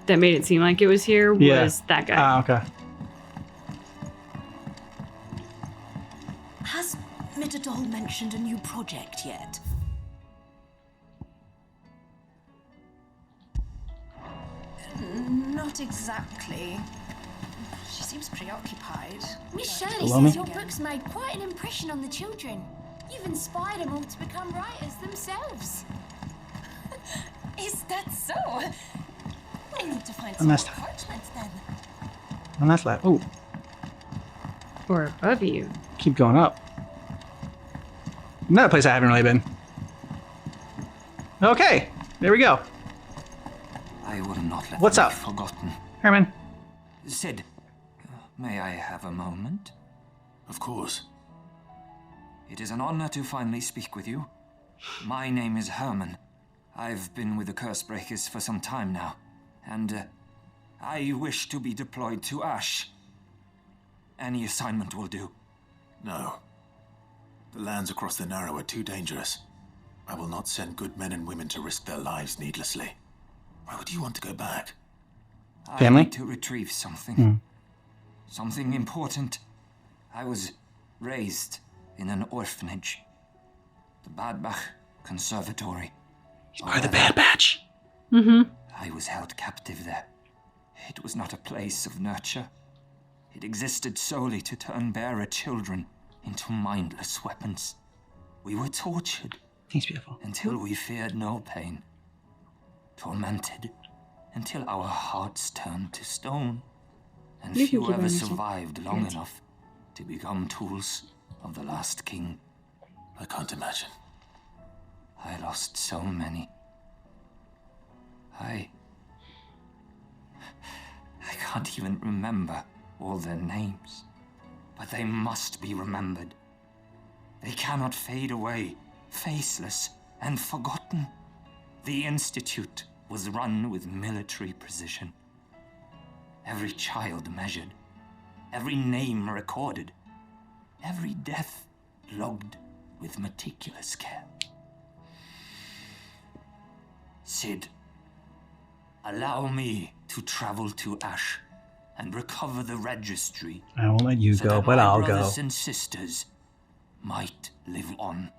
that made it seem like it was here was that guy. Ah, okay. Has Mitterdol mentioned a new project yet? Not exactly. She seems preoccupied. Miss Shirley Below me? says your book's made quite an impression on the children. You've inspired them all to become writers themselves. Is that so? We'll need to find I some more messed up. parchment then. On that left. Oh, Or above you. keep going up. Another place I haven't really been. Okay, there we go. I will not let What's them up? be forgotten. Herman. Sid, may I have a moment? Of course. It is an honor to finally speak with you. My name is Herman. I've been with the Cursebreakers for some time now, and I wish to be deployed to Ash. Any assignment will do. No. The lands across the Narrow are too dangerous. I will not send good men and women to risk their lives needlessly. Why would you want to go back? Family? I need to retrieve something. Hmm. Something important. I was raised in an orphanage. The Bad Batch Conservatory. He's part of the Bad Batch. Mm-hmm. I was held captive there. It was not a place of nurture. It existed solely to turn bearer children into mindless weapons. We were tortured. He's beautiful. Until we feared no pain. Tormented until our hearts turned to stone. And You can few keep ever on survived long Yes. enough to become tools of the last king. I can't imagine. I lost so many. I can't even remember all their names. But they must be remembered. They cannot fade away, faceless and forgotten. The Institute was run with military precision. Every child measured, every name recorded, every death logged with meticulous care. Sid, allow me to travel to Ash and recover the registry. I won't let you so go, that but my I'll go. brothers and sisters might live on.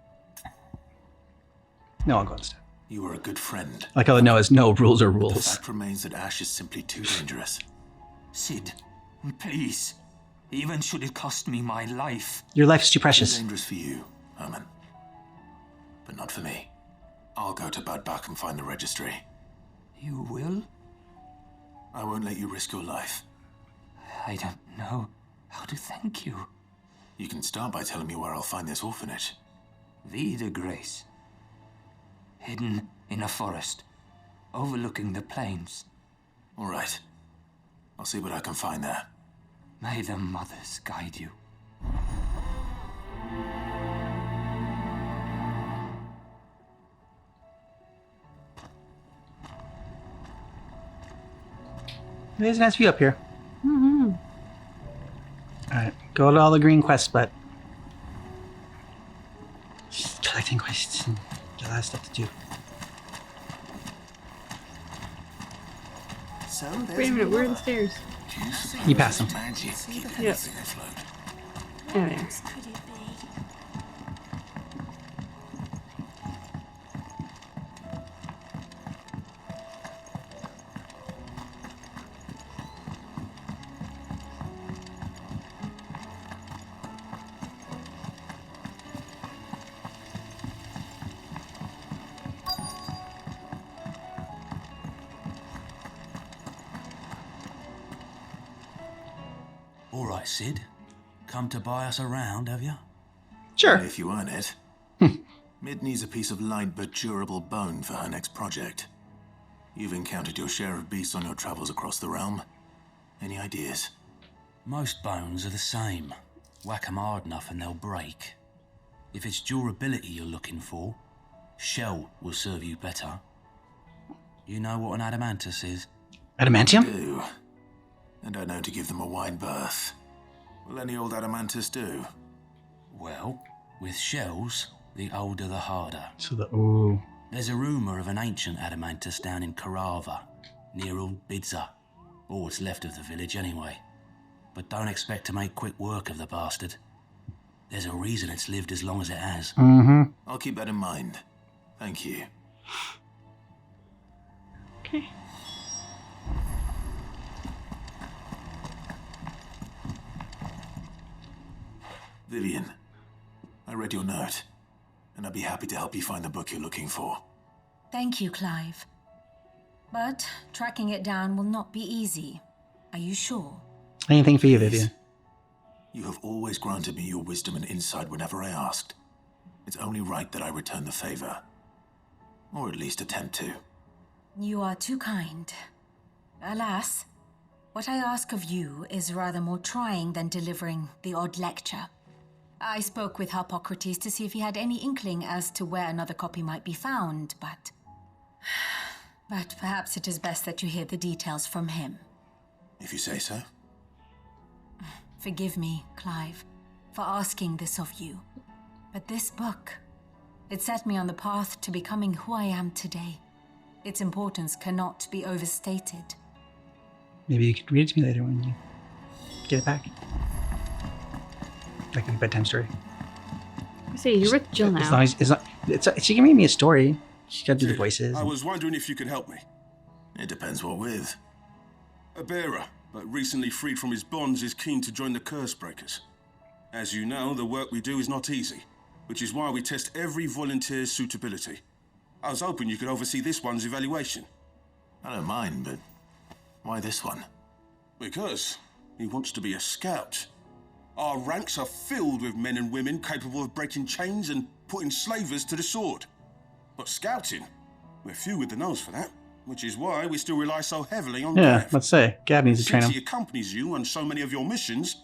No, I'll go instead. You were a good friend. Like all I know is no rules are The rules. fact remains that Ash is simply too dangerous. Sid, Please. Even should it cost me my life. Your life's too It's precious. dangerous for you, Herman. But not for me. I'll go to Bad Buck and find the registry. You will? I won't let you risk your life. I don't know how to thank you. You can start by telling me where I'll find this orphanage. Vie de Grace. Hidden in a forest, overlooking the plains. All right. I'll see what I can find there. May the mothers guide you. There's a nice view up here. Mm-hmm. Alright, go to all the green quests, but just collecting quests and got a lot of stuff to do. So Wait a minute, where are the stairs? You pass them. Yep. Oh, yeah. All right, Sid. Come to buy us around, have you? Sure. If you earn it. Mid needs a piece of light but durable bone for her next project. You've encountered your share of beasts on your travels across the realm. Any ideas? Most bones are the same. Whack 'em hard enough and they'll break. If it's durability you're looking for, shell will serve you better. You know what an adamantus is? Adamantium? I do. And I know to give them a wide berth. Will any old adamantus do? Well, with shells, the older the harder. So ooh. There's a rumour of an ancient adamantus down in Carava, near Old Bidza. Or what's left of the village anyway. But don't expect to make quick work of the bastard. There's a reason it's lived as long as it has. Mm-hmm. I'll keep that in mind. Thank you. Okay. Vivian, I read your note, and I'd be happy to help you find the book you're looking for. Thank you, Clive. But tracking it down will not be easy. Are you sure? Anything for you, Vivian. You have always granted me your wisdom and insight whenever I asked. It's only right that I return the favor. Or at least attempt to. You are too kind. Alas, what I ask of you is rather more trying than delivering the odd lecture. I spoke with Harpocrates to see if he had any inkling as to where another copy might be found, but perhaps it is best that you hear the details from him. If you say so. Forgive me, Clive, for asking this of you. But this book, it set me on the path to becoming who I am today. Its importance cannot be overstated. Maybe you could read it to me later when you get it back. Like a bedtime story. I say you're with Jill now. As long as she can read me a story. She got to do the voices. I was wondering if you could help me. It depends what with. A bearer, but recently freed from his bonds, is keen to join the Curse Breakers. As you know, the work we do is not easy, which is why we test every volunteer's suitability. I was hoping you could oversee this one's evaluation. I don't mind, but why this one? Because he wants to be a scout. Our ranks are filled with men and women capable of breaking chains and putting slavers to the sword. But scouting, we're few with the nose for that, which is why we still rely so heavily on Yeah, Gav. let's say. Gab needs to train Since him. he accompanies you on so many of your missions,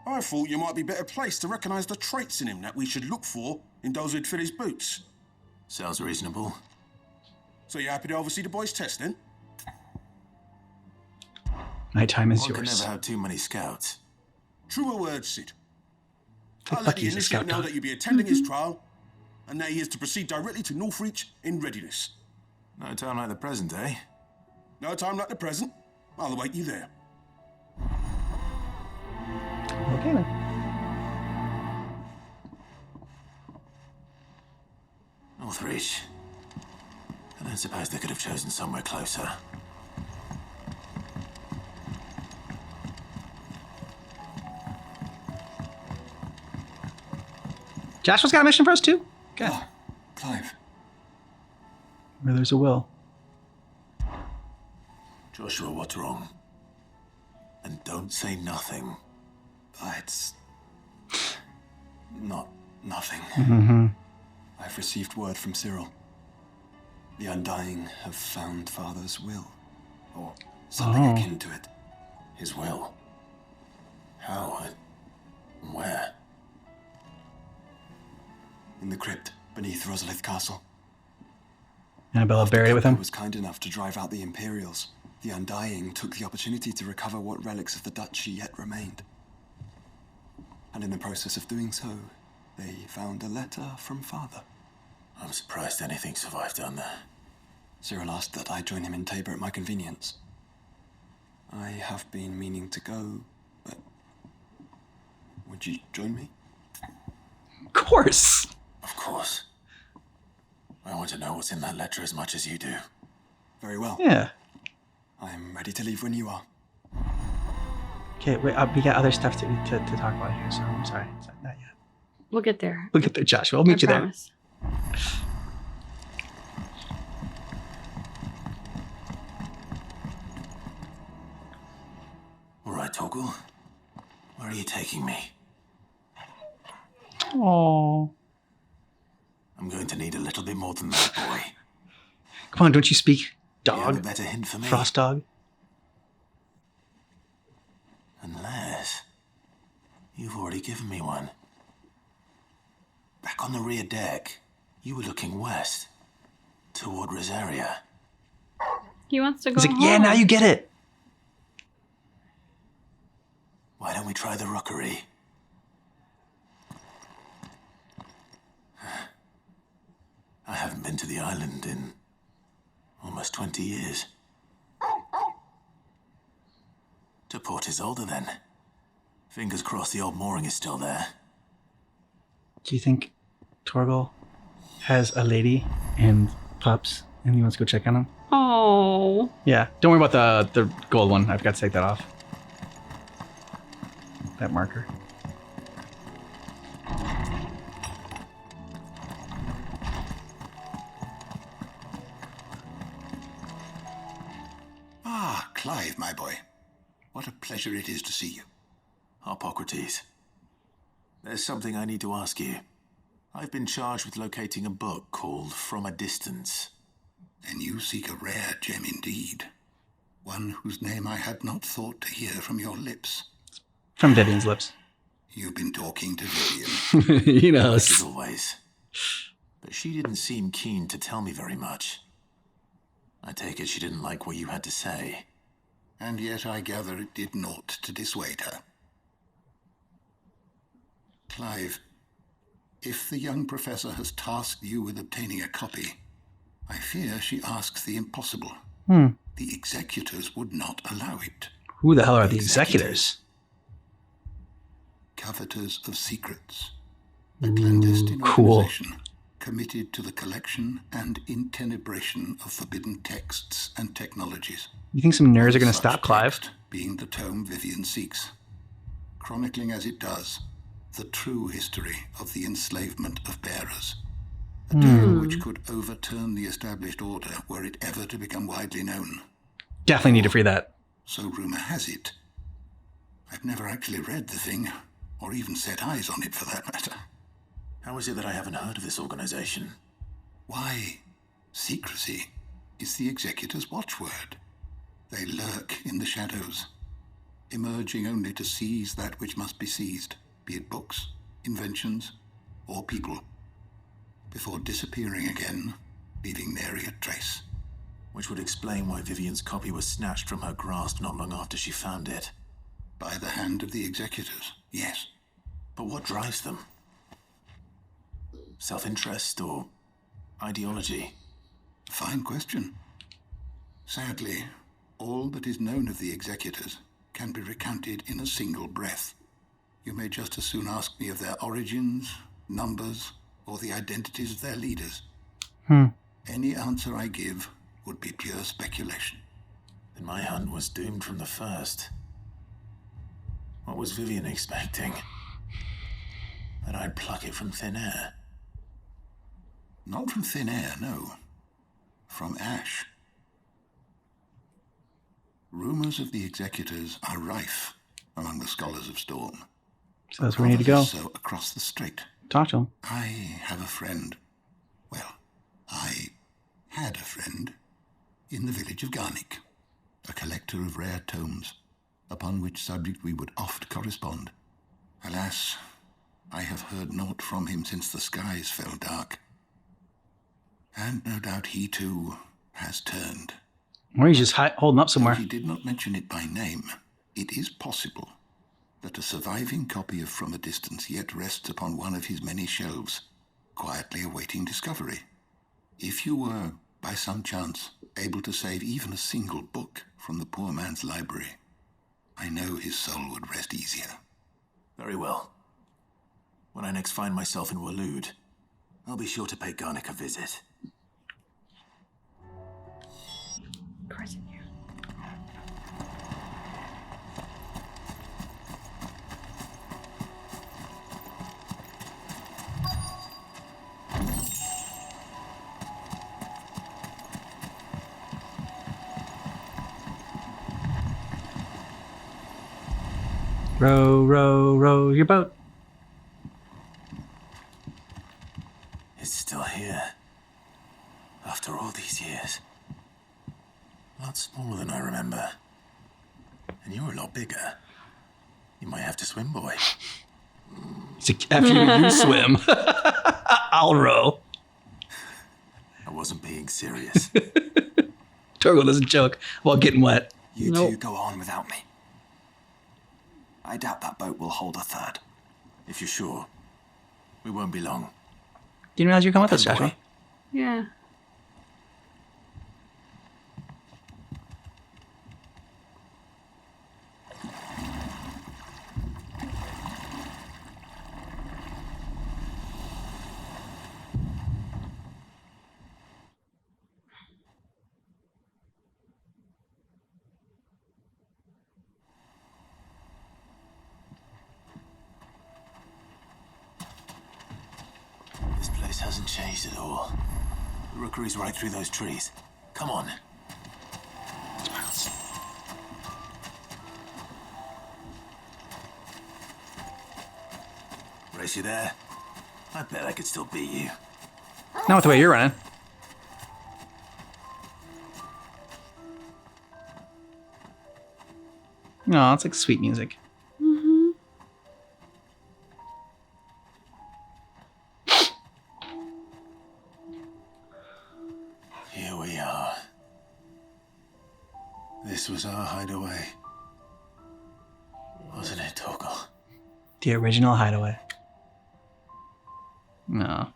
I thought you might be better placed to recognize the traits in him that we should look for in those who'd fill his boots. Sounds reasonable. So you happy to oversee the boys' test, then? Nighttime is One can yours. never have too many scouts. Truer words, Sid. Like I'll let the Bucky's a initiate scout know dog. that you'll be attending his trial, and that he is to proceed directly to Northreach in readiness. No time like the present, eh? No time like the present. I'll await you there. Okay then. Northreach. I don't suppose they could have chosen somewhere closer. Joshua's got a mission for us too? Good. Oh, Clive. Where there's a will. Joshua, what's wrong? And don't say nothing. It's not nothing. Mm-hmm. I've received word from Cyril. The Undying have found Father's will, or something akin to it. His will? How? And where? In the crypt beneath Rosalith Castle. Annabella buried it with him. Was kind enough to drive out the Imperials. The Undying took the opportunity to recover what relics of the Duchy yet remained. And in the process of doing so, they found a letter from Father. I'm surprised anything survived down there. Cyril asked that I join him in Tabor at my convenience. I have been meaning to go, but would you join me? Of course. Of course. I want to know what's in that letter as much as you do. Very well. Yeah. I'm ready to leave when you are. Okay, wait, we got other stuff to talk about here, so I'm sorry. Not yet. We'll get there. We'll get there, Joshua. We'll meet you promise. there. All right, Torgal. Where are you taking me? Oh. I'm going to need a little bit more than that, boy. Come on, don't you speak Do you have dog? a better hint for me? Frost dog? Unless you've already given me one. Back on the rear deck, you were looking west, toward Rosaria. He wants to go He's like, home. yeah, now you get it. Why don't we try the rookery? I haven't been to the island in almost 20 years. To Port Isolde, then. Fingers crossed the old mooring is still there. Do you think Torgal has a lady and pups and he wants to go check on them? Oh. Yeah, don't worry about the gold one. I forgot to take that off. That marker. Ah, Clive, my boy. What a pleasure it is to see you. Harpocrates. There's something I need to ask you. I've been charged with locating a book called From a Distance. Then you seek a rare gem indeed. One whose name I had not thought to hear from your lips. From Vivian's lips. You've been talking to Vivian. He knows. As always. But she didn't seem keen to tell me very much. I take it she didn't like what you had to say. And yet I gather it did naught to dissuade her. Clive, if the young professor has tasked you with obtaining a copy, I fear she asks the impossible. The executors would not allow it. Who the hell are the executors? Coveters of secrets. A clandestine organization committed to the collection and intenebration of forbidden texts and technologies. You think some nerds are going to stop Clive? Being the tome Vivian seeks, chronicling as it does the true history of the enslavement of bearers. A tale which could overturn the established order were it ever to become widely known. Definitely need to free that. So rumor has it. I've never actually read the thing, or even set eyes on it for that matter. How is it that I haven't heard of this organization? Why, secrecy is the executor's watchword. They lurk in the shadows, emerging only to seize that which must be seized, be it books, inventions, or people, before disappearing again, leaving nary a trace. Which would explain why Vivian's copy was snatched from her grasp not long after she found it. By the hand of the executors, yes. But what drives them? Self-interest or ideology? Fine question. Sadly, all that is known of the executors can be recounted in a single breath. You may just as soon ask me of their origins, numbers, or the identities of their leaders. Any answer I give would be pure speculation. Then my hunt was doomed from the first. What was Vivian expecting? that I'd pluck it from thin air. Not from thin air, no. From ash. Rumors of the executors are rife among the scholars of Storm. So that's where we need to go. So across the strait. Talk to him. I have a friend. Well, I had a friend in the village of Garnick, a collector of rare tomes, upon which subject we would oft correspond. Alas, I have heard naught from him since the skies fell dark. And no doubt he too has turned. Or he's just holding up somewhere. Though he did not mention it by name. It is possible that a surviving copy of From a Distance yet rests upon one of his many shelves, quietly awaiting discovery. If you were, by some chance, able to save even a single book from the poor man's library, I know his soul would rest easier. Very well. When I next find myself in Waloed, I'll be sure to pay Garnick a visit. Row, row, row your boat. It's still here. After all these years. A lot smaller than I remember. And you're a lot bigger. You might have to swim, boy. After you swim, I'll row. I wasn't being serious. Torgo doesn't joke while getting wet. You two go on without me. I doubt that boat will hold a third. If you're sure, we won't be long. Didn't realize you'd come with us, Joshua. Yeah. This place hasn't changed at all. The rookery's right through those trees. Come on. Race you there? I bet I could still beat you. Not with the way you're running. No, it's like sweet music. Here we are. This was our hideaway. Wasn't it, Torgal? The original Hideaway. No.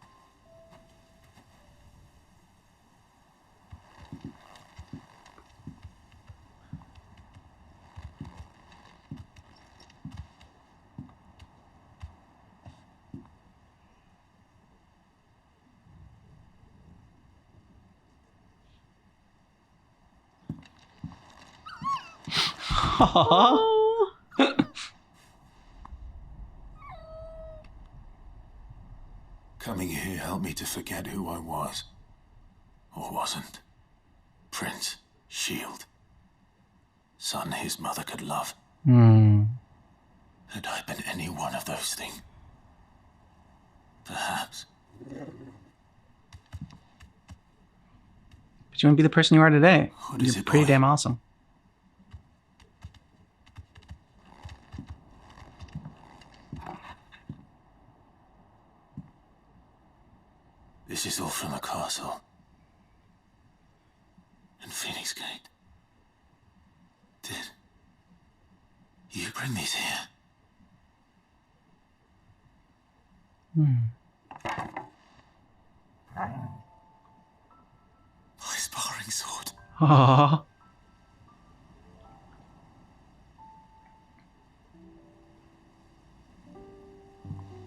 Coming here helped me to forget who I was. Or wasn't. Prince, shield. Son his mother could love. Had I been any one of those things? Perhaps. But you wouldn't be the person you are today. You're pretty damn awesome. This is all from the castle. And Phoenix Gate. Did you bring these here? My sparring sword. Aww.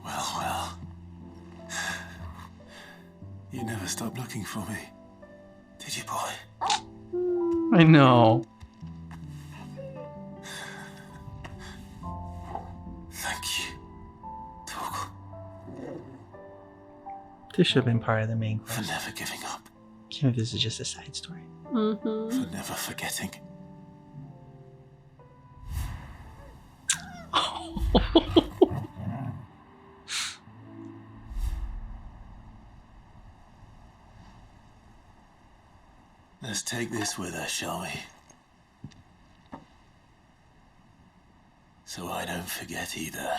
Well. You never stopped looking for me, did you, boy? I know. Thank you, Torgal. This should have been part of the main For quest. never giving up. Even if this is just a side story. Mm-hmm. For never forgetting. Let's take this with us, shall we? So I don't forget either.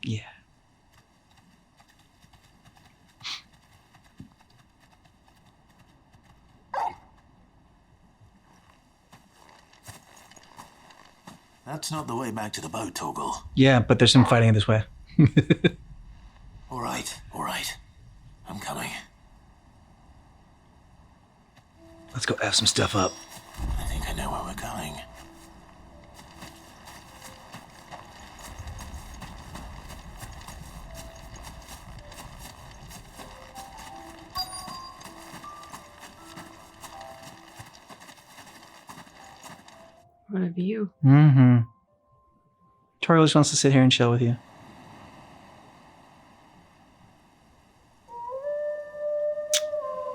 Yeah. That's not the way back to the boat, Torgal. Yeah, but there's some fighting this way. All right. I'm coming. Let's go F some stuff up. I think I know where we're going. What a view. Mm-hmm. Torgal just wants to sit here and chill with you.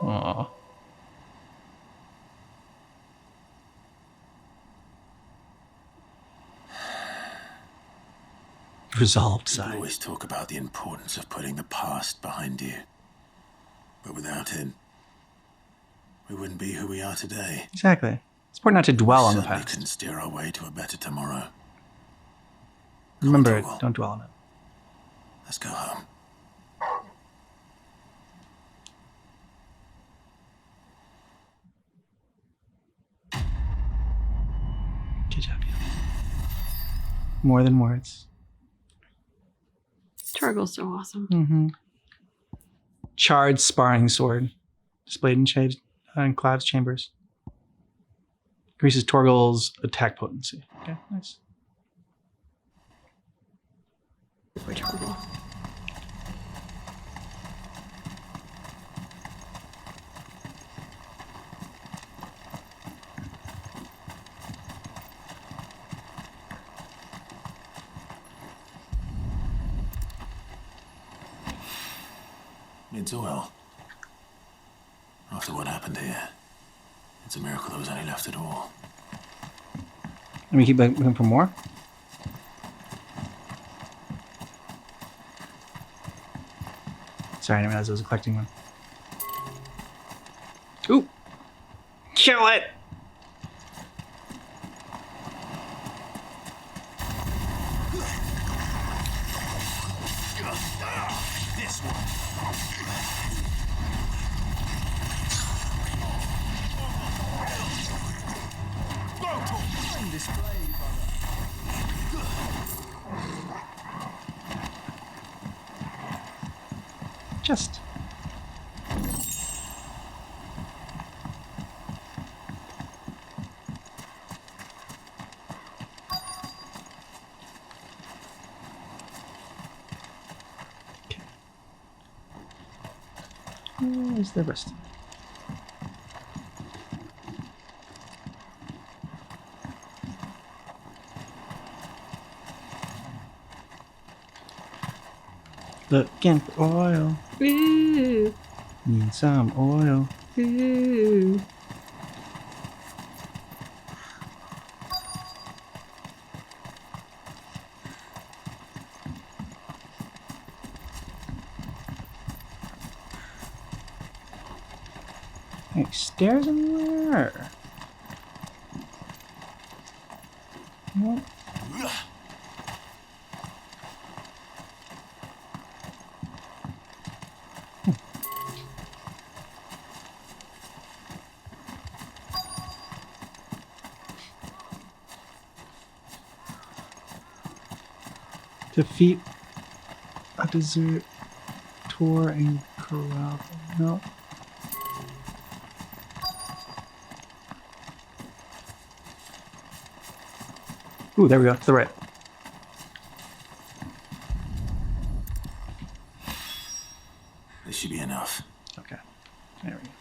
Aww. Resolved People side. always talk about the importance of putting the past behind you. But without him, we wouldn't be who we are today. Exactly. It's important not to dwell on the Certainly past. couldn't steer our way to a better tomorrow. Remember it. Don't dwell on it. Let's go home. Good job, you. More than words. Torgal's so awesome. Mm-hmm. Charred sparring sword. Displayed in Clav's chambers. Increases Torgal's attack potency. Okay, nice. For Torgal. It's oil. After what happened here, it's a miracle there was any left at all. Let me keep looking for more. Sorry, I didn't realize I was collecting one. Ooh! Kill it! This one. Just. Okay. Where's the rest of it? Looking for oil. Ooh. Need some oil. Ooh. Hey, stairs anywhere? What? Defeat a deserter in Cavalry. No. Ooh, there we go. To the right. This should be enough. Okay. There we go.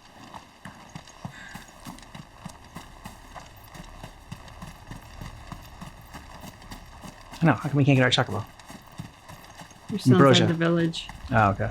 I know. How come we can't get our chocobo? You're still Ambrosia. inside the village. Oh, okay.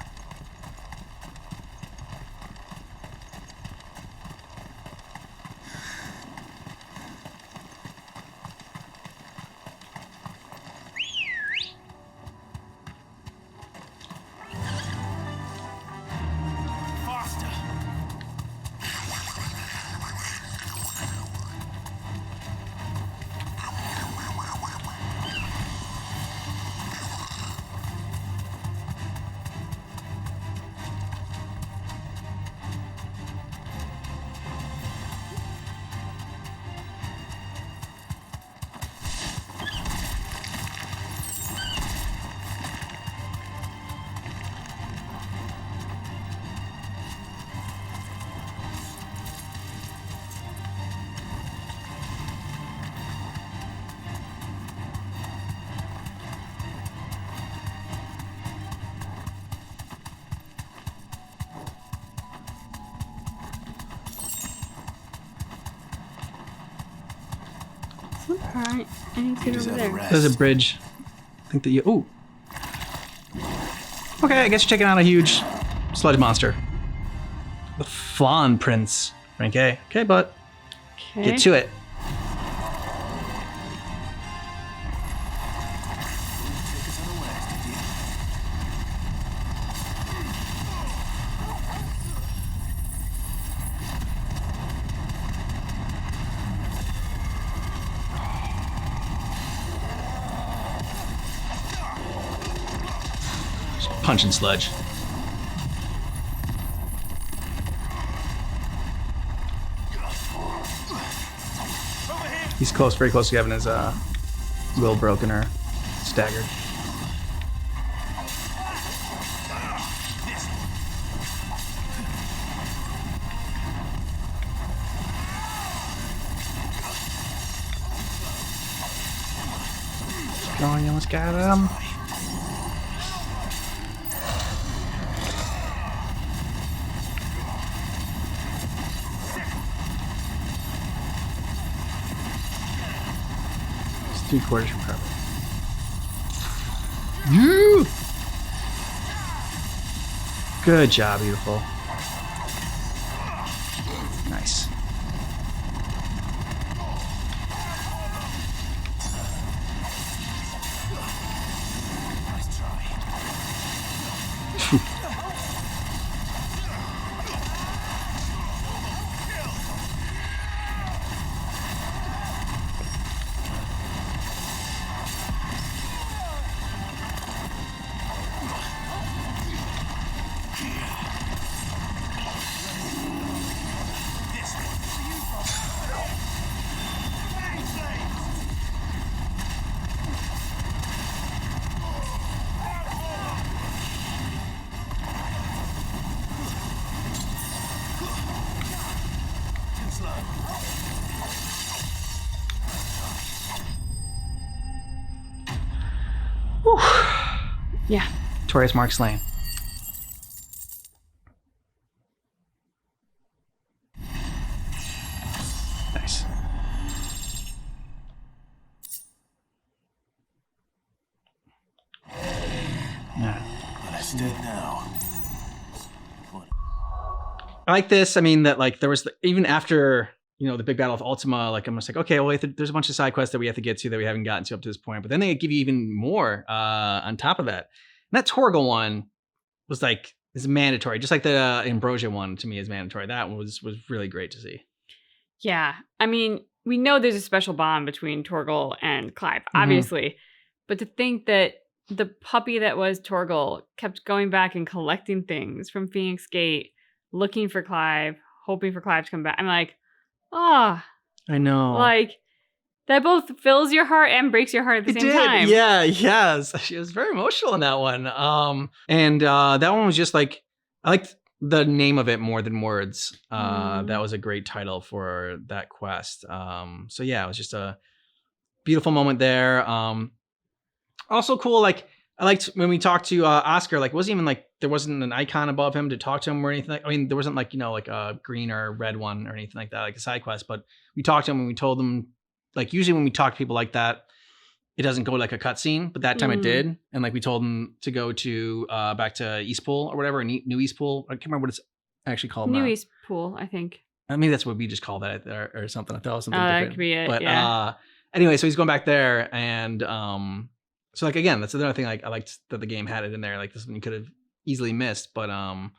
Alright, I need to get over there. There's a bridge. I think that you... Ooh. Okay, I guess you're checking out a huge sludge monster. The Fawn Prince. Rank A. Okay, but get to it. Punching sludge. He's close, very close to having his will broken or staggered. Oh, you almost got him. It's 3/4 recovery. You. Good job, beautiful. Nice. Whew. Yeah. Torius Mark slain. Nice. Yeah. Well, it's dead now. I like this. I mean, that like there was even after, you know, the big battle of Ultima, like I'm just like, okay, well, there's a bunch of side quests that we have to get to that we haven't gotten to up to this point. But then they give you even more on top of that. And that Torgal one was like, is mandatory, just like the Ambrosia one to me is mandatory. That one was really great to see. Yeah. I mean, we know there's a special bond between Torgal and Clive, obviously. But to think that the puppy that was Torgal kept going back and collecting things from Phoenix Gate, looking for Clive, hoping for Clive to come back. I'm like, I know. Like, that both fills your heart and breaks your heart at the same time. Yeah, yes. She was very emotional in that one. And that one was just like, I liked the name of it more than words. That was a great title for that quest. So yeah, it was just a beautiful moment there. Also cool, like, I liked when we talked to Oscar, like, it wasn't even like, there wasn't an icon above him to talk to him or anything. I mean, there wasn't like, you know, like a green or red one or anything like that, like a side quest, but we talked to him and we told him, like, usually when we talk to people like that, it doesn't go like a cutscene, but that time it did. And like we told him to go to back to Eastpool or whatever, New Eastpool. I can't remember what it's actually called now. New Eastpool, I think. I mean, that's what we just call that or something. I thought it was something different. That could be it, but yeah. Anyway, so he's going back there, and so like again, that's another thing. Like I liked that the game had it in there. Like this is something you could have easily missed, but it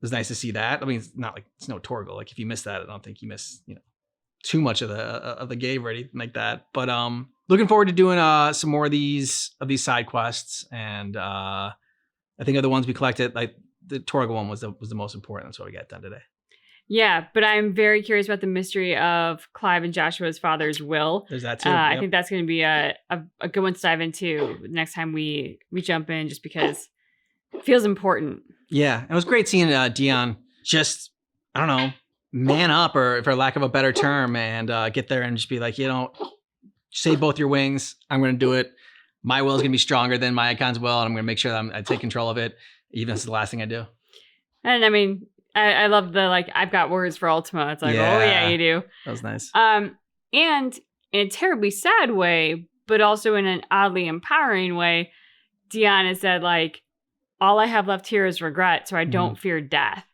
was nice to see that. I mean, it's not like it's no Torgal. Like if you miss that, I don't think you miss too much of the game or anything like that. But looking forward to doing some more of these side quests, and I think of the ones we collected, like the Torgal one was the most important. That's what we got done today. Yeah, but I'm very curious about the mystery of Clive and Joshua's father's will. There's that too. I think that's going to be a good one to dive into next time we jump in, just because it feels important. Yeah, it was great seeing Dion just, I don't know, man up, or for lack of a better term, and get there and just be like, save both your wings. I'm going to do it. My will is going to be stronger than my Icon's will, and I'm going to make sure that I take control of it, even if it's the last thing I do. And I mean, I love the, like, I've got words for Ultima. It's like, oh yeah, you do. That was nice. And in a terribly sad way, but also in an oddly empowering way, Dion has said, like, all I have left here is regret, so I don't fear death.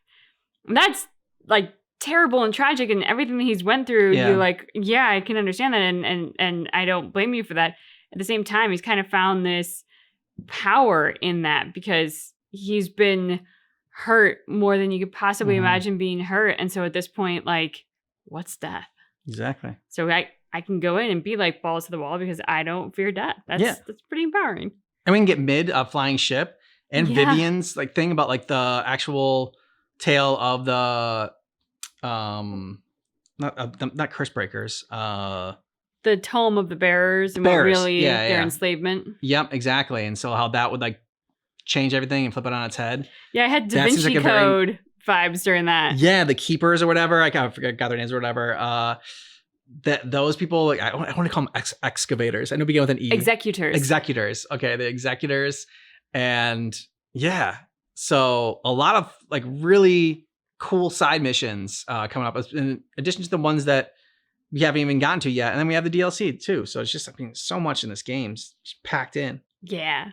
And that's, like, terrible and tragic, and everything that he's went through, you're like, yeah, I can understand that, and I don't blame you for that. At the same time, he's kind of found this power in that, because he's been hurt more than you could possibly imagine being hurt. And so at this point, like, what's death? Exactly. So I can go in and be like balls to the wall because I don't fear death. That's pretty empowering. And we can get mid flying ship and Vivian's like thing about like the actual tale of the not curse breakers. The tome of the bearers and what really their enslavement. Yep, exactly. And so how that would like change everything and flip it on its head. Yeah, I had Da Vinci Code vibes during that. Yeah, the keepers or whatever. I forgot their names or whatever. That those people, like I want to call them excavators. I know begin with an E. Executors. Okay, the executors. And yeah, so a lot of like really cool side missions coming up in addition to the ones that we haven't even gotten to yet. And then we have the DLC too. So it's just, I mean, so much in this game, just packed in. Yeah.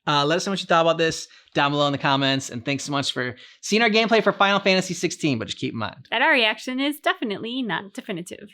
Let us know what you thought about this down below in the comments. And thanks so much for seeing our gameplay for Final Fantasy 16. But just keep in mind that our reaction is definitely not definitive.